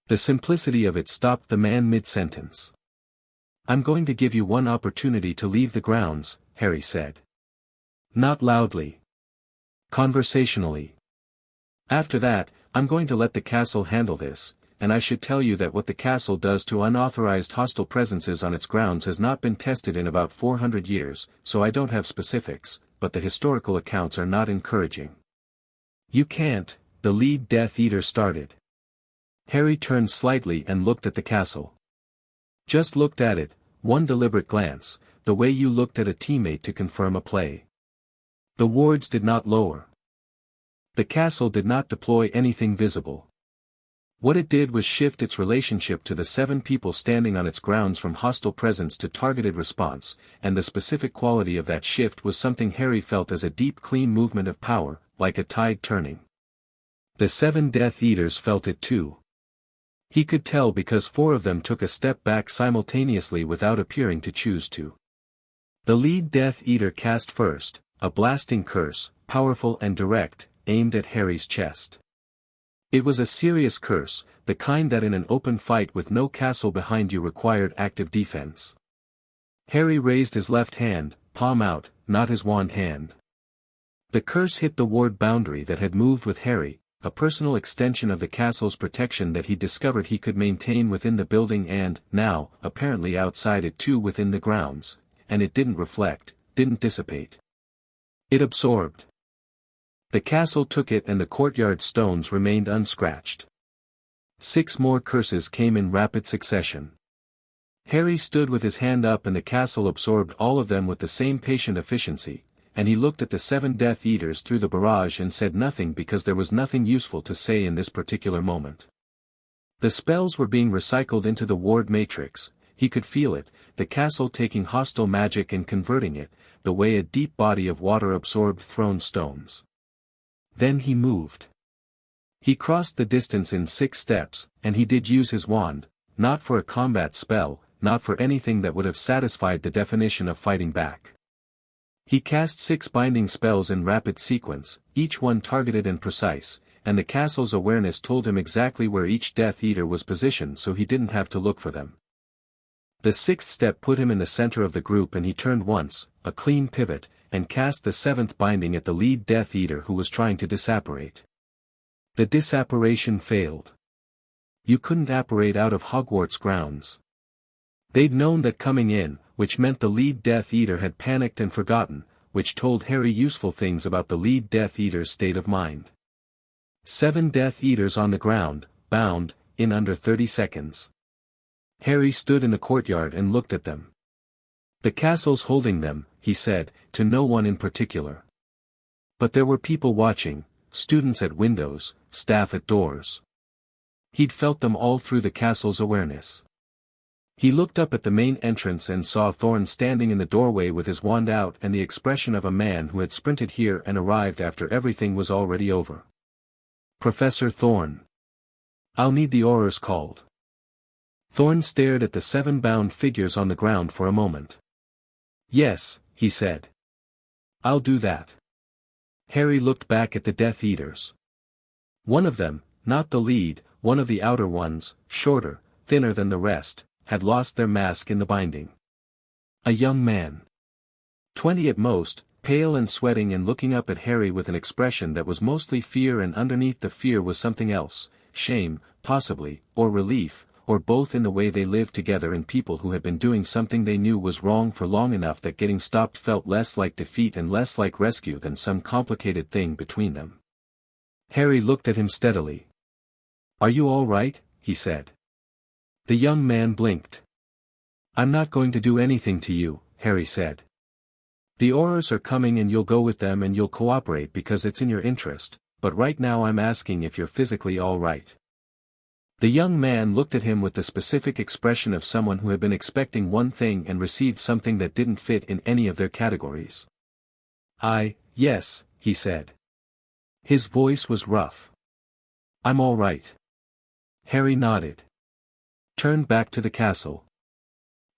The simplicity of it stopped the man mid-sentence. "I'm going to give you one opportunity to leave the grounds," Harry said. Not loudly. Conversationally. "After that, I'm going to let the castle handle this, and I should tell you that what the castle does to unauthorized hostile presences on its grounds has not been tested in about 400 years, so I don't have specifics, but the historical accounts are not encouraging." "You can't," the lead Death Eater started. Harry turned slightly and looked at the castle. Just looked at it, one deliberate glance, the way you looked at a teammate to confirm a play. The wards did not lower. The castle did not deploy anything visible. What it did was shift its relationship to the 7 people standing on its grounds from hostile presence to targeted response, and the specific quality of that shift was something Harry felt as a deep clean movement of power, like a tide turning. The 7 Death Eaters felt it too. He could tell because 4 of them took a step back simultaneously without appearing to choose to. The lead Death Eater cast first, a blasting curse, powerful and direct, aimed at Harry's chest. It was a serious curse, the kind that in an open fight with no castle behind you required active defense. Harry raised his left hand, palm out, not his wand hand. The curse hit the ward boundary that had moved with Harry, a personal extension of the castle's protection that he discovered he could maintain within the building and, now, apparently outside it too within the grounds, and it didn't reflect, didn't dissipate. It absorbed. The castle took it and the courtyard stones remained unscratched. 6 more curses came in rapid succession. Harry stood with his hand up and the castle absorbed all of them with the same patient efficiency, and he looked at the 7 Death Eaters through the barrage and said nothing because there was nothing useful to say in this particular moment. The spells were being recycled into the ward matrix, he could feel it, the castle taking hostile magic and converting it, the way a deep body of water absorbed thrown stones. Then he moved. He crossed the distance in 6 steps, and he did use his wand, not for a combat spell, not for anything that would have satisfied the definition of fighting back. He cast 6 binding spells in rapid sequence, each one targeted and precise, and the castle's awareness told him exactly where each Death Eater was positioned so he didn't have to look for them. The 6th step put him in the center of the group and he turned once, a clean pivot, and cast the 7th binding at the lead Death Eater who was trying to disapparate. The disapparation failed. You couldn't apparate out of Hogwarts grounds. They'd known that coming in, which meant the lead Death Eater had panicked and forgotten, which told Harry useful things about the lead Death Eater's state of mind. 7 Death Eaters on the ground, bound, in under 30 seconds. Harry stood in the courtyard and looked at them. The castle's holding them, he said, to no one in particular. But there were people watching, students at windows, staff at doors. He'd felt them all through the castle's awareness. He looked up at the main entrance and saw Thorn standing in the doorway with his wand out and the expression of a man who had sprinted here and arrived after everything was already over. Professor Thorn. I'll need the Aurors called. Thorn stared at the 7 bound figures on the ground for a moment. Yes, he said. I'll do that. Harry looked back at the Death Eaters. One of them, not the lead, one of the outer ones, shorter, thinner than the rest, had lost their mask in the binding. A young man. 20 at most, pale and sweating and looking up at Harry with an expression that was mostly fear and underneath the fear was something else, shame, possibly, or relief, or both in the way they lived together in people who had been doing something they knew was wrong for long enough that getting stopped felt less like defeat and less like rescue than some complicated thing between them. Harry looked at him steadily. Are you all right? He said. The young man blinked. I'm not going to do anything to you, Harry said. The Aurors are coming and you'll go with them and you'll cooperate because it's in your interest, but right now I'm asking if you're physically all right. The young man looked at him with the specific expression of someone who had been expecting one thing and received something that didn't fit in any of their categories. Yes, he said. His voice was rough. I'm all right. Harry nodded. Turned back to the castle.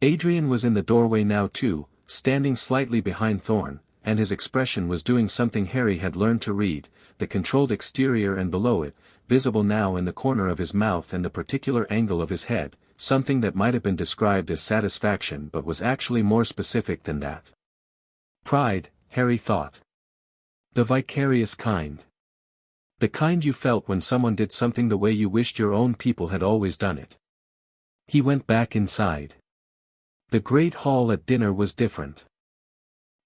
Adrian was in the doorway now too, standing slightly behind Thorn, and his expression was doing something Harry had learned to read, the controlled exterior and below it, visible now in the corner of his mouth and the particular angle of his head, something that might have been described as satisfaction but was actually more specific than that. Pride, Harry thought. The vicarious kind. The kind you felt when someone did something the way you wished your own people had always done it. He went back inside. The great hall at dinner was different.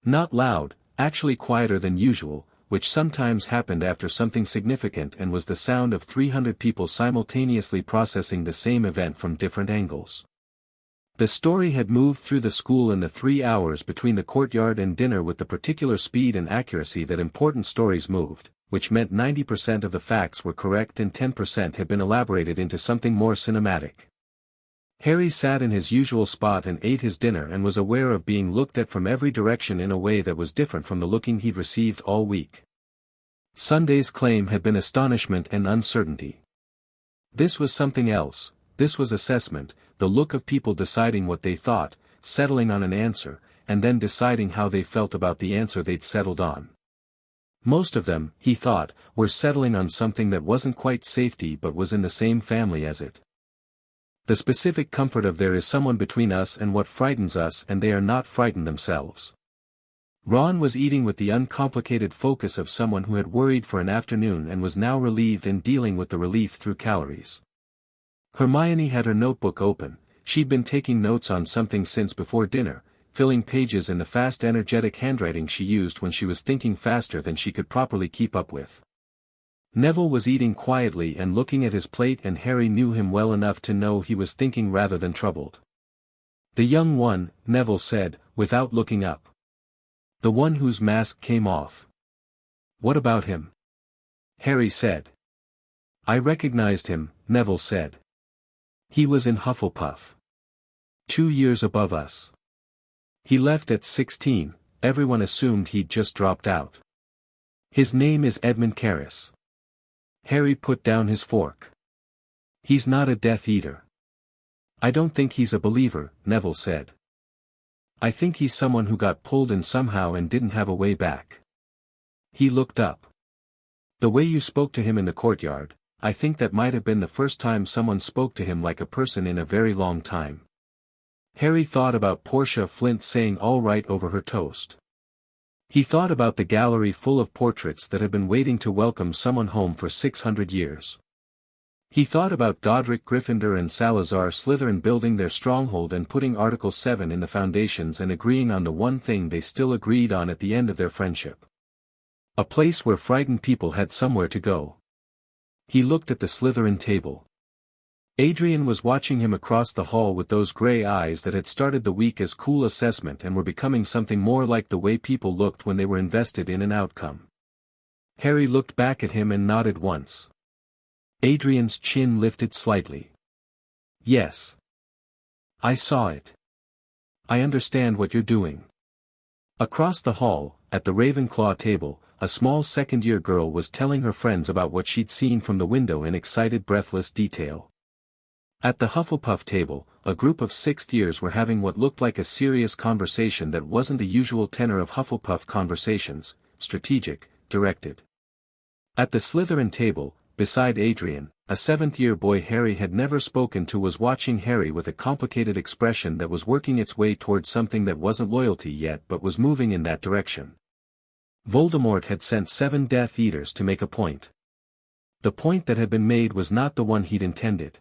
Not loud, actually quieter than usual, which sometimes happened after something significant and was the sound of 300 people simultaneously processing the same event from different angles. The story had moved through the school in the 3 hours between the courtyard and dinner with the particular speed and accuracy that important stories moved, which meant 90% of the facts were correct and 10% had been elaborated into something more cinematic. Harry sat in his usual spot and ate his dinner and was aware of being looked at from every direction in a way that was different from the looking he'd received all week. Sunday's claim had been astonishment and uncertainty. This was something else, this was assessment, the look of people deciding what they thought, settling on an answer, and then deciding how they felt about the answer they'd settled on. Most of them, he thought, were settling on something that wasn't quite safety but was in the same family as it. The specific comfort of there is someone between us and what frightens us and they are not frightened themselves. Ron was eating with the uncomplicated focus of someone who had worried for an afternoon and was now relieved and dealing with the relief through calories. Hermione had her notebook open. She'd been taking notes on something since before dinner, filling pages in the fast energetic handwriting she used when she was thinking faster than she could properly keep up with. Neville was eating quietly and looking at his plate, and Harry knew him well enough to know he was thinking rather than troubled. "The young one," Neville said, without looking up. "The one whose mask came off." "What about him?" Harry said. "I recognized him," Neville said. "He was in Hufflepuff. 2 years above us. He left at 16, everyone assumed he'd just dropped out. His name is Edmund Carus." Harry put down his fork. "He's not a Death Eater." "I don't think he's a believer," Neville said. "I think he's someone who got pulled in somehow and didn't have a way back." He looked up. "The way you spoke to him in the courtyard, I think that might have been the first time someone spoke to him like a person in a very long time." Harry thought about Portia Flint saying "all right" over her toast. He thought about the gallery full of portraits that had been waiting to welcome someone home for 600 years. He thought about Godric Gryffindor and Salazar Slytherin building their stronghold and putting Article 7 in the foundations and agreeing on the one thing they still agreed on at the end of their friendship. A place where frightened people had somewhere to go. He looked at the Slytherin table. Adrian was watching him across the hall with those gray eyes that had started the week as cool assessment and were becoming something more like the way people looked when they were invested in an outcome. Harry looked back at him and nodded once. Adrian's chin lifted slightly. "Yes. I saw it. I understand what you're doing." Across the hall, at the Ravenclaw table, a small second-year girl was telling her friends about what she'd seen from the window in excited breathless detail. At the Hufflepuff table, a group of sixth-years were having what looked like a serious conversation that wasn't the usual tenor of Hufflepuff conversations: strategic, directed. At the Slytherin table, beside Adrian, a seventh-year boy Harry had never spoken to was watching Harry with a complicated expression that was working its way towards something that wasn't loyalty yet but was moving in that direction. Voldemort had sent 7 Death Eaters to make a point. The point that had been made was not the one he'd intended.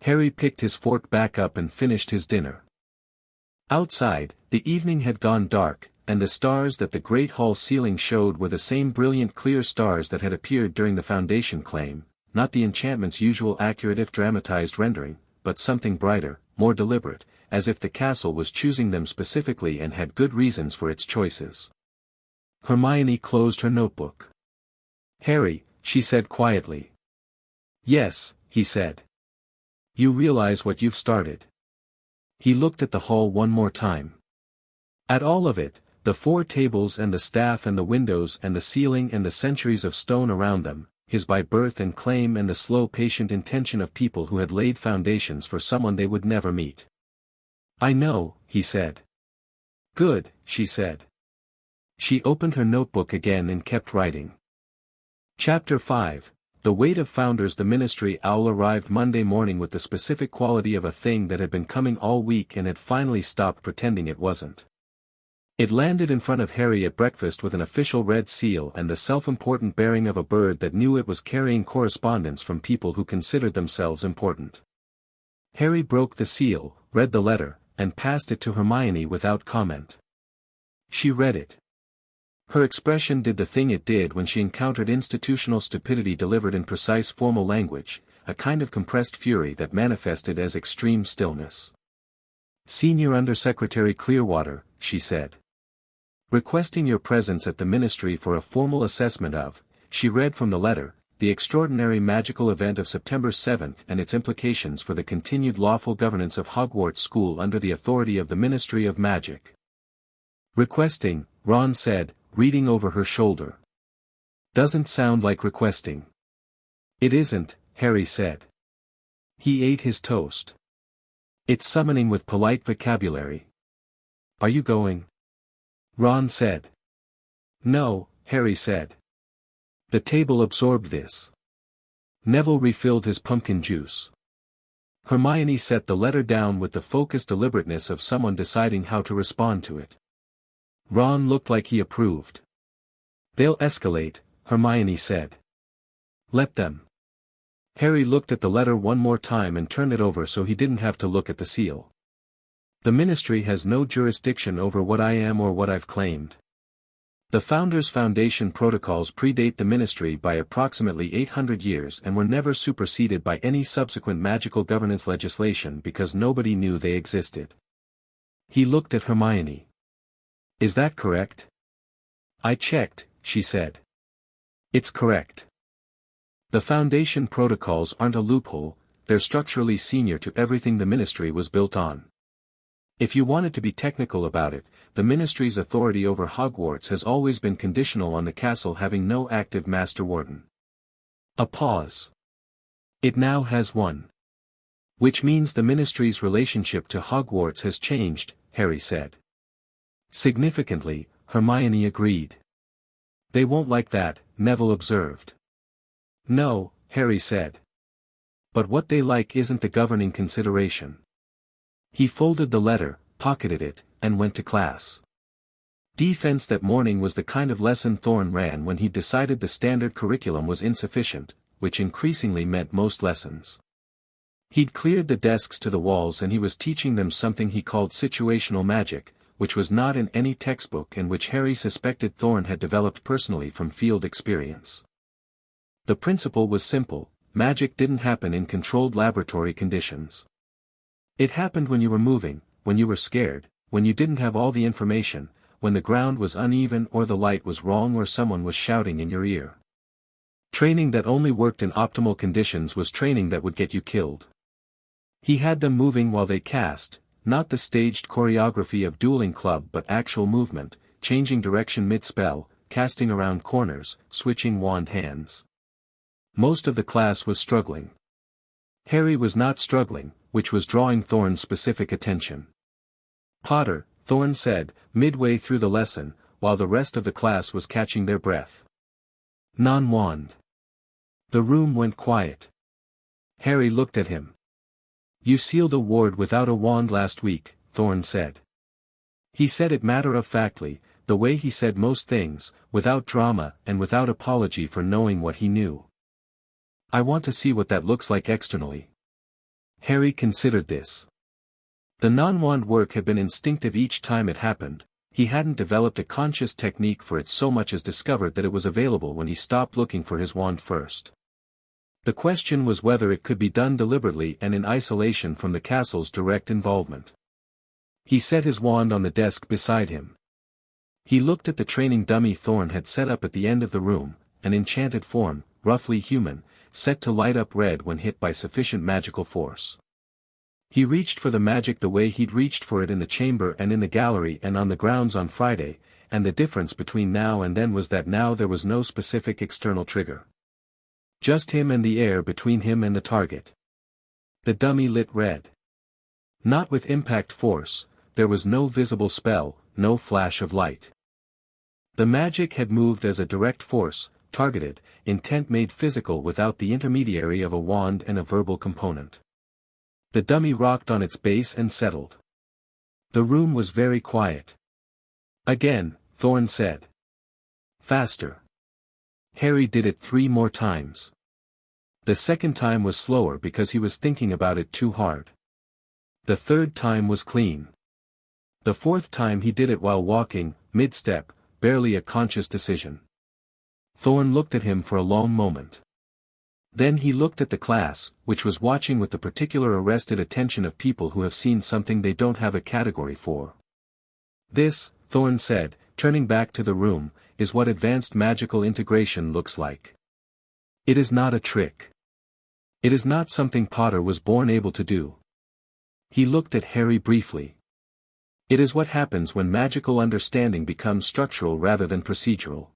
Harry picked his fork back up and finished his dinner. Outside, the evening had gone dark, and the stars that the great hall ceiling showed were the same brilliant clear stars that had appeared during the Foundation claim, not the enchantment's usual accurate if dramatized rendering, but something brighter, more deliberate, as if the castle was choosing them specifically and had good reasons for its choices. Hermione closed her notebook. "Harry," she said quietly. "Yes," he said. "You realize what you've started." He looked at the hall one more time. At all of it, the 4 tables and the staff and the windows and the ceiling and the centuries of stone around them, his by birth and claim and the slow patient intention of people who had laid foundations for someone they would never meet. "I know," he said. "Good," she said. She opened her notebook again and kept writing. Chapter 5. The weight of founders. The Ministry Owl arrived Monday morning with the specific quality of a thing that had been coming all week and had finally stopped pretending it wasn't. It landed in front of Harry at breakfast with an official red seal and the self-important bearing of a bird that knew it was carrying correspondence from people who considered themselves important. Harry broke the seal, read the letter, and passed it to Hermione without comment. She read it. Her expression did the thing it did when she encountered institutional stupidity delivered in precise formal language, a kind of compressed fury that manifested as extreme stillness. "Senior Undersecretary Clearwater," she said. "Requesting your presence at the Ministry for a formal assessment of," she read from the letter, "the extraordinary magical event of September 7th and its implications for the continued lawful governance of Hogwarts School under the authority of the Ministry of Magic." "Requesting," Ron said, reading over her shoulder. "Doesn't sound like requesting." "It isn't," Harry said. He ate his toast. "It's summoning with polite vocabulary." "Are you going?" Ron said. "No," Harry said. The table absorbed this. Neville refilled his pumpkin juice. Hermione set the letter down with the focused deliberateness of someone deciding how to respond to it. Ron looked like he approved. "They'll escalate," Hermione said. "Let them." Harry looked at the letter one more time and turned it over so he didn't have to look at the seal. "The Ministry has no jurisdiction over what I am or what I've claimed. The Founders' Foundation protocols predate the Ministry by approximately 800 years and were never superseded by any subsequent magical governance legislation because nobody knew they existed." He looked at Hermione. "Is that correct?" "I checked," she said. "It's correct. The Foundation protocols aren't a loophole, they're structurally senior to everything the Ministry was built on. If you wanted to be technical about it, the Ministry's authority over Hogwarts has always been conditional on the castle having no active Master Warden." A pause. "It now has one. Which means the Ministry's relationship to Hogwarts has changed," Harry said. Significantly, Hermione agreed. "They won't like that," Neville observed. "No," Harry said. "But what they like isn't the governing consideration." He folded the letter, pocketed it, and went to class. Defense that morning was the kind of lesson Thorn ran when he decided the standard curriculum was insufficient, which increasingly meant most lessons. He'd cleared the desks to the walls and he was teaching them something he called situational magic, which was not in any textbook and which Harry suspected Thorn had developed personally from field experience. The principle was simple: magic didn't happen in controlled laboratory conditions. It happened when you were moving, when you were scared, when you didn't have all the information, when the ground was uneven or the light was wrong or someone was shouting in your ear. Training that only worked in optimal conditions was training that would get you killed. He had them moving while they cast, not the staged choreography of dueling club but actual movement, changing direction mid-spell, casting around corners, switching wand hands. Most of the class was struggling. Harry was not struggling, which was drawing Thorn's specific attention. "Potter," Thorn said, midway through the lesson, while the rest of the class was catching their breath. "Non-wand." The room went quiet. Harry looked at him. "You sealed a ward without a wand last week," Thorn said. He said it matter-of-factly, the way he said most things, without drama and without apology for knowing what he knew. "I want to see what that looks like externally." Harry considered this. The non-wand work had been instinctive each time it happened. He hadn't developed a conscious technique for it so much as discovered that it was available when he stopped looking for his wand first. The question was whether it could be done deliberately and in isolation from the castle's direct involvement. He set his wand on the desk beside him. He looked at the training dummy Thorn had set up at the end of the room, an enchanted form, roughly human, set to light up red when hit by sufficient magical force. He reached for the magic the way he'd reached for it in the chamber and in the gallery and on the grounds on Friday, and the difference between now and then was that now there was no specific external trigger. Just him and the air between him and the target. The dummy lit red. Not with impact force, there was no visible spell, no flash of light. The magic had moved as a direct force, targeted, intent made physical without the intermediary of a wand and a verbal component. The dummy rocked on its base and settled. The room was very quiet. "Again," Thorn said. "Faster." Harry did it 3 more times. The second time was slower because he was thinking about it too hard. The third time was clean. The fourth time he did it while walking, mid-step, barely a conscious decision. Thorn looked at him for a long moment. Then he looked at the class, which was watching with the particular arrested attention of people who have seen something they don't have a category for. "This," Thorn said, turning back to the room, "is what advanced magical integration looks like. It is not a trick. It is not something Potter was born able to do." He looked at Harry briefly. "It is what happens when magical understanding becomes structural rather than procedural.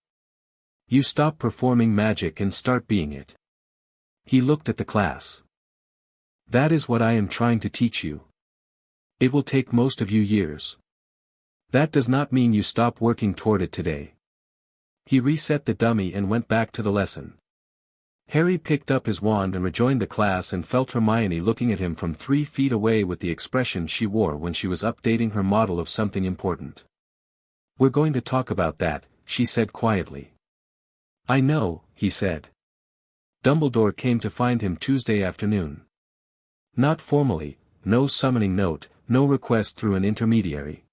You stop performing magic and start being it." He looked at the class. "That is what I am trying to teach you. It will take most of you years. That does not mean you stop working toward it today." He reset the dummy and went back to the lesson. Harry picked up his wand and rejoined the class and felt Hermione looking at him from 3 feet away with the expression she wore when she was updating her model of something important. We're going to talk about that, she said quietly. I know, he said. Dumbledore came to find him Tuesday afternoon. Not formally, no summoning note, no request through an intermediary.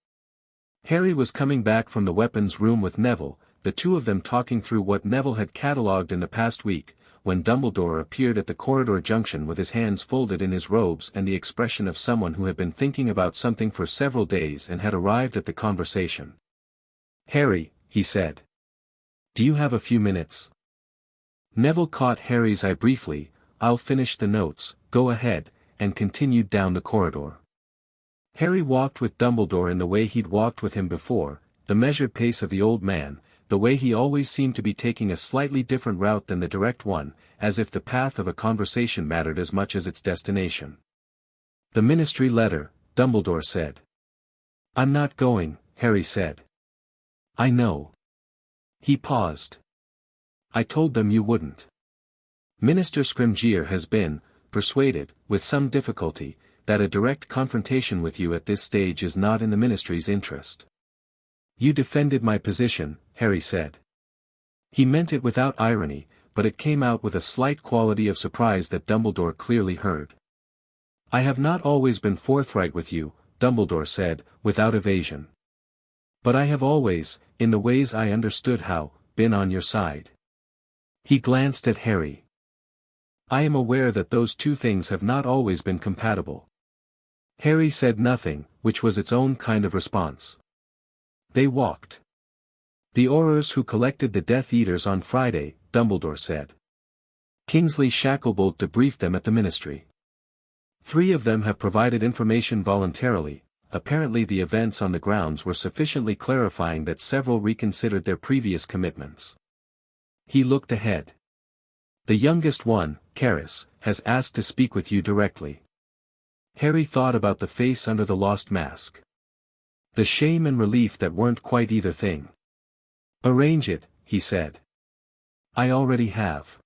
Harry was coming back from the weapons room with Neville, the two of them talking through what Neville had catalogued in the past week, when Dumbledore appeared at the corridor junction with his hands folded in his robes and the expression of someone who had been thinking about something for several days and had arrived at the conversation. Harry, he said. Do you have a few minutes? Neville caught Harry's eye briefly. I'll finish the notes, go ahead, and continued down the corridor. Harry walked with Dumbledore in the way he'd walked with him before, the measured pace of the old man, the way he always seemed to be taking a slightly different route than the direct one, as if the path of a conversation mattered as much as its destination. The Ministry letter, Dumbledore said. I'm not going, Harry said. I know. He paused. I told them you wouldn't. Minister Scrimgeour has been persuaded, with some difficulty, that a direct confrontation with you at this stage is not in the Ministry's interest. You defended my position, Harry said. He meant it without irony, but it came out with a slight quality of surprise that Dumbledore clearly heard. I have not always been forthright with you, Dumbledore said, without evasion. But I have always, in the ways I understood how, been on your side. He glanced at Harry. I am aware that those two things have not always been compatible. Harry said nothing, which was its own kind of response. They walked. The Aurors who collected the Death Eaters on Friday, Dumbledore said. Kingsley Shacklebolt debriefed them at the Ministry. 3 of them have provided information voluntarily. Apparently the events on the grounds were sufficiently clarifying that several reconsidered their previous commitments. He looked ahead. The youngest one, Karis, has asked to speak with you directly. Harry thought about the face under the lost mask. The shame and relief that weren't quite either thing. Arrange it, he said. I already have.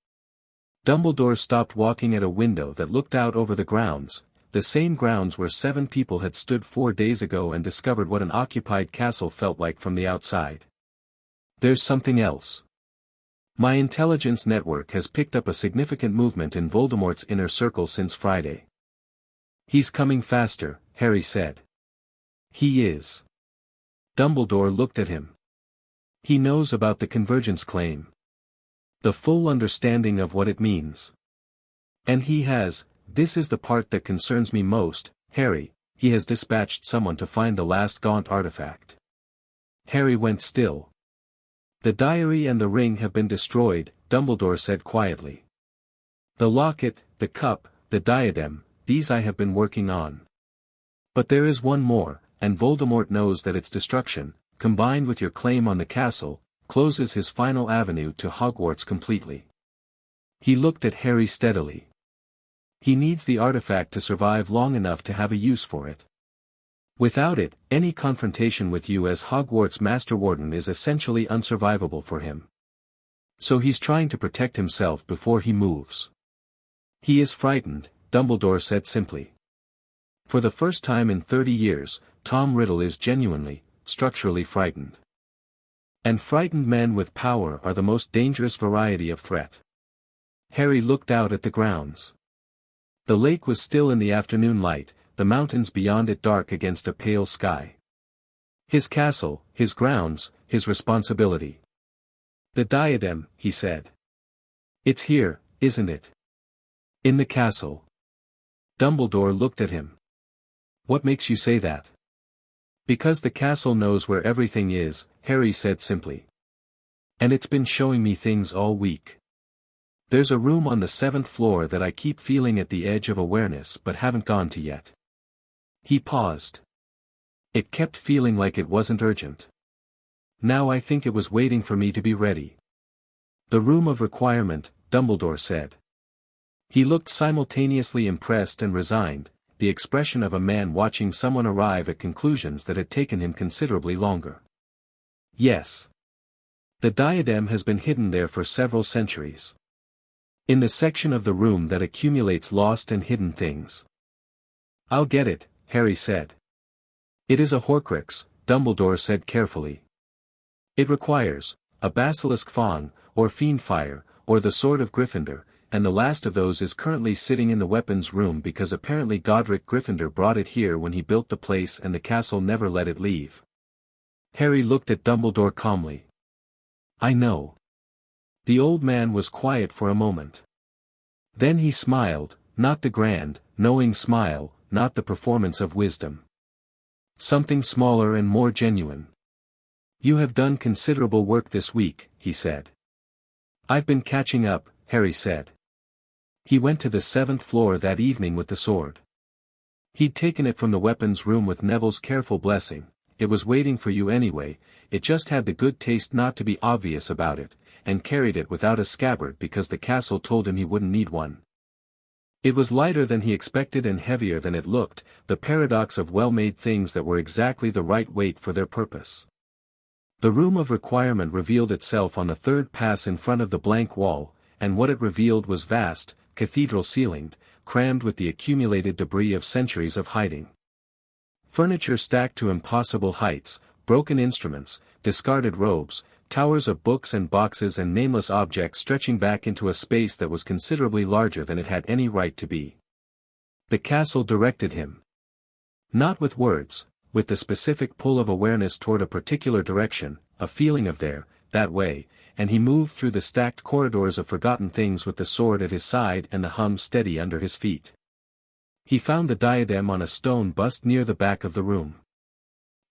Dumbledore stopped walking at a window that looked out over the grounds, the same grounds where 7 people had stood 4 days ago and discovered what an occupied castle felt like from the outside. There's something else. My intelligence network has picked up a significant movement in Voldemort's inner circle since Friday. He's coming faster, Harry said. He is. Dumbledore looked at him. He knows about the convergence claim. The full understanding of what it means. And he has, this is the part that concerns me most, Harry, he has dispatched someone to find the last Gaunt artifact. Harry went still. The diary and the ring have been destroyed, Dumbledore said quietly. The locket, the cup, the diadem, these I have been working on. But there is one more, and Voldemort knows that its destruction, combined with your claim on the castle, closes his final avenue to Hogwarts completely. He looked at Harry steadily. He needs the artifact to survive long enough to have a use for it. Without it, any confrontation with you as Hogwarts Master Warden is essentially unsurvivable for him. So he's trying to protect himself before he moves. He is frightened, Dumbledore said simply. For the first time in 30 years, Tom Riddle is genuinely, structurally frightened. And frightened men with power are the most dangerous variety of threat. Harry looked out at the grounds. The lake was still in the afternoon light, the mountains beyond it dark against a pale sky. His castle, his grounds, his responsibility. The diadem, he said. It's here, isn't it? In the castle. Dumbledore looked at him. What makes you say that? Because the castle knows where everything is, Harry said simply. And it's been showing me things all week. There's a room on the 7th floor that I keep feeling at the edge of awareness but haven't gone to yet. He paused. It kept feeling like it wasn't urgent. Now I think it was waiting for me to be ready. The room of requirement, Dumbledore said. He looked simultaneously impressed and resigned, the expression of a man watching someone arrive at conclusions that had taken him considerably longer. Yes. The diadem has been hidden there for several centuries. In the section of the room that accumulates lost and hidden things. I'll get it, Harry said. It is a Horcrux, Dumbledore said carefully. It requires a basilisk fawn, or fiend fire, or the sword of Gryffindor, and the last of those is currently sitting in the weapons room because apparently Godric Gryffindor brought it here when he built the place and the castle never let it leave. Harry looked at Dumbledore calmly. I know. The old man was quiet for a moment. Then he smiled, not the grand, knowing smile, not the performance of wisdom. Something smaller and more genuine. You have done considerable work this week, he said. I've been catching up, Harry said. He went to the 7th floor that evening with the sword. He'd taken it from the weapons room with Neville's careful blessing. It was waiting for you anyway, it just had the good taste not to be obvious about it, and carried it without a scabbard because the castle told him he wouldn't need one. It was lighter than he expected and heavier than it looked, the paradox of well-made things that were exactly the right weight for their purpose. The room of requirement revealed itself on the third pass in front of the blank wall, and what it revealed was vast, cathedral-ceilinged, crammed with the accumulated debris of centuries of hiding. Furniture stacked to impossible heights, broken instruments, discarded robes, towers of books and boxes and nameless objects stretching back into a space that was considerably larger than it had any right to be. The castle directed him. Not with words, with the specific pull of awareness toward a particular direction, a feeling of there, that way, and he moved through the stacked corridors of forgotten things with the sword at his side and the hum steady under his feet. He found the diadem on a stone bust near the back of the room.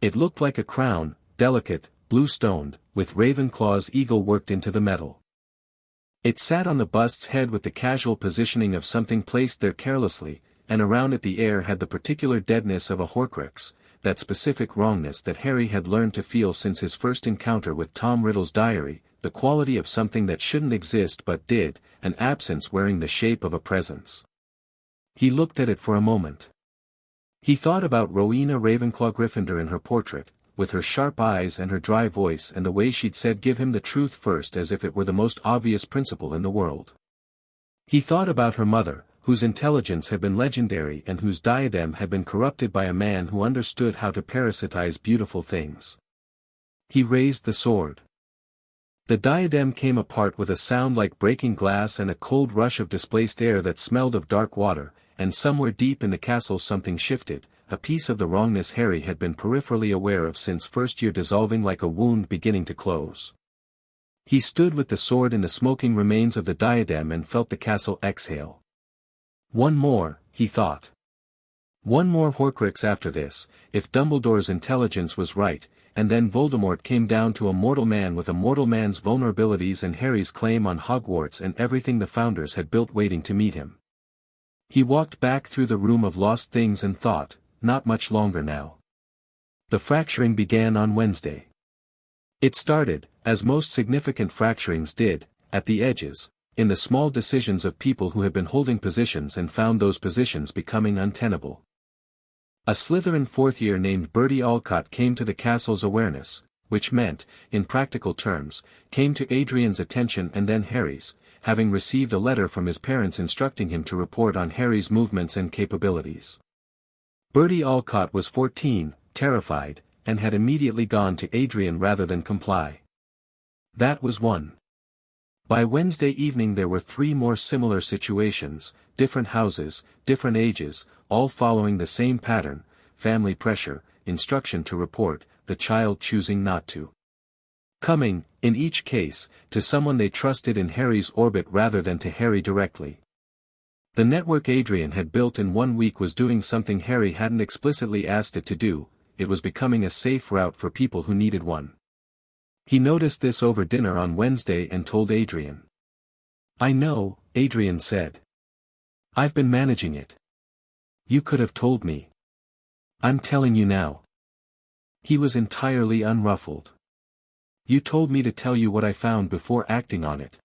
It looked like a crown, delicate, blue-stoned, with Ravenclaw's eagle worked into the metal. It sat on the bust's head with the casual positioning of something placed there carelessly, and around it the air had the particular deadness of a Horcrux, that specific wrongness that Harry had learned to feel since his first encounter with Tom Riddle's diary, the quality of something that shouldn't exist but did, an absence wearing the shape of a presence. He looked at it for a moment. He thought about Rowena Ravenclaw Gryffindor in her portrait, with her sharp eyes and her dry voice and the way she'd said give him the truth first as if it were the most obvious principle in the world. He thought about her mother, whose intelligence had been legendary and whose diadem had been corrupted by a man who understood how to parasitize beautiful things. He raised the sword. The diadem came apart with a sound like breaking glass and a cold rush of displaced air that smelled of dark water, and somewhere deep in the castle something shifted, a piece of the wrongness Harry had been peripherally aware of since first year dissolving like a wound beginning to close. He stood with the sword in the smoking remains of the diadem and felt the castle exhale. One more, he thought. One more Horcrux after this, if Dumbledore's intelligence was right, and then Voldemort came down to a mortal man with a mortal man's vulnerabilities and Harry's claim on Hogwarts and everything the Founders had built waiting to meet him. He walked back through the room of lost things and thought, not much longer now. The fracturing began on Wednesday. It started, as most significant fracturings did, at the edges, in the small decisions of people who had been holding positions and found those positions becoming untenable. A Slytherin fourth year named Bertie Alcott came to the castle's awareness, which meant, in practical terms, came to Adrian's attention and then Harry's, having received a letter from his parents instructing him to report on Harry's movements and capabilities. Bertie Alcott was 14, terrified, and had immediately gone to Adrian rather than comply. That was one. By Wednesday evening there were 3 more similar situations, different houses, different ages, all following the same pattern, family pressure, instruction to report, the child choosing not to. Coming, in each case, to someone they trusted in Harry's orbit rather than to Harry directly. The network Adrian had built in 1 week was doing something Harry hadn't explicitly asked it to do, it was becoming a safe route for people who needed one. He noticed this over dinner on Wednesday and told Adrian. I know, Adrian said. I've been managing it. You could have told me. I'm telling you now. He was entirely unruffled. You told me to tell you what I found before acting on it.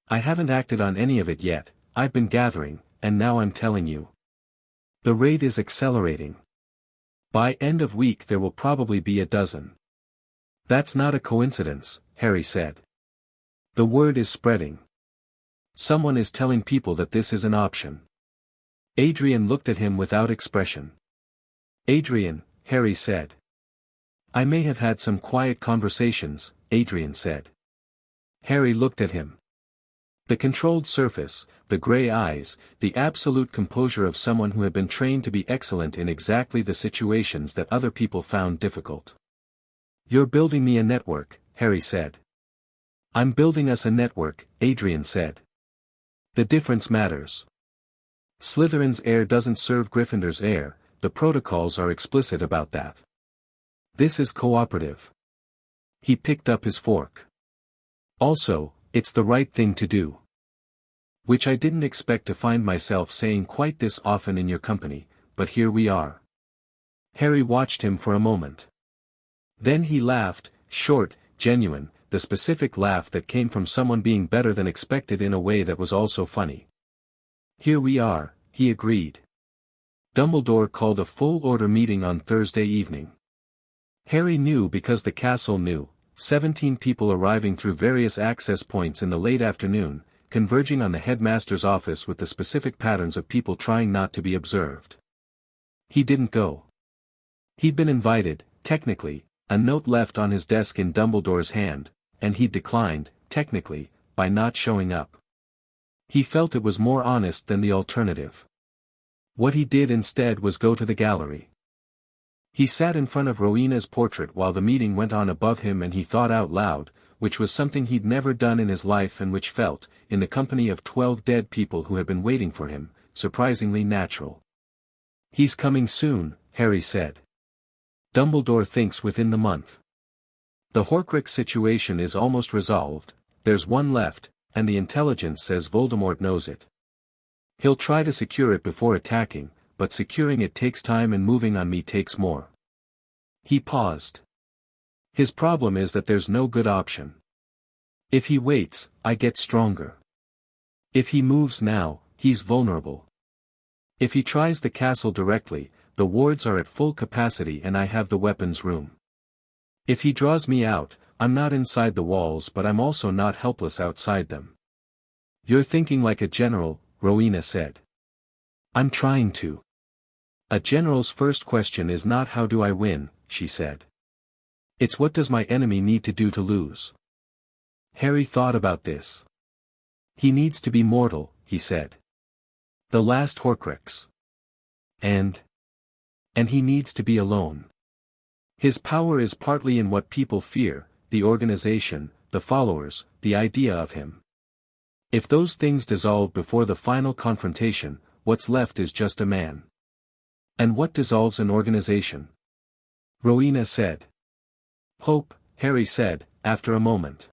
I haven't acted on any of it yet, I've been gathering, and now I'm telling you. The rate is accelerating. By end of week there will probably be a dozen. That's not a coincidence, Harry said. The word is spreading. Someone is telling people that this is an option. Adrian looked at him without expression. Adrian, Harry said. I may have had some quiet conversations, Adrian said. Harry looked at him. The controlled surface, the grey eyes, the absolute composure of someone who had been trained to be excellent in exactly the situations that other people found difficult. You're building me a network, Harry said. I'm building us a network, Adrian said. The difference matters. Slytherin's heir doesn't serve Gryffindor's heir, the protocols are explicit about that. This is cooperative. He picked up his fork. Also, it's the right thing to do. Which I didn't expect to find myself saying quite this often in your company, but here we are. Harry watched him for a moment. Then he laughed, short, genuine, the specific laugh that came from someone being better than expected in a way that was also funny. Here we are, he agreed. Dumbledore called a full order meeting on Thursday evening. Harry knew because the castle knew, 17 people arriving through various access points in the late afternoon, converging on the headmaster's office with the specific patterns of people trying not to be observed. He didn't go. He'd been invited, technically, a note left on his desk in Dumbledore's hand, and he'd declined, technically, by not showing up. He felt it was more honest than the alternative. What he did instead was go to the gallery. He sat in front of Rowena's portrait while the meeting went on above him, and he thought out loud, which was something he'd never done in his life and which felt, in the company of 12 dead people who had been waiting for him, surprisingly natural. He's coming soon, Harry said. Dumbledore thinks within the month. The Horcrux situation is almost resolved, there's one left, and the intelligence says Voldemort knows it. He'll try to secure it before attacking, but securing it takes time and moving on me takes more. He paused. His problem is that there's no good option. If he waits, I get stronger. If he moves now, he's vulnerable. If he tries the castle directly, the wards are at full capacity and I have the weapons room. If he draws me out, I'm not inside the walls, but I'm also not helpless outside them. You're thinking like a general, Rowena said. I'm trying to. A general's first question is not how do I win, she said. It's what does my enemy need to do to lose. Harry thought about this. He needs to be mortal, he said. The last Horcrux. And he needs to be alone. His power is partly in what people fear, the organization, the followers, the idea of him. If those things dissolve before the final confrontation, what's left is just a man. And what dissolves an organization? Rowena said. Hope, Harry said, after a moment.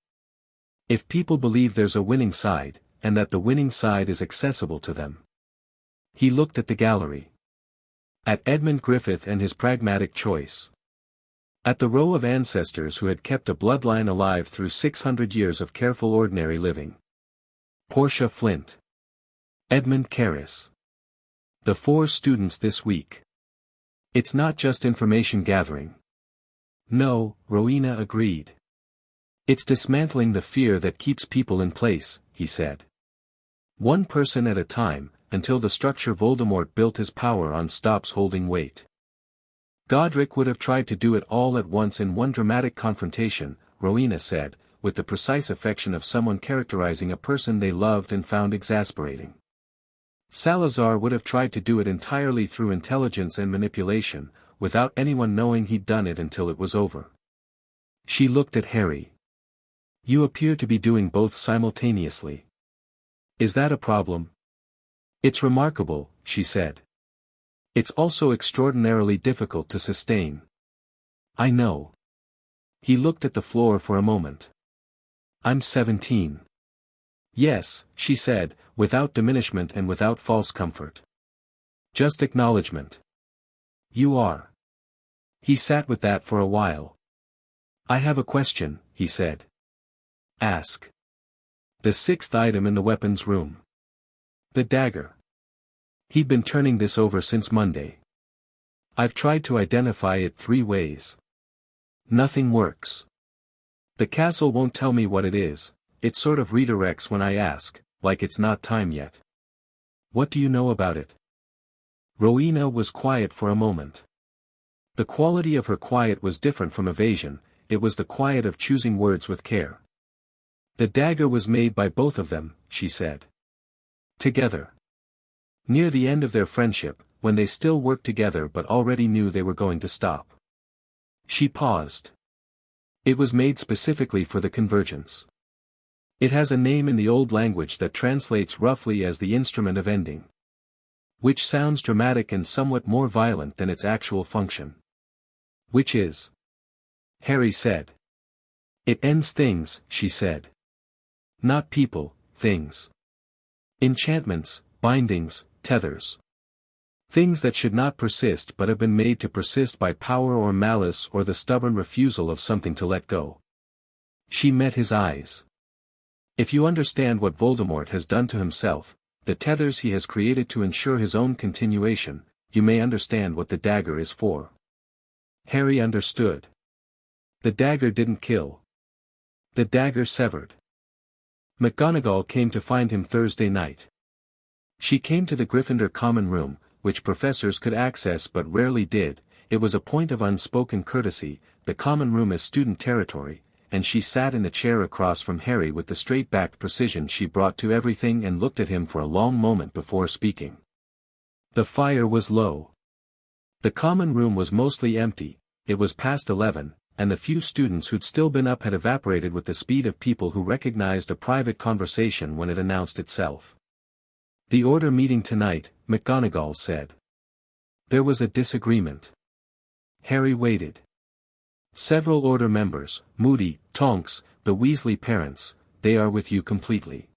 If people believe there's a winning side, and that the winning side is accessible to them. He looked at the gallery. At Edmund Griffith and his pragmatic choice. At the row of ancestors who had kept a bloodline alive through 600 years of careful ordinary living. Portia Flint. Edmund Carris. The 4 students this week. It's not just information gathering. No, Rowena agreed. It's dismantling the fear that keeps people in place, he said. One person at a time, until the structure Voldemort built his power on stops holding weight. Godric would have tried to do it all at once in one dramatic confrontation, Rowena said, with the precise affection of someone characterizing a person they loved and found exasperating. Salazar would have tried to do it entirely through intelligence and manipulation, without anyone knowing he'd done it until it was over. She looked at Harry. You appear to be doing both simultaneously. Is that a problem? It's remarkable, she said. It's also extraordinarily difficult to sustain. I know. He looked at the floor for a moment. I'm 17. Yes, she said, without diminishment and without false comfort. Just acknowledgement. You are. He sat with that for a while. I have a question, he said. Ask. The 6th item in the weapons room. The dagger. He'd been turning this over since Monday. I've tried to identify it 3 ways. Nothing works. The castle won't tell me what it is, it sort of redirects when I ask, like it's not time yet. What do you know about it? Rowena was quiet for a moment. The quality of her quiet was different from evasion, it was the quiet of choosing words with care. The dagger was made by both of them, she said. Together. Near the end of their friendship, when they still worked together but already knew they were going to stop. She paused. It was made specifically for the convergence. It has a name in the old language that translates roughly as the instrument of ending. Which sounds dramatic and somewhat more violent than its actual function. Which is? Harry said. It ends things, she said. Not people, things. Enchantments, bindings, tethers. Things that should not persist but have been made to persist by power or malice or the stubborn refusal of something to let go. She met his eyes. If you understand what Voldemort has done to himself, the tethers he has created to ensure his own continuation, you may understand what the dagger is for. Harry understood. The dagger didn't kill. The dagger severed. McGonagall came to find him Thursday night. She came to the Gryffindor common room, which professors could access but rarely did. It was a point of unspoken courtesy, the common room as student territory, and she sat in the chair across from Harry with the straight-backed precision she brought to everything and looked at him for a long moment before speaking. The fire was low. The common room was mostly empty, it was past 11, and the few students who'd still been up had evaporated with the speed of people who recognized a private conversation when it announced itself. The order meeting tonight, McGonagall said. There was a disagreement. Harry waited. Several order members, Moody, Tonks, the Weasley parents, they are with you completely.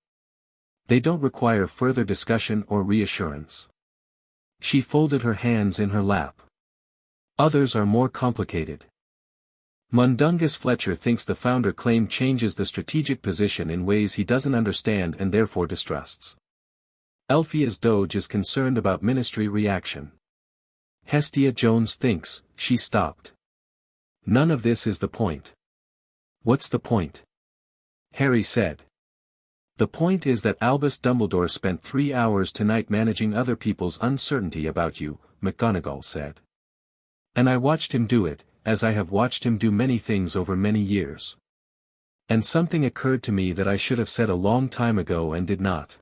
They don't require further discussion or reassurance. She folded her hands in her lap. Others are more complicated. Mundungus Fletcher thinks the founder claim changes the strategic position in ways he doesn't understand and therefore distrusts. Elphia's Doge is concerned about ministry reaction. Hestia Jones thinks, she stopped. None of this is the point. What's the point? Harry said. The point is that Albus Dumbledore spent 3 hours tonight managing other people's uncertainty about you, McGonagall said. And I watched him do it, as I have watched him do many things over many years. And something occurred to me that I should have said a long time ago and did not.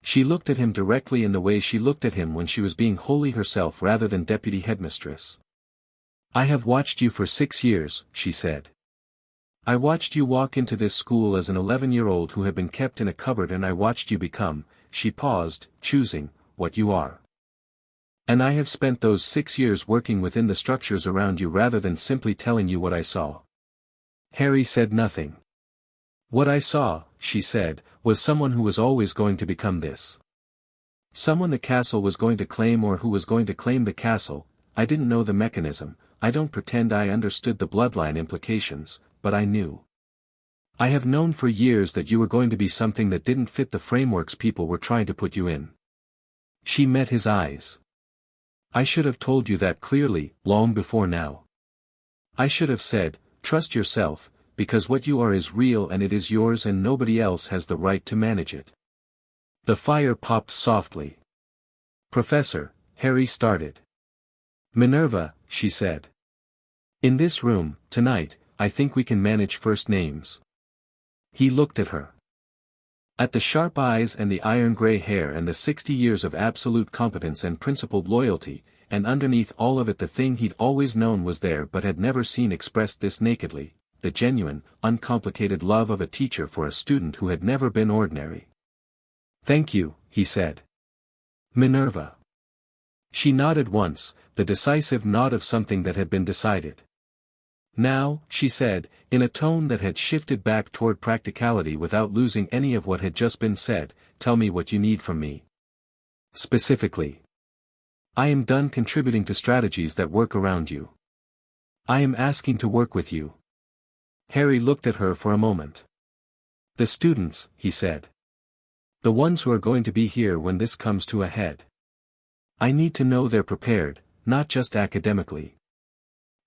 She looked at him directly in the way she looked at him when she was being wholly herself rather than deputy headmistress. I have watched you for 6 years, she said. I watched you walk into this school as an 11-year-old who had been kept in a cupboard and I watched you become, she paused, choosing, what you are. And I have spent those 6 years working within the structures around you rather than simply telling you what I saw. Harry said nothing. What I saw, she said, was someone who was always going to become this. Someone the castle was going to claim or who was going to claim the castle. I didn't know the mechanism, I don't pretend I understood the bloodline implications, but I knew. I have known for years that you were going to be something that didn't fit the frameworks people were trying to put you in. She met his eyes. I should have told you that clearly, long before now. I should have said, trust yourself, because what you are is real and it is yours and nobody else has the right to manage it. The fire popped softly. Professor, Harry started. Minerva, she said. In this room, tonight, I think we can manage first names. He looked at her. At the sharp eyes and the iron-gray hair and the 60 years of absolute competence and principled loyalty, and underneath all of it the thing he'd always known was there but had never seen expressed this nakedly, the genuine, uncomplicated love of a teacher for a student who had never been ordinary. Thank you, he said. Minerva. She nodded once, the decisive nod of something that had been decided. Now, she said, in a tone that had shifted back toward practicality without losing any of what had just been said, tell me what you need from me. Specifically. I am done contributing to strategies that work around you. I am asking to work with you. Harry looked at her for a moment. The students, he said. The ones who are going to be here when this comes to a head. I need to know they're prepared, not just academically.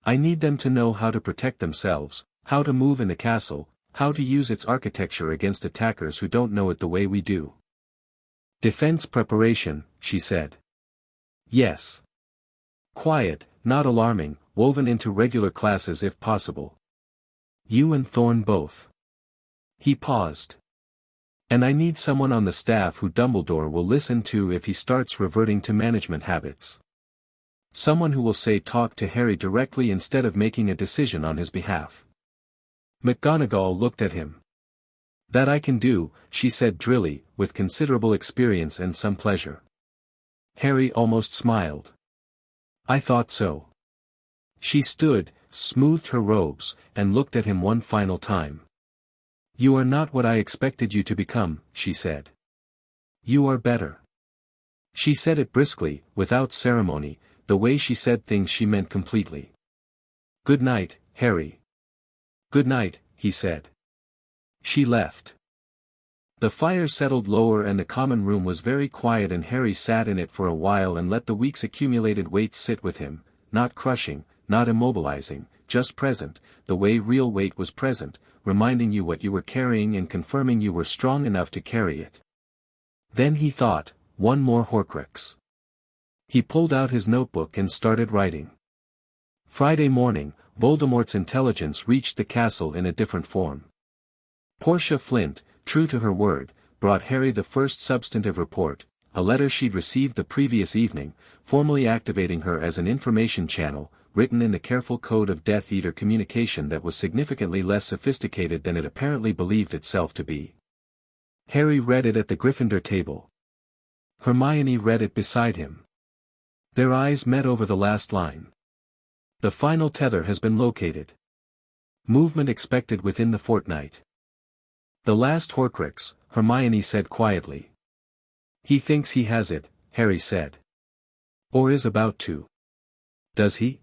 I need them to know how to protect themselves, how to move in the castle, how to use its architecture against attackers who don't know it the way we do. Defense preparation, she said. Yes. Quiet, not alarming, woven into regular classes if possible. You and Thorn both. He paused. And I need someone on the staff who Dumbledore will listen to if he starts reverting to management habits. Someone who will say talk to Harry directly instead of making a decision on his behalf. McGonagall looked at him. That I can do, she said drily, with considerable experience and some pleasure. Harry almost smiled. I thought so. She stood, smoothed her robes, and looked at him one final time. You are not what I expected you to become, she said. You are better. She said it briskly, without ceremony, the way she said things she meant completely. Good night, Harry. Good night, he said. She left. The fire settled lower and the common room was very quiet, and Harry sat in it for a while and let the week's accumulated weight sit with him, not crushing, not immobilizing, just present, the way real weight was present, reminding you what you were carrying and confirming you were strong enough to carry it. Then he thought, one more Horcrux. He pulled out his notebook and started writing. Friday morning, Voldemort's intelligence reached the castle in a different form. Portia Flint, true to her word, brought Harry the first substantive report, a letter she'd received the previous evening, formally activating her as an information channel, written in the careful code of Death Eater communication that was significantly less sophisticated than it apparently believed itself to be. Harry read it at the Gryffindor table. Hermione read it beside him. Their eyes met over the last line. The final tether has been located. Movement expected within the fortnight. The last Horcrux, Hermione said quietly. He thinks he has it, Harry said. Or is about to. Does he?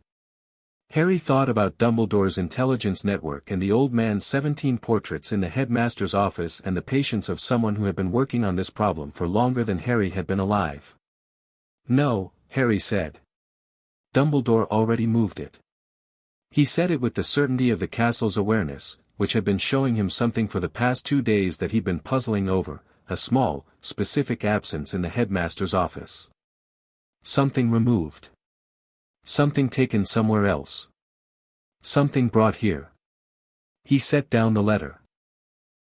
Harry thought about Dumbledore's intelligence network and the old man's 17 portraits in the headmaster's office and the patience of someone who had been working on this problem for longer than Harry had been alive. No, Harry said. Dumbledore already moved it. He said it with the certainty of the castle's awareness, which had been showing him something for the past 2 days that he'd been puzzling over, a small, specific absence in the headmaster's office. Something removed. Something taken somewhere else. Something brought here. He set down the letter.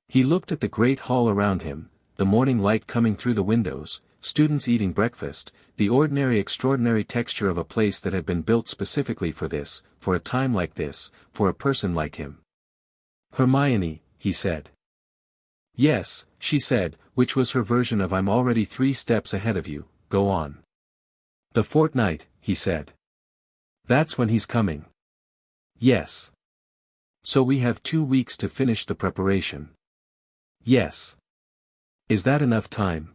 He looked at the great hall around him, the morning light coming through the windows, students eating breakfast, the ordinary extraordinary texture of a place that had been built specifically for this, for a time like this, for a person like him. Hermione, he said. Yes, she said, which was her version of I'm already 3 steps ahead of you, go on. The fortnight, he said. That's when he's coming. Yes. So we have 2 weeks to finish the preparation. Yes. Is that enough time?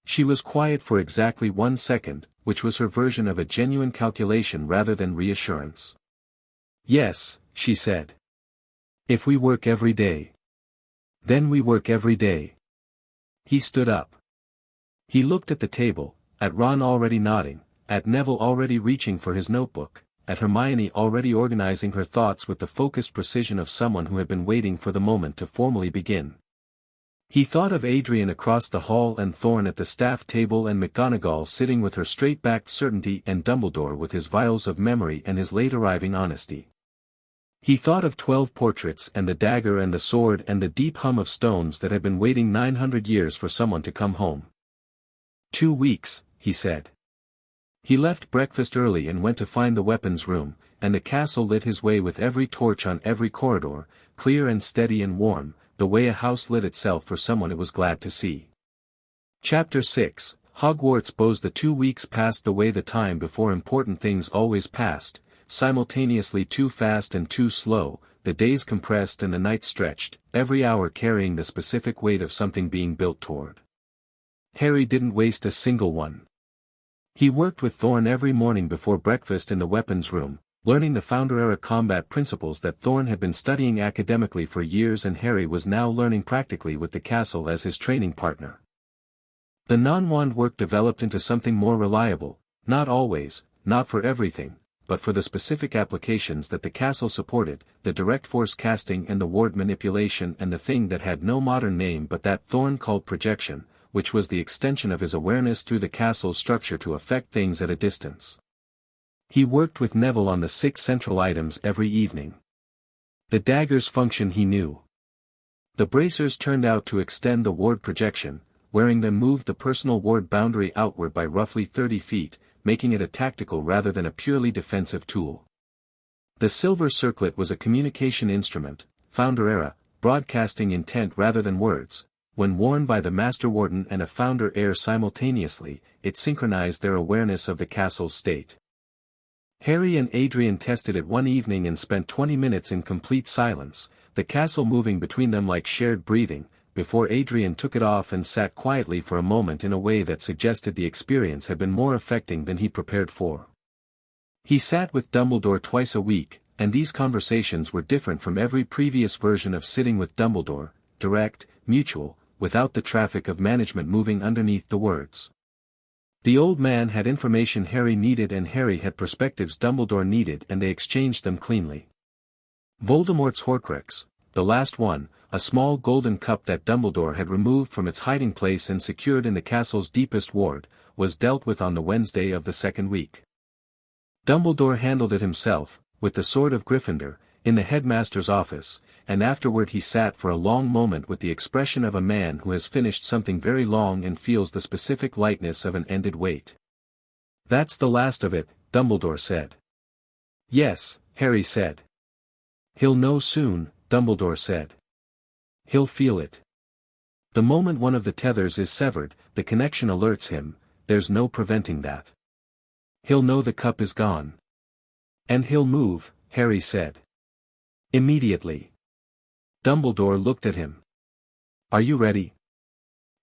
She was quiet for exactly 1 second, which was her version of a genuine calculation rather than reassurance. Yes, she said. If we work every day. Then we work every day. He stood up. He looked at the table, at Ron already nodding, at Neville already reaching for his notebook, at Hermione already organizing her thoughts with the focused precision of someone who had been waiting for the moment to formally begin. He thought of Adrian across the hall and Thorn at the staff table and McGonagall sitting with her straight-backed certainty and Dumbledore with his vials of memory and his late-arriving honesty. He thought of 12 portraits and the dagger and the sword and the deep hum of stones that had been waiting 900 years for someone to come home. 2 weeks, he said. He left breakfast early and went to find the weapons room, and the castle lit his way with every torch on every corridor, clear and steady and warm, the way a house lit itself for someone it was glad to see. Chapter 6, Hogwarts Bows. The 2 weeks passed the way the time before important things always passed, simultaneously too fast and too slow, the days compressed and the nights stretched, every hour carrying the specific weight of something being built toward. Harry didn't waste a single one. He worked with Thorn every morning before breakfast in the weapons room, learning the Founder-era combat principles that Thorn had been studying academically for years and Harry was now learning practically with the castle as his training partner. The non-wand work developed into something more reliable, not always, not for everything, but for the specific applications that the castle supported, the direct force casting and the ward manipulation and the thing that had no modern name but that Thorn called projection, which was the extension of his awareness through the castle's structure to affect things at a distance. He worked with Neville on the 6 central items every evening. The dagger's function he knew. The bracers turned out to extend the ward projection, wearing them moved the personal ward boundary outward by roughly 30 feet, making it a tactical rather than a purely defensive tool. The silver circlet was a communication instrument, founder era, broadcasting intent rather than words. When worn by the Master Warden and a founder heir simultaneously, it synchronized their awareness of the castle's state. Harry and Adrian tested it one evening and spent 20 minutes in complete silence, the castle moving between them like shared breathing, before Adrian took it off and sat quietly for a moment in a way that suggested the experience had been more affecting than he prepared for. He sat with Dumbledore twice a week, and these conversations were different from every previous version of sitting with Dumbledore, direct, mutual, without the traffic of management moving underneath the words. The old man had information Harry needed and Harry had perspectives Dumbledore needed, and they exchanged them cleanly. Voldemort's Horcrux, the last one, a small golden cup that Dumbledore had removed from its hiding place and secured in the castle's deepest ward, was dealt with on the Wednesday of the second week. Dumbledore handled it himself, with the sword of Gryffindor, in the headmaster's office, and afterward he sat for a long moment with the expression of a man who has finished something very long and feels the specific lightness of an ended weight. "That's the last of it," Dumbledore said. "Yes," Harry said. "He'll know soon," Dumbledore said. "He'll feel it. The moment one of the tethers is severed, the connection alerts him, there's no preventing that. He'll know the cup is gone. And he'll move," Harry said. "Immediately." Dumbledore looked at him. "Are you ready?"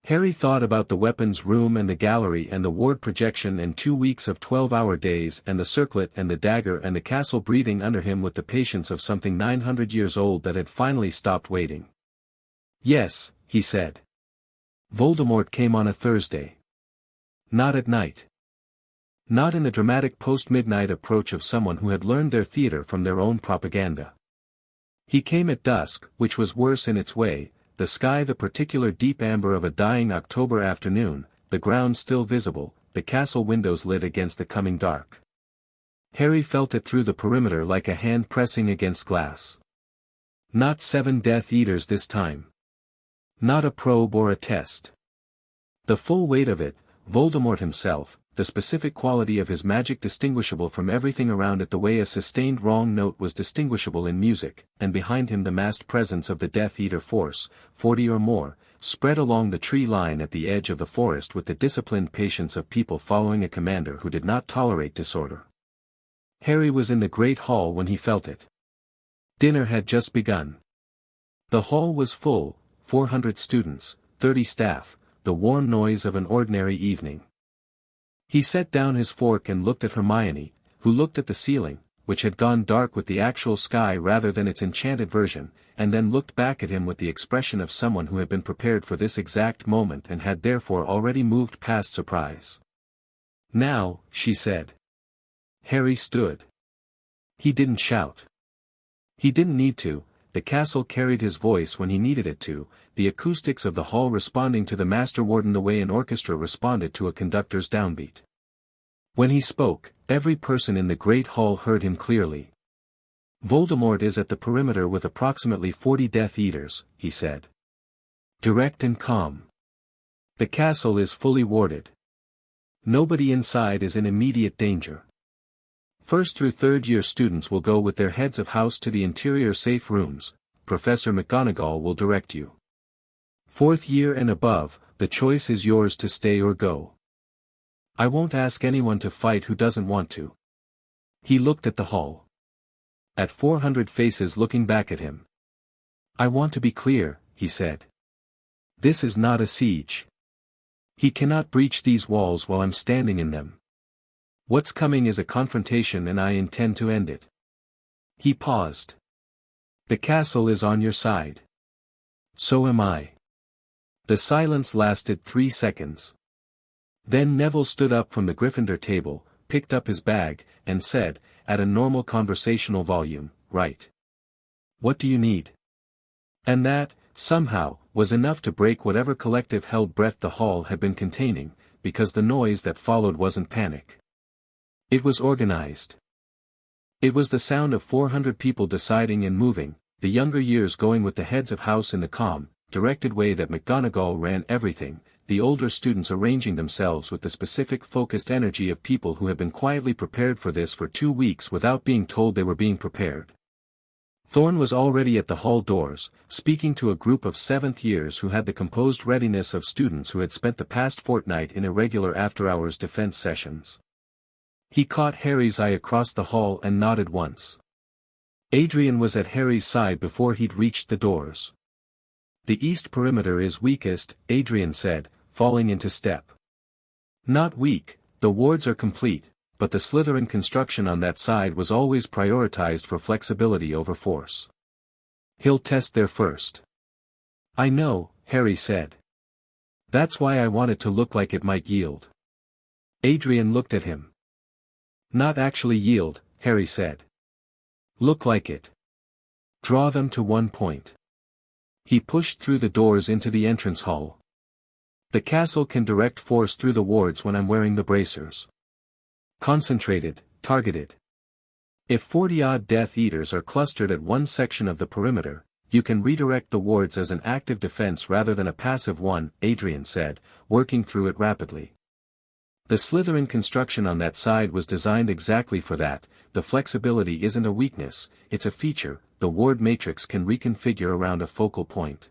Harry thought about the weapons room and the gallery and the ward projection and 2 weeks of 12-hour days and the circlet and the dagger and the castle breathing under him with the patience of something 900 years old that had finally stopped waiting. "Yes," he said. Voldemort came on a Thursday. Not at night. Not in the dramatic post-midnight approach of someone who had learned their theater from their own propaganda. He came at dusk, which was worse in its way, the sky the particular deep amber of a dying October afternoon, the ground still visible, the castle windows lit against the coming dark. Harry felt it through the perimeter like a hand pressing against glass. Not 7 Death Eaters this time. Not a probe or a test. The full weight of it, Voldemort himself, the specific quality of his magic distinguishable from everything around it the way a sustained wrong note was distinguishable in music, and behind him the massed presence of the Death Eater force, 40 or more, spread along the tree line at the edge of the forest with the disciplined patience of people following a commander who did not tolerate disorder. Harry was in the great hall when he felt it. Dinner had just begun. The hall was full, 400 students, 30 staff, the warm noise of an ordinary evening. He set down his fork and looked at Hermione, who looked at the ceiling, which had gone dark with the actual sky rather than its enchanted version, and then looked back at him with the expression of someone who had been prepared for this exact moment and had therefore already moved past surprise. "Now," she said. Harry stood. He didn't shout. He didn't need to, the castle carried his voice when he needed it to, the acoustics of the hall responding to the Master Warden the way an orchestra responded to a conductor's downbeat. When he spoke, every person in the great hall heard him clearly. "Voldemort is at the perimeter with approximately 40 Death Eaters," he said. "Direct and calm. The castle is fully warded. Nobody inside is in immediate danger. First through third-year students will go with their heads of house to the interior safe rooms, Professor McGonagall will direct you. Fourth year and above, the choice is yours to stay or go. I won't ask anyone to fight who doesn't want to." He looked at the hall. At 400 faces looking back at him. "I want to be clear," he said. "This is not a siege. He cannot breach these walls while I'm standing in them. What's coming is a confrontation and I intend to end it." He paused. "The castle is on your side. So am I." The silence lasted 3 seconds. Then Neville stood up from the Gryffindor table, picked up his bag, and said, at a normal conversational volume, "Right. What do you need?" And that, somehow, was enough to break whatever collective held breath the hall had been containing, because the noise that followed wasn't panic. It was organized. It was the sound of 400 people deciding and moving, the younger years going with the heads of house in the calm, directed way that McGonagall ran everything, the older students arranging themselves with the specific focused energy of people who had been quietly prepared for this for 2 weeks without being told they were being prepared. Thorn was already at the hall doors, speaking to a group of 7th years who had the composed readiness of students who had spent the past fortnight in irregular after-hours defense sessions. He caught Harry's eye across the hall and nodded once. Adrian was at Harry's side before he'd reached the doors. "The east perimeter is weakest," Adrian said, falling into step. "Not weak, the wards are complete, but the Slytherin construction on that side was always prioritized for flexibility over force. He'll test there first." "I know," Harry said. "That's why I want it to look like it might yield." Adrian looked at him. "Not actually yield," Harry said. "Look like it. Draw them to one point." He pushed through the doors into the entrance hall. "The castle can direct force through the wards when I'm wearing the bracers. Concentrated, targeted. If 40-odd Death Eaters are clustered at one section of the perimeter, you can redirect the wards as an active defense rather than a passive one," Adrian said, working through it rapidly. "The Slytherin construction on that side was designed exactly for that. The flexibility isn't a weakness, it's a feature. The ward matrix can reconfigure around a focal point."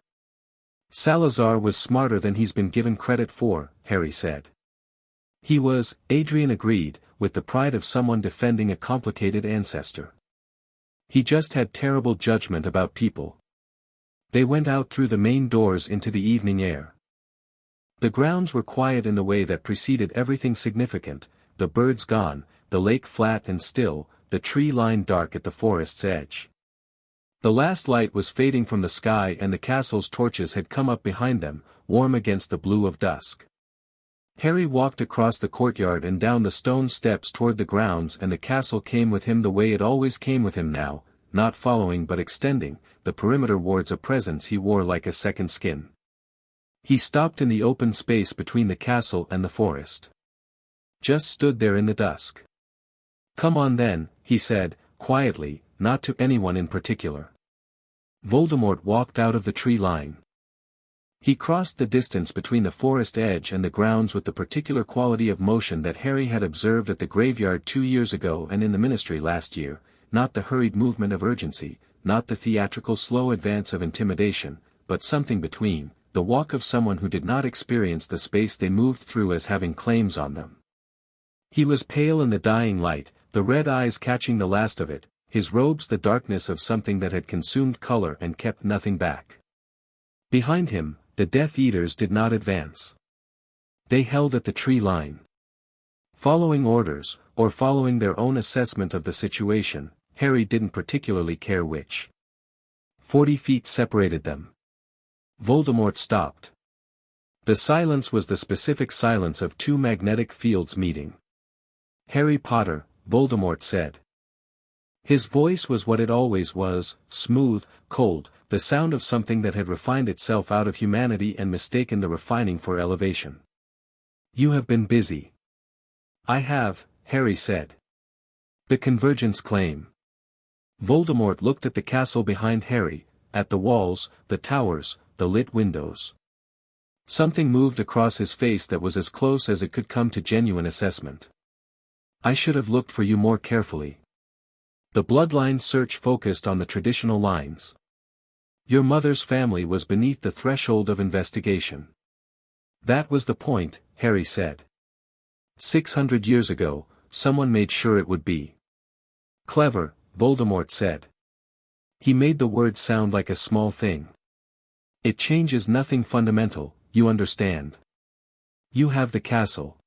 "Salazar was smarter than he's been given credit for," Harry said. "He was," Adrian agreed, with the pride of someone defending a complicated ancestor. "He just had terrible judgment about people." They went out through the main doors into the evening air. The grounds were quiet in the way that preceded everything significant, the birds gone, the lake flat and still, the tree line dark at the forest's edge. The last light was fading from the sky and the castle's torches had come up behind them, warm against the blue of dusk. Harry walked across the courtyard and down the stone steps toward the grounds, and the castle came with him the way it always came with him now, not following but extending, the perimeter wards a presence he wore like a second skin. He stopped in the open space between the castle and the forest. Just stood there in the dusk. "Come on then," he said, quietly, not to anyone in particular. Voldemort walked out of the tree line. He crossed the distance between the forest edge and the grounds with the particular quality of motion that Harry had observed at the graveyard 2 years ago and in the ministry last year, not the hurried movement of urgency, not the theatrical slow advance of intimidation, but something between, the walk of someone who did not experience the space they moved through as having claims on them. He was pale in the dying light, the red eyes catching the last of it, his robes the darkness of something that had consumed color and kept nothing back. Behind him, the Death Eaters did not advance. They held at the tree line. Following orders, or following their own assessment of the situation, Harry didn't particularly care which. 40 feet separated them. Voldemort stopped. The silence was the specific silence of two magnetic fields meeting. "Harry Potter," Voldemort said. His voice was what it always was, smooth, cold, the sound of something that had refined itself out of humanity and mistaken the refining for elevation. "You have been busy." "I have," Harry said. "The convergence claim." Voldemort looked at the castle behind Harry, at the walls, the towers, the lit windows. Something moved across his face that was as close as it could come to genuine assessment. "I should have looked for you more carefully." The Bloodline search focused on the traditional lines. "Your mother's family was beneath the threshold of investigation." "That was the point," Harry said. 600 years ago, someone made sure it would be. "Clever," Voldemort said. He made the word sound like a small thing. "It changes nothing fundamental, you understand. You have the castle.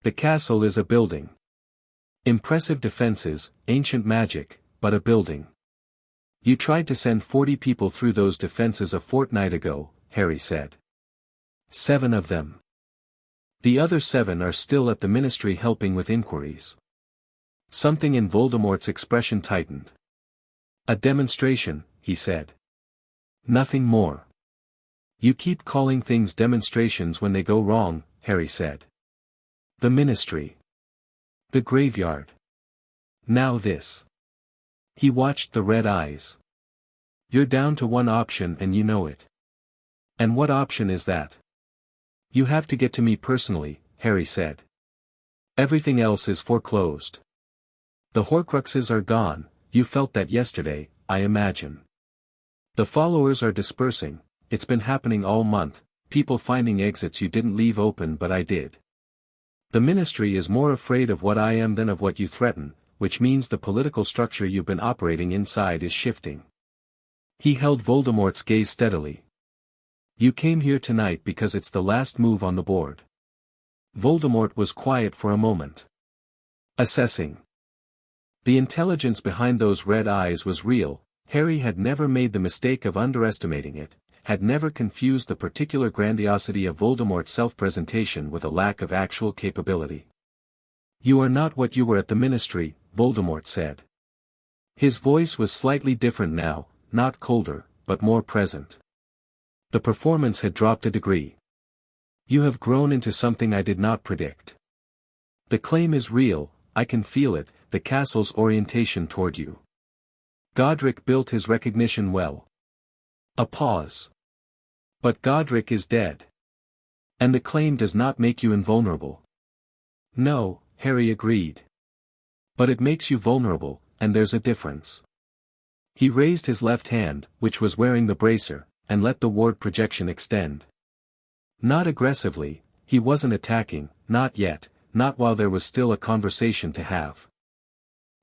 The castle is a building. Impressive defenses, ancient magic, but a building. You tried to send 40 people through those defenses a fortnight ago," Harry said. 7 of them. The other 7 are still at the ministry helping with inquiries." Something in Voldemort's expression tightened. "A demonstration," he said. "Nothing more." "You keep calling things demonstrations when they go wrong," Harry said. "The ministry. The graveyard. Now this. He watched the red eyes. You're down to one option and you know it. And what option is that? You have to get to me personally, Harry said. Everything else is foreclosed. The Horcruxes are gone, you felt that yesterday, I imagine. The followers are dispersing, it's been happening all month, people finding exits you didn't leave open but I did. The Ministry is more afraid of what I am than of what you threaten, which means the political structure you've been operating inside is shifting. He held Voldemort's gaze steadily. You came here tonight because it's the last move on the board. Voldemort was quiet for a moment. Assessing. The intelligence behind those red eyes was real. Harry had never made the mistake of underestimating it, had never confused the particular grandiosity of Voldemort's self-presentation with a lack of actual capability. You are not what you were at the Ministry, Voldemort said. His voice was slightly different now, not colder, but more present. The performance had dropped a degree. You have grown into something I did not predict. The claim is real, I can feel it, the castle's orientation toward you. Godric built his recognition well. A pause. But Godric is dead. And the claim does not make you invulnerable. No, Harry agreed. But it makes you vulnerable, and there's a difference. He raised his left hand, which was wearing the bracer, and let the ward projection extend. Not aggressively, he wasn't attacking, not yet, not while there was still a conversation to have.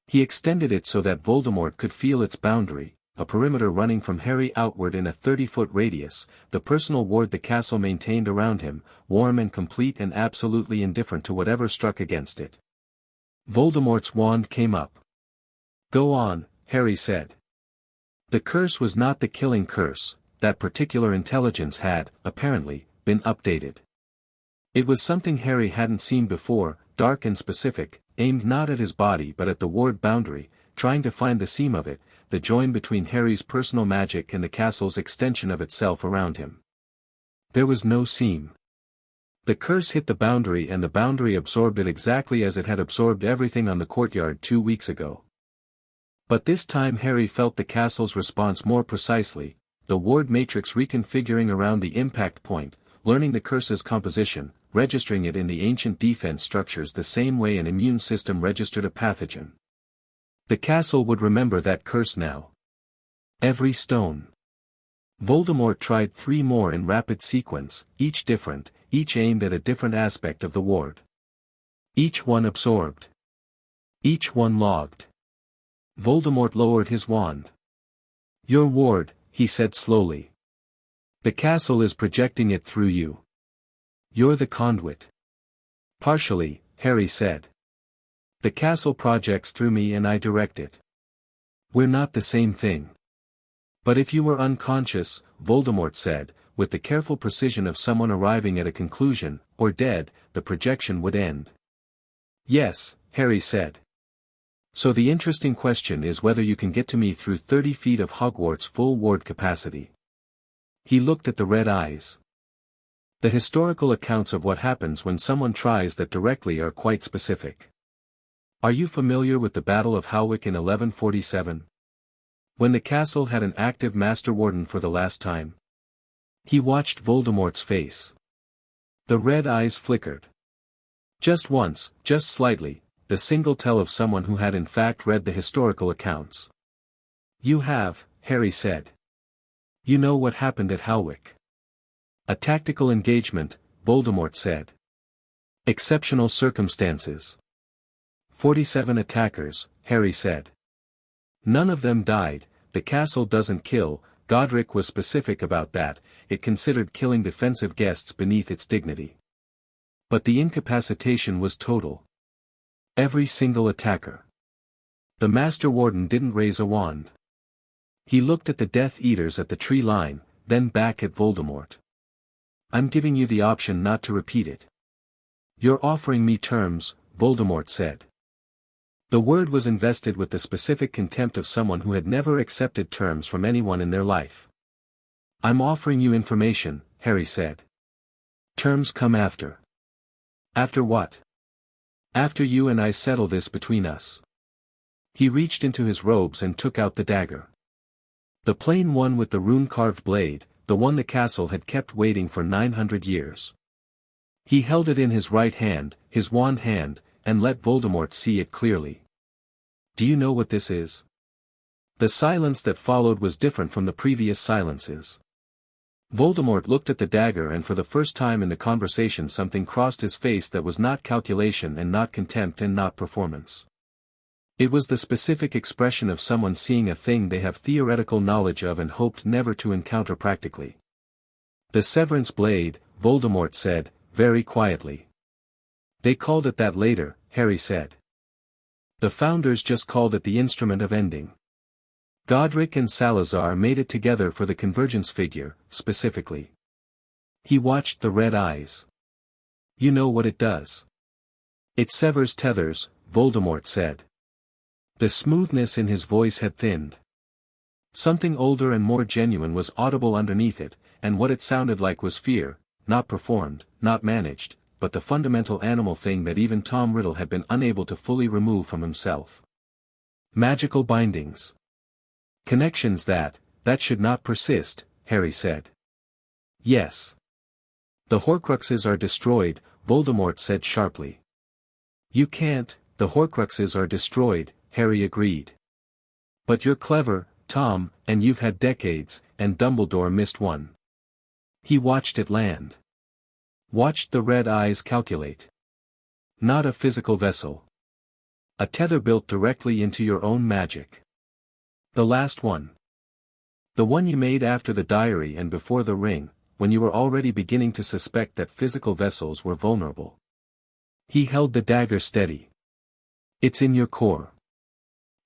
He extended it so that Voldemort could feel its boundary, a perimeter running from Harry outward in a 30-foot radius, the personal ward the castle maintained around him, warm and complete and absolutely indifferent to whatever struck against it. Voldemort's wand came up. Go on, Harry said. The curse was not the killing curse, that particular intelligence had, apparently, been updated. It was something Harry hadn't seen before, dark and specific, aimed not at his body but at the ward boundary, trying to find the seam of it, the join between Harry's personal magic and the castle's extension of itself around him. There was no seam. The curse hit the boundary and the boundary absorbed it exactly as it had absorbed everything on the courtyard 2 weeks ago. But this time Harry felt the castle's response more precisely, the ward matrix reconfiguring around the impact point, learning the curse's composition, registering it in the ancient defense structures the same way an immune system registered a pathogen. The castle would remember that curse now. Every stone. Voldemort tried 3 more in rapid sequence, each different, each aimed at a different aspect of the ward. Each one absorbed. Each one logged. Voldemort lowered his wand. Your ward, he said slowly. The castle is projecting it through you. You're the conduit. Partially, Harry said. The castle projects through me and I direct it. We're not the same thing. But if you were unconscious, Voldemort said, with the careful precision of someone arriving at a conclusion, or dead, the projection would end. Yes, Harry said. So the interesting question is whether you can get to me through 30 feet of Hogwarts' full ward capacity. He looked at the red eyes. The historical accounts of what happens when someone tries that directly are quite specific. Are you familiar with the Battle of Howick in 1147? When the castle had an active Master Warden for the last time? He watched Voldemort's face. The red eyes flickered. Just once, just slightly, the single tell of someone who had in fact read the historical accounts. You have, Harry said. You know what happened at Howick. A tactical engagement, Voldemort said. Exceptional circumstances. 47 attackers, Harry said. None of them died, the castle doesn't kill, Godric was specific about that, it considered killing defensive guests beneath its dignity. But the incapacitation was total. Every single attacker. The Master Warden didn't raise a wand. He looked at the Death Eaters at the tree line, then back at Voldemort. I'm giving you the option not to repeat it. You're offering me terms, Voldemort said. The word was invested with the specific contempt of someone who had never accepted terms from anyone in their life. I'm offering you information, Harry said. Terms come after. After what? After you and I settle this between us. He reached into his robes and took out the dagger. The plain one with the rune-carved blade, the one the castle had kept waiting for 900 years. He held it in his right hand, his wand hand, and let Voldemort see it clearly. Do you know what this is? The silence that followed was different from the previous silences. Voldemort looked at the dagger, and for the first time in the conversation something crossed his face that was not calculation and not contempt and not performance. It was the specific expression of someone seeing a thing they have theoretical knowledge of and hoped never to encounter practically. The Severance Blade, Voldemort said, very quietly. They called it that later, Harry said. The founders just called it the Instrument of Ending. Godric and Salazar made it together for the convergence figure, specifically. He watched the red eyes. You know what it does? It severs tethers, Voldemort said. The smoothness in his voice had thinned. Something older and more genuine was audible underneath it, and what it sounded like was fear, not performed, not managed, but the fundamental animal thing that even Tom Riddle had been unable to fully remove from himself. Magical bindings. Connections that should not persist, Harry said. Yes. The Horcruxes are destroyed, Voldemort said sharply. You can't, the Horcruxes are destroyed, Harry agreed. But you're clever, Tom, and you've had decades, and Dumbledore missed one. He watched it land. Watched the red eyes calculate. Not a physical vessel. A tether built directly into your own magic. The last one. The one you made after the diary and before the ring, when you were already beginning to suspect that physical vessels were vulnerable. He held the dagger steady. It's in your core.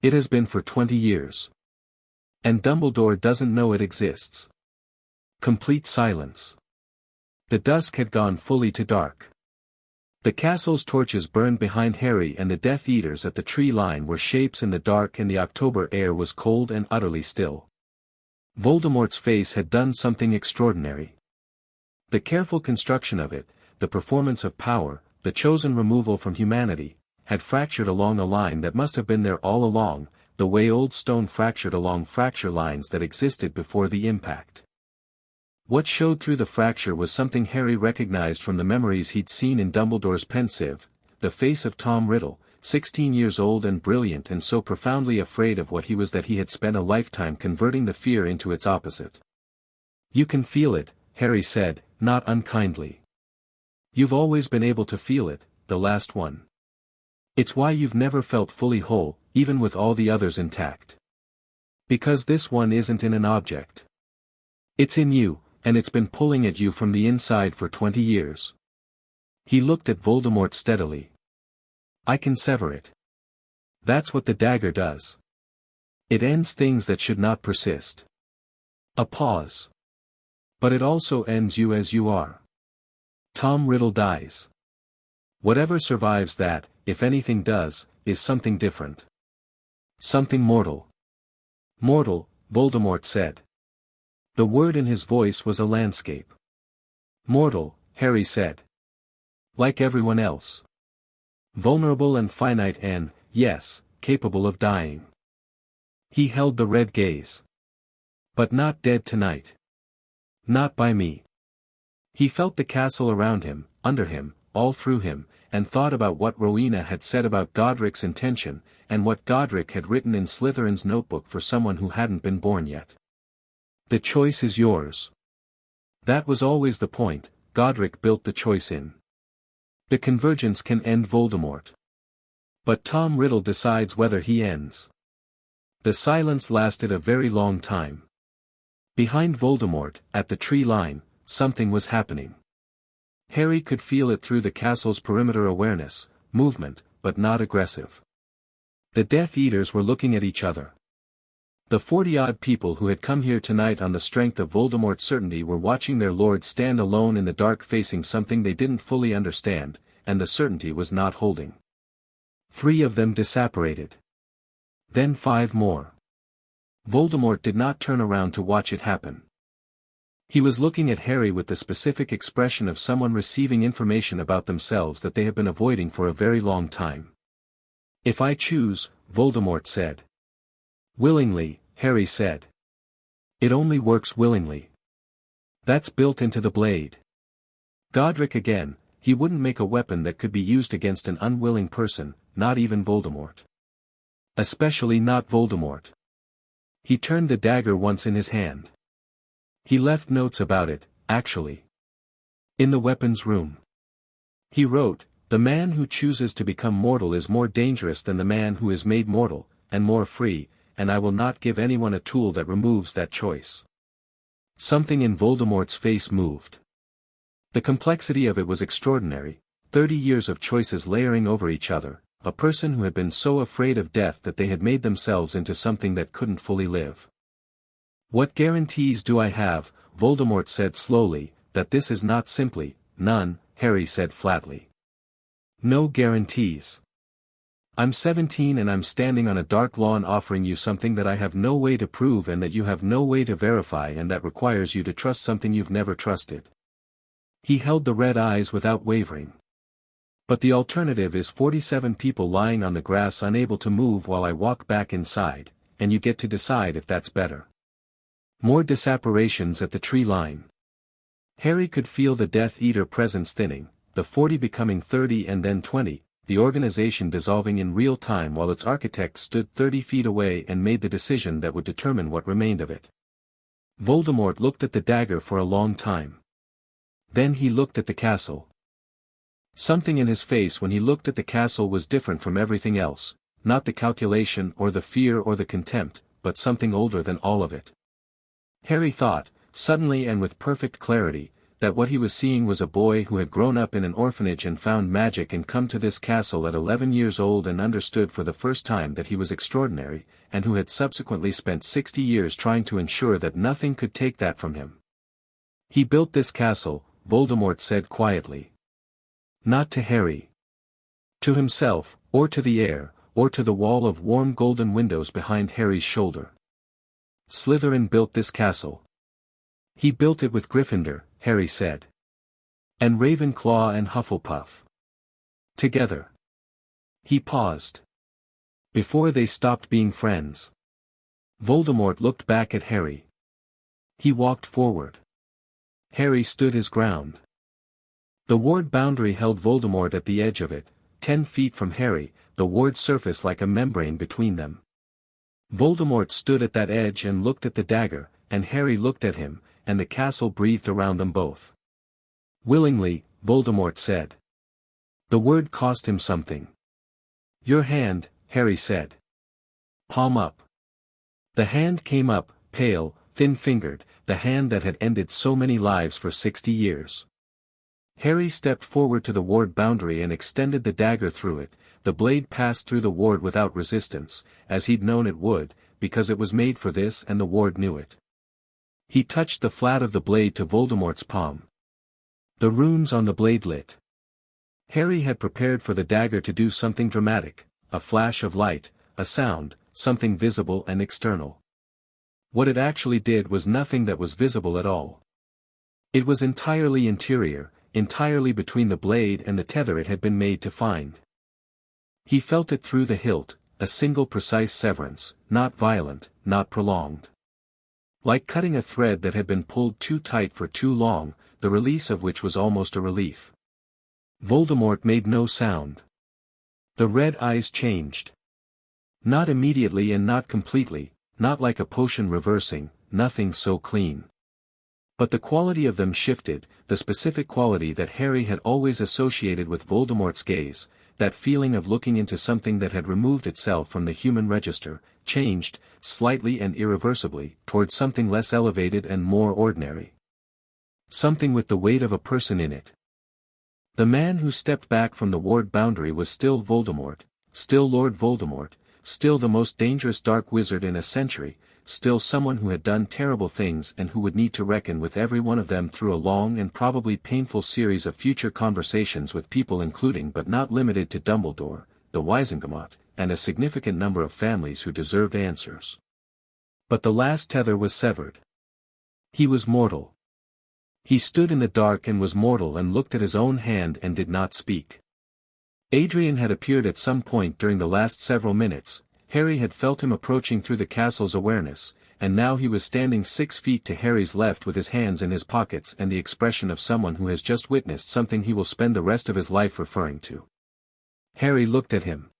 It has been for 20 years. And Dumbledore doesn't know it exists. Complete silence. The dusk had gone fully to dark. The castle's torches burned behind Harry, and the Death Eaters at the tree line were shapes in the dark, and the October air was cold and utterly still. Voldemort's face had done something extraordinary. The careful construction of it, the performance of power, the chosen removal from humanity, had fractured along a line that must have been there all along, the way old stone fractured along fracture lines that existed before the impact. What showed through the fracture was something Harry recognized from the memories he'd seen in Dumbledore's pensieve, the face of Tom Riddle, 16 years old and brilliant and so profoundly afraid of what he was that he had spent a lifetime converting the fear into its opposite. You can feel it, Harry said, not unkindly. You've always been able to feel it, the last one. It's why you've never felt fully whole, even with all the others intact. Because this one isn't in an object. It's in you, and it's been pulling at you from the inside for 20 years. He looked at Voldemort steadily. I can sever it. That's what the dagger does. It ends things that should not persist. A pause. But it also ends you as you are. Tom Riddle dies. Whatever survives that, if anything does, is something different. Something mortal. Mortal, Voldemort said. The word in his voice was a landscape. Mortal, Harry said. Like everyone else. Vulnerable and finite and, yes, capable of dying. He held the red gaze. But not dead tonight. Not by me. He felt the castle around him, under him, all through him, and thought about what Rowena had said about Godric's intention, and what Godric had written in Slytherin's notebook for someone who hadn't been born yet. The choice is yours. That was always the point, Godric built the choice in. The convergence can end Voldemort. But Tom Riddle decides whether he ends. The silence lasted a very long time. Behind Voldemort, at the tree line, something was happening. Harry could feel it through the castle's perimeter awareness, movement, but not aggressive. The Death Eaters were looking at each other. The 40-odd people who had come here tonight on the strength of Voldemort's certainty were watching their lord stand alone in the dark facing something they didn't fully understand, and the certainty was not holding. 3 of them disapparated. Then 5 more. Voldemort did not turn around to watch it happen. He was looking at Harry with the specific expression of someone receiving information about themselves that they have been avoiding for a very long time. "If I choose," Voldemort said. "Willingly," Harry said. "It only works willingly. That's built into the blade." Godric again, he wouldn't make a weapon that could be used against an unwilling person, not even Voldemort. Especially not Voldemort. He turned the dagger once in his hand. He left notes about it, actually. In the weapons room. He wrote, "The man who chooses to become mortal is more dangerous than the man who is made mortal, and more free, and I will not give anyone a tool that removes that choice." Something in Voldemort's face moved. The complexity of it was extraordinary, 30 years of choices layering over each other, a person who had been so afraid of death that they had made themselves into something that couldn't fully live. "What guarantees do I have," Voldemort said slowly, "that this is not simply, none," Harry said flatly. "No guarantees. I'm 17 and I'm standing on a dark lawn offering you something that I have no way to prove and that you have no way to verify and that requires you to trust something you've never trusted." He held the red eyes without wavering. "But the alternative is 47 people lying on the grass unable to move while I walk back inside, and you get to decide if that's better." More disapparitions at the tree line. Harry could feel the Death Eater presence thinning, the 40 becoming 30 and then 20, the organization dissolving in real time while its architect stood 30 feet away and made the decision that would determine what remained of it. Voldemort looked at the dagger for a long time. Then he looked at the castle. Something in his face when he looked at the castle was different from everything else, not the calculation or the fear or the contempt, but something older than all of it. Harry thought, suddenly and with perfect clarity, that what he was seeing was a boy who had grown up in an orphanage and found magic and come to this castle at 11 years old and understood for the first time that he was extraordinary, and who had subsequently spent 60 years trying to ensure that nothing could take that from him. "He built this castle," Voldemort said quietly. Not to Harry. To himself, or to the air, or to the wall of warm golden windows behind Harry's shoulder. Slytherin built this castle. He built it with Gryffindor, Harry said. And Ravenclaw and Hufflepuff. Together. He paused. Before they stopped being friends. Voldemort looked back at Harry. He walked forward. Harry stood his ground. The ward boundary held Voldemort at the edge of it, 10 feet from Harry, the ward surface like a membrane between them. Voldemort stood at that edge and looked at the dagger, and Harry looked at him, and the castle breathed around them both. "Willingly," Voldemort said. The word cost him something. "Your hand," Harry said. "Palm up." The hand came up, pale, thin-fingered, the hand that had ended so many lives for 60 years. Harry stepped forward to the ward boundary and extended the dagger through it. The blade passed through the ward without resistance, as he'd known it would, because it was made for this and the ward knew it. He touched the flat of the blade to Voldemort's palm. The runes on the blade lit. Harry had prepared for the dagger to do something dramatic, a flash of light, a sound, something visible and external. What it actually did was nothing that was visible at all. It was entirely interior, entirely between the blade and the tether it had been made to find. He felt it through the hilt, a single precise severance, not violent, not prolonged. Like cutting a thread that had been pulled too tight for too long, the release of which was almost a relief. Voldemort made no sound. The red eyes changed. Not immediately and not completely, not like a potion reversing, nothing so clean. But the quality of them shifted, the specific quality that Harry had always associated with Voldemort's gaze, that feeling of looking into something that had removed itself from the human register, changed, slightly and irreversibly, towards something less elevated and more ordinary. Something with the weight of a person in it. The man who stepped back from the ward boundary was still Voldemort, still Lord Voldemort, still the most dangerous dark wizard in a century, still someone who had done terrible things and who would need to reckon with every one of them through a long and probably painful series of future conversations with people including but not limited to Dumbledore, the Wizengamot, and a significant number of families who deserved answers. But the last tether was severed. He was mortal. He stood in the dark and was mortal and looked at his own hand and did not speak. Adrian had appeared at some point during the last several minutes. Harry had felt him approaching through the castle's awareness, and now he was standing 6 feet to Harry's left with his hands in his pockets and the expression of someone who has just witnessed something he will spend the rest of his life referring to. Harry looked at him.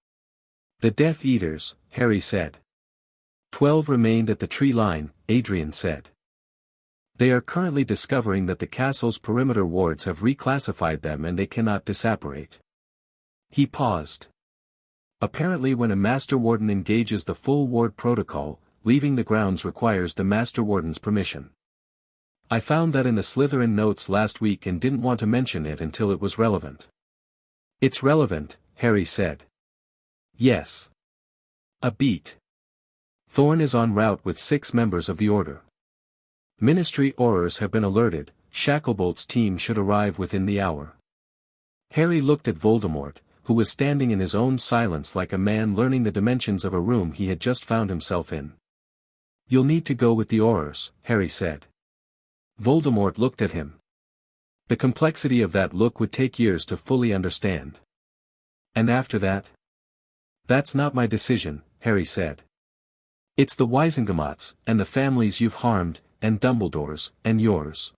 "The Death Eaters," Harry said. 12 remained at the tree line, Adrian said. "They are currently discovering that the castle's perimeter wards have reclassified them and they cannot disapparate." He paused. Apparently when a Master Warden engages the full ward protocol, leaving the grounds requires the Master Warden's permission. "I found that in the Slytherin notes last week and didn't want to mention it until it was relevant." "It's relevant," Harry said. "Yes. A beat. Thorn is en route with 6 members of the Order. Ministry Aurors have been alerted, Shacklebolt's team should arrive within the hour." Harry looked at Voldemort, who was standing in his own silence like a man learning the dimensions of a room he had just found himself in. "You'll need to go with the Aurors," Harry said. Voldemort looked at him. The complexity of that look would take years to fully understand. "And after that?" "That's not my decision," Harry said. "It's the Wisengamot's, and the families you've harmed, and Dumbledore's, and yours.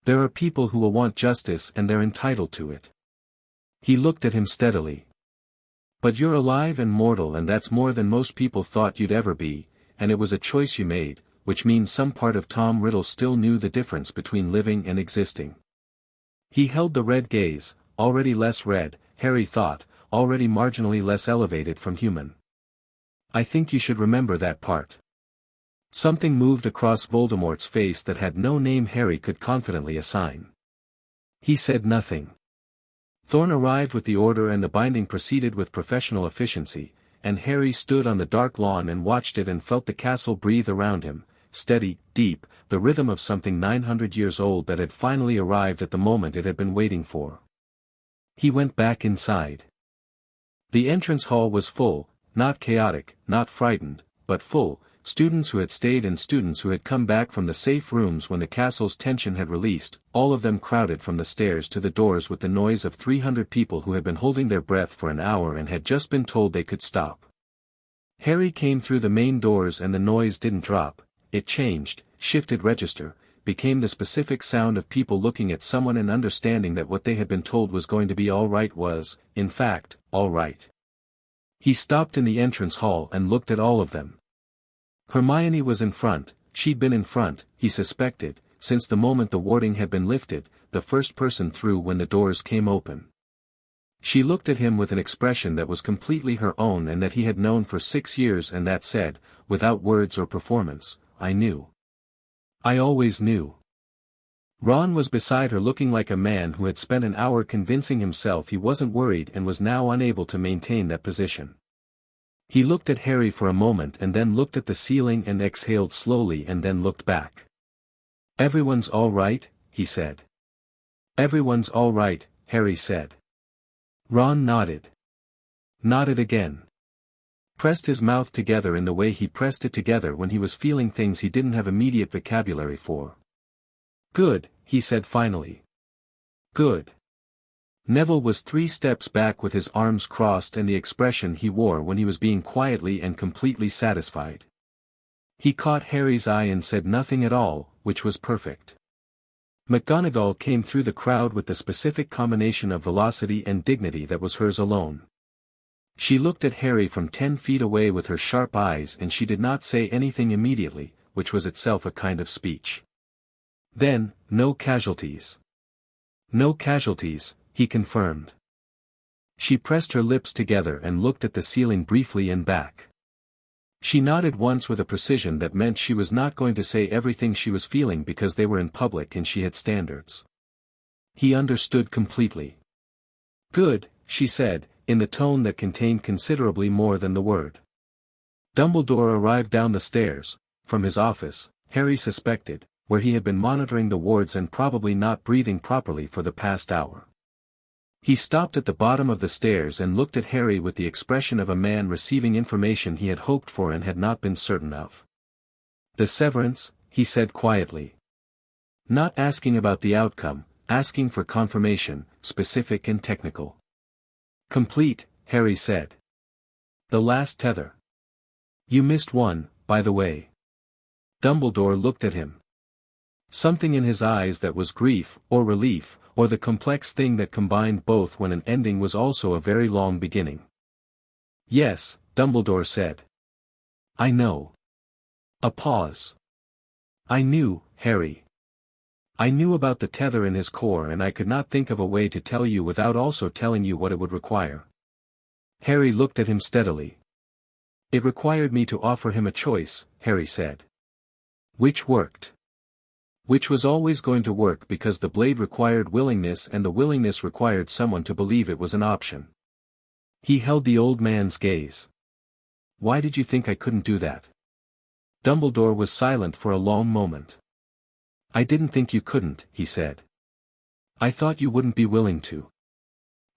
There are people who will want justice and they're entitled to it." He looked at him steadily. "But you're alive and mortal and that's more than most people thought you'd ever be, and it was a choice you made, which means some part of Tom Riddle still knew the difference between living and existing." He held the red gaze, already less red, Harry thought, already marginally less elevated from human. "I think you should remember that part." Something moved across Voldemort's face that had no name Harry could confidently assign. He said nothing. Thorn arrived with the order and the binding proceeded with professional efficiency, and Harry stood on the dark lawn and watched it and felt the castle breathe around him, steady, deep, the rhythm of something 900 years old that had finally arrived at the moment it had been waiting for. He went back inside. The entrance hall was full, not chaotic, not frightened, but full, students who had stayed and students who had come back from the safe rooms when the castle's tension had released, all of them crowded from the stairs to the doors with the noise of 300 people who had been holding their breath for an hour and had just been told they could stop. Harry came through the main doors and the noise didn't drop, it changed, shifted register, became the specific sound of people looking at someone and understanding that what they had been told was going to be all right was, in fact, all right. He stopped in the entrance hall and looked at all of them. Hermione was in front, she'd been in front, he suspected, since the moment the warding had been lifted, the first person through when the doors came open. She looked at him with an expression that was completely her own and that he had known for 6 years and that said, without words or performance, "I knew. I always knew." Ron was beside her looking like a man who had spent an hour convincing himself he wasn't worried and was now unable to maintain that position. He looked at Harry for a moment and then looked at the ceiling and exhaled slowly and then looked back. "Everyone's all right," he said. "Everyone's all right," Harry said. Ron nodded. Nodded again. Pressed his mouth together in the way he pressed it together when he was feeling things he didn't have immediate vocabulary for. "Good," he said finally. "Good." Neville was 3 steps back with his arms crossed and the expression he wore when he was being quietly and completely satisfied. He caught Harry's eye and said nothing at all, which was perfect. McGonagall came through the crowd with the specific combination of velocity and dignity that was hers alone. She looked at Harry from 10 feet away with her sharp eyes and she did not say anything immediately, which was itself a kind of speech. Then, "No casualties." "No casualties," he confirmed. She pressed her lips together and looked at the ceiling briefly and back. She nodded once with a precision that meant she was not going to say everything she was feeling because they were in public and she had standards. He understood completely. "Good," she said, in the tone that contained considerably more than the word. Dumbledore arrived down the stairs, from his office, Harry suspected, where he had been monitoring the wards and probably not breathing properly for the past hour. He stopped at the bottom of the stairs and looked at Harry with the expression of a man receiving information he had hoped for and had not been certain of. "The severance," he said quietly. Not asking about the outcome, asking for confirmation, specific and technical. Complete, Harry said. The last tether. You missed one, by the way. Dumbledore looked at him. Something in his eyes that was grief, or relief, or the complex thing that combined both when an ending was also a very long beginning. Yes, Dumbledore said. I know. A pause. I knew, Harry. I knew about the tether in his core and I could not think of a way to tell you without also telling you what it would require. Harry looked at him steadily. It required me to offer him a choice, Harry said. Which worked. Which was always going to work because the blade required willingness and the willingness required someone to believe it was an option. He held the old man's gaze. Why did you think I couldn't do that? Dumbledore was silent for a long moment. I didn't think you couldn't, he said. I thought you wouldn't be willing to.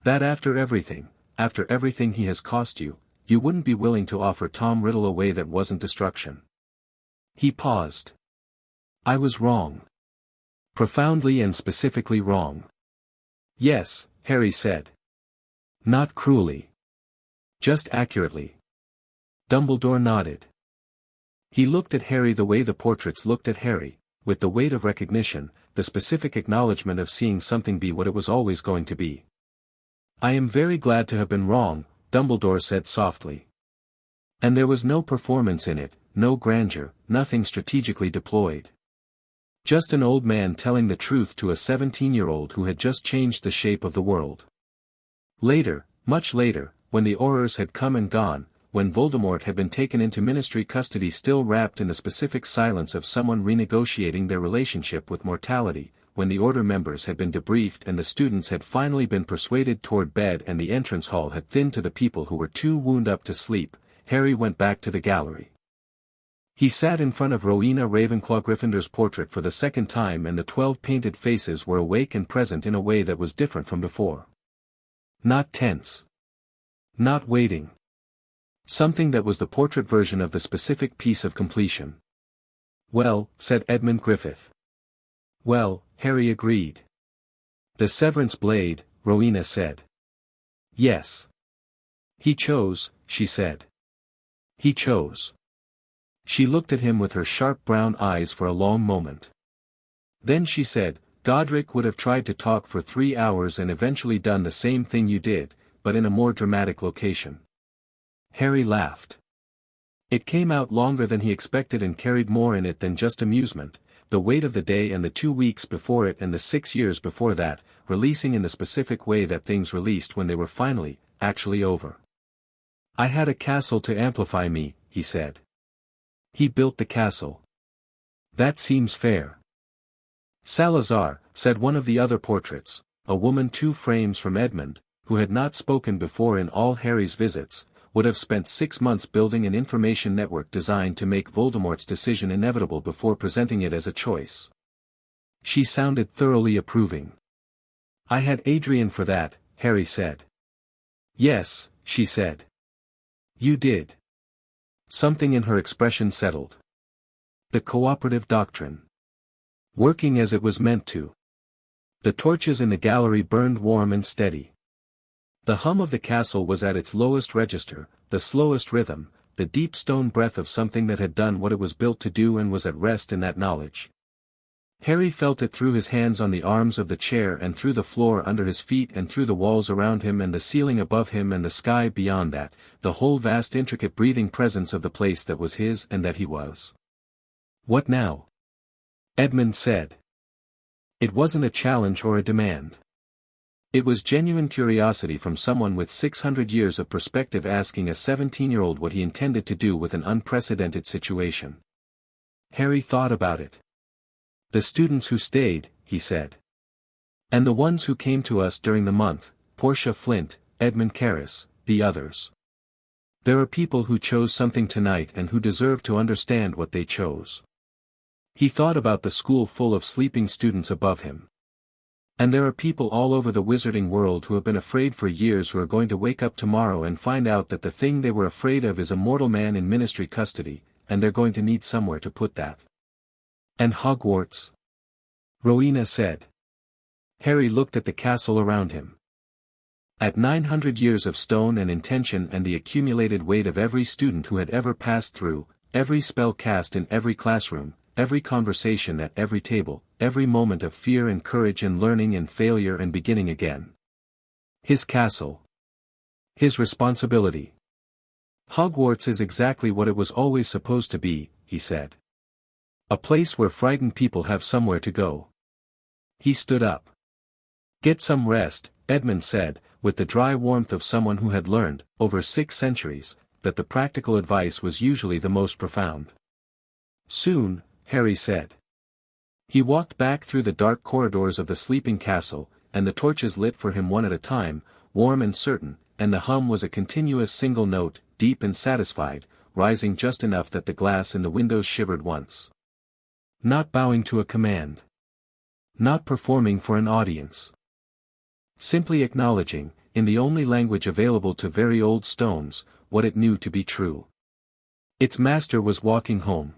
That after everything he has cost you, you wouldn't be willing to offer Tom Riddle a way that wasn't destruction. He paused. I was wrong. Profoundly and specifically wrong. Yes, Harry said. Not cruelly. Just accurately. Dumbledore nodded. He looked at Harry the way the portraits looked at Harry, with the weight of recognition, the specific acknowledgement of seeing something be what it was always going to be. I am very glad to have been wrong, Dumbledore said softly. And there was no performance in it, no grandeur, nothing strategically deployed. Just an old man telling the truth to a 17-year-old who had just changed the shape of the world. Later, much later, when the Aurors had come and gone, when Voldemort had been taken into Ministry custody still wrapped in the specific silence of someone renegotiating their relationship with mortality, when the Order members had been debriefed and the students had finally been persuaded toward bed and the entrance hall had thinned to the people who were too wound up to sleep, Harry went back to the gallery. He sat in front of Rowena Ravenclaw Gryffindor's portrait for the second time and the 12 painted faces were awake and present in a way that was different from before. Not tense. Not waiting. Something that was the portrait version of the specific piece of completion. Well, said Edmund Griffith. Well, Harry agreed. The severance blade, Rowena said. Yes. He chose, she said. He chose. She looked at him with her sharp brown eyes for a long moment. Then she said, Godric would have tried to talk for 3 hours and eventually done the same thing you did, but in a more dramatic location. Harry laughed. It came out longer than he expected and carried more in it than just amusement, the weight of the day and the 2 weeks before it and the 6 years before that, releasing in the specific way that things released when they were finally, actually over. I had a castle to amplify me, he said. He built the castle. That seems fair. Salazar, said one of the other portraits, a woman 2 frames from Edmund, who had not spoken before in all Harry's visits, would have spent 6 months building an information network designed to make Voldemort's decision inevitable before presenting it as a choice. She sounded thoroughly approving. I had Adrian for that, Harry said. Yes, she said. You did. Something in her expression settled. The cooperative doctrine. Working as it was meant to. The torches in the gallery burned warm and steady. The hum of the castle was at its lowest register, the slowest rhythm, the deep stone breath of something that had done what it was built to do and was at rest in that knowledge. Harry felt it through his hands on the arms of the chair and through the floor under his feet and through the walls around him and the ceiling above him and the sky beyond that, the whole vast intricate breathing presence of the place that was his and that he was. What now? Edmund said. It wasn't a challenge or a demand. It was genuine curiosity from someone with 600 years of perspective asking a 17-year-old what he intended to do with an unprecedented situation. Harry thought about it. The students who stayed, he said. And the ones who came to us during the month, Portia Flint, Edmund Carus, the others. There are people who chose something tonight and who deserve to understand what they chose. He thought about the school full of sleeping students above him. And there are people all over the wizarding world who have been afraid for years who are going to wake up tomorrow and find out that the thing they were afraid of is a mortal man in Ministry custody, and they're going to need somewhere to put that. And Hogwarts? Rowena said. Harry looked at the castle around him. At 900 years of stone and intention and the accumulated weight of every student who had ever passed through, every spell cast in every classroom, every conversation at every table, every moment of fear and courage and learning and failure and beginning again. His castle. His responsibility. Hogwarts is exactly what it was always supposed to be, he said. A place where frightened people have somewhere to go. He stood up. Get some rest, Edmund said, with the dry warmth of someone who had learned, over 6 centuries, that the practical advice was usually the most profound. Soon, Harry said. He walked back through the dark corridors of the sleeping castle, and the torches lit for him one at a time, warm and certain, and the hum was a continuous single note, deep and satisfied, rising just enough that the glass in the windows shivered once. Not bowing to a command. Not performing for an audience. Simply acknowledging, in the only language available to very old stones, what it knew to be true. Its master was walking home.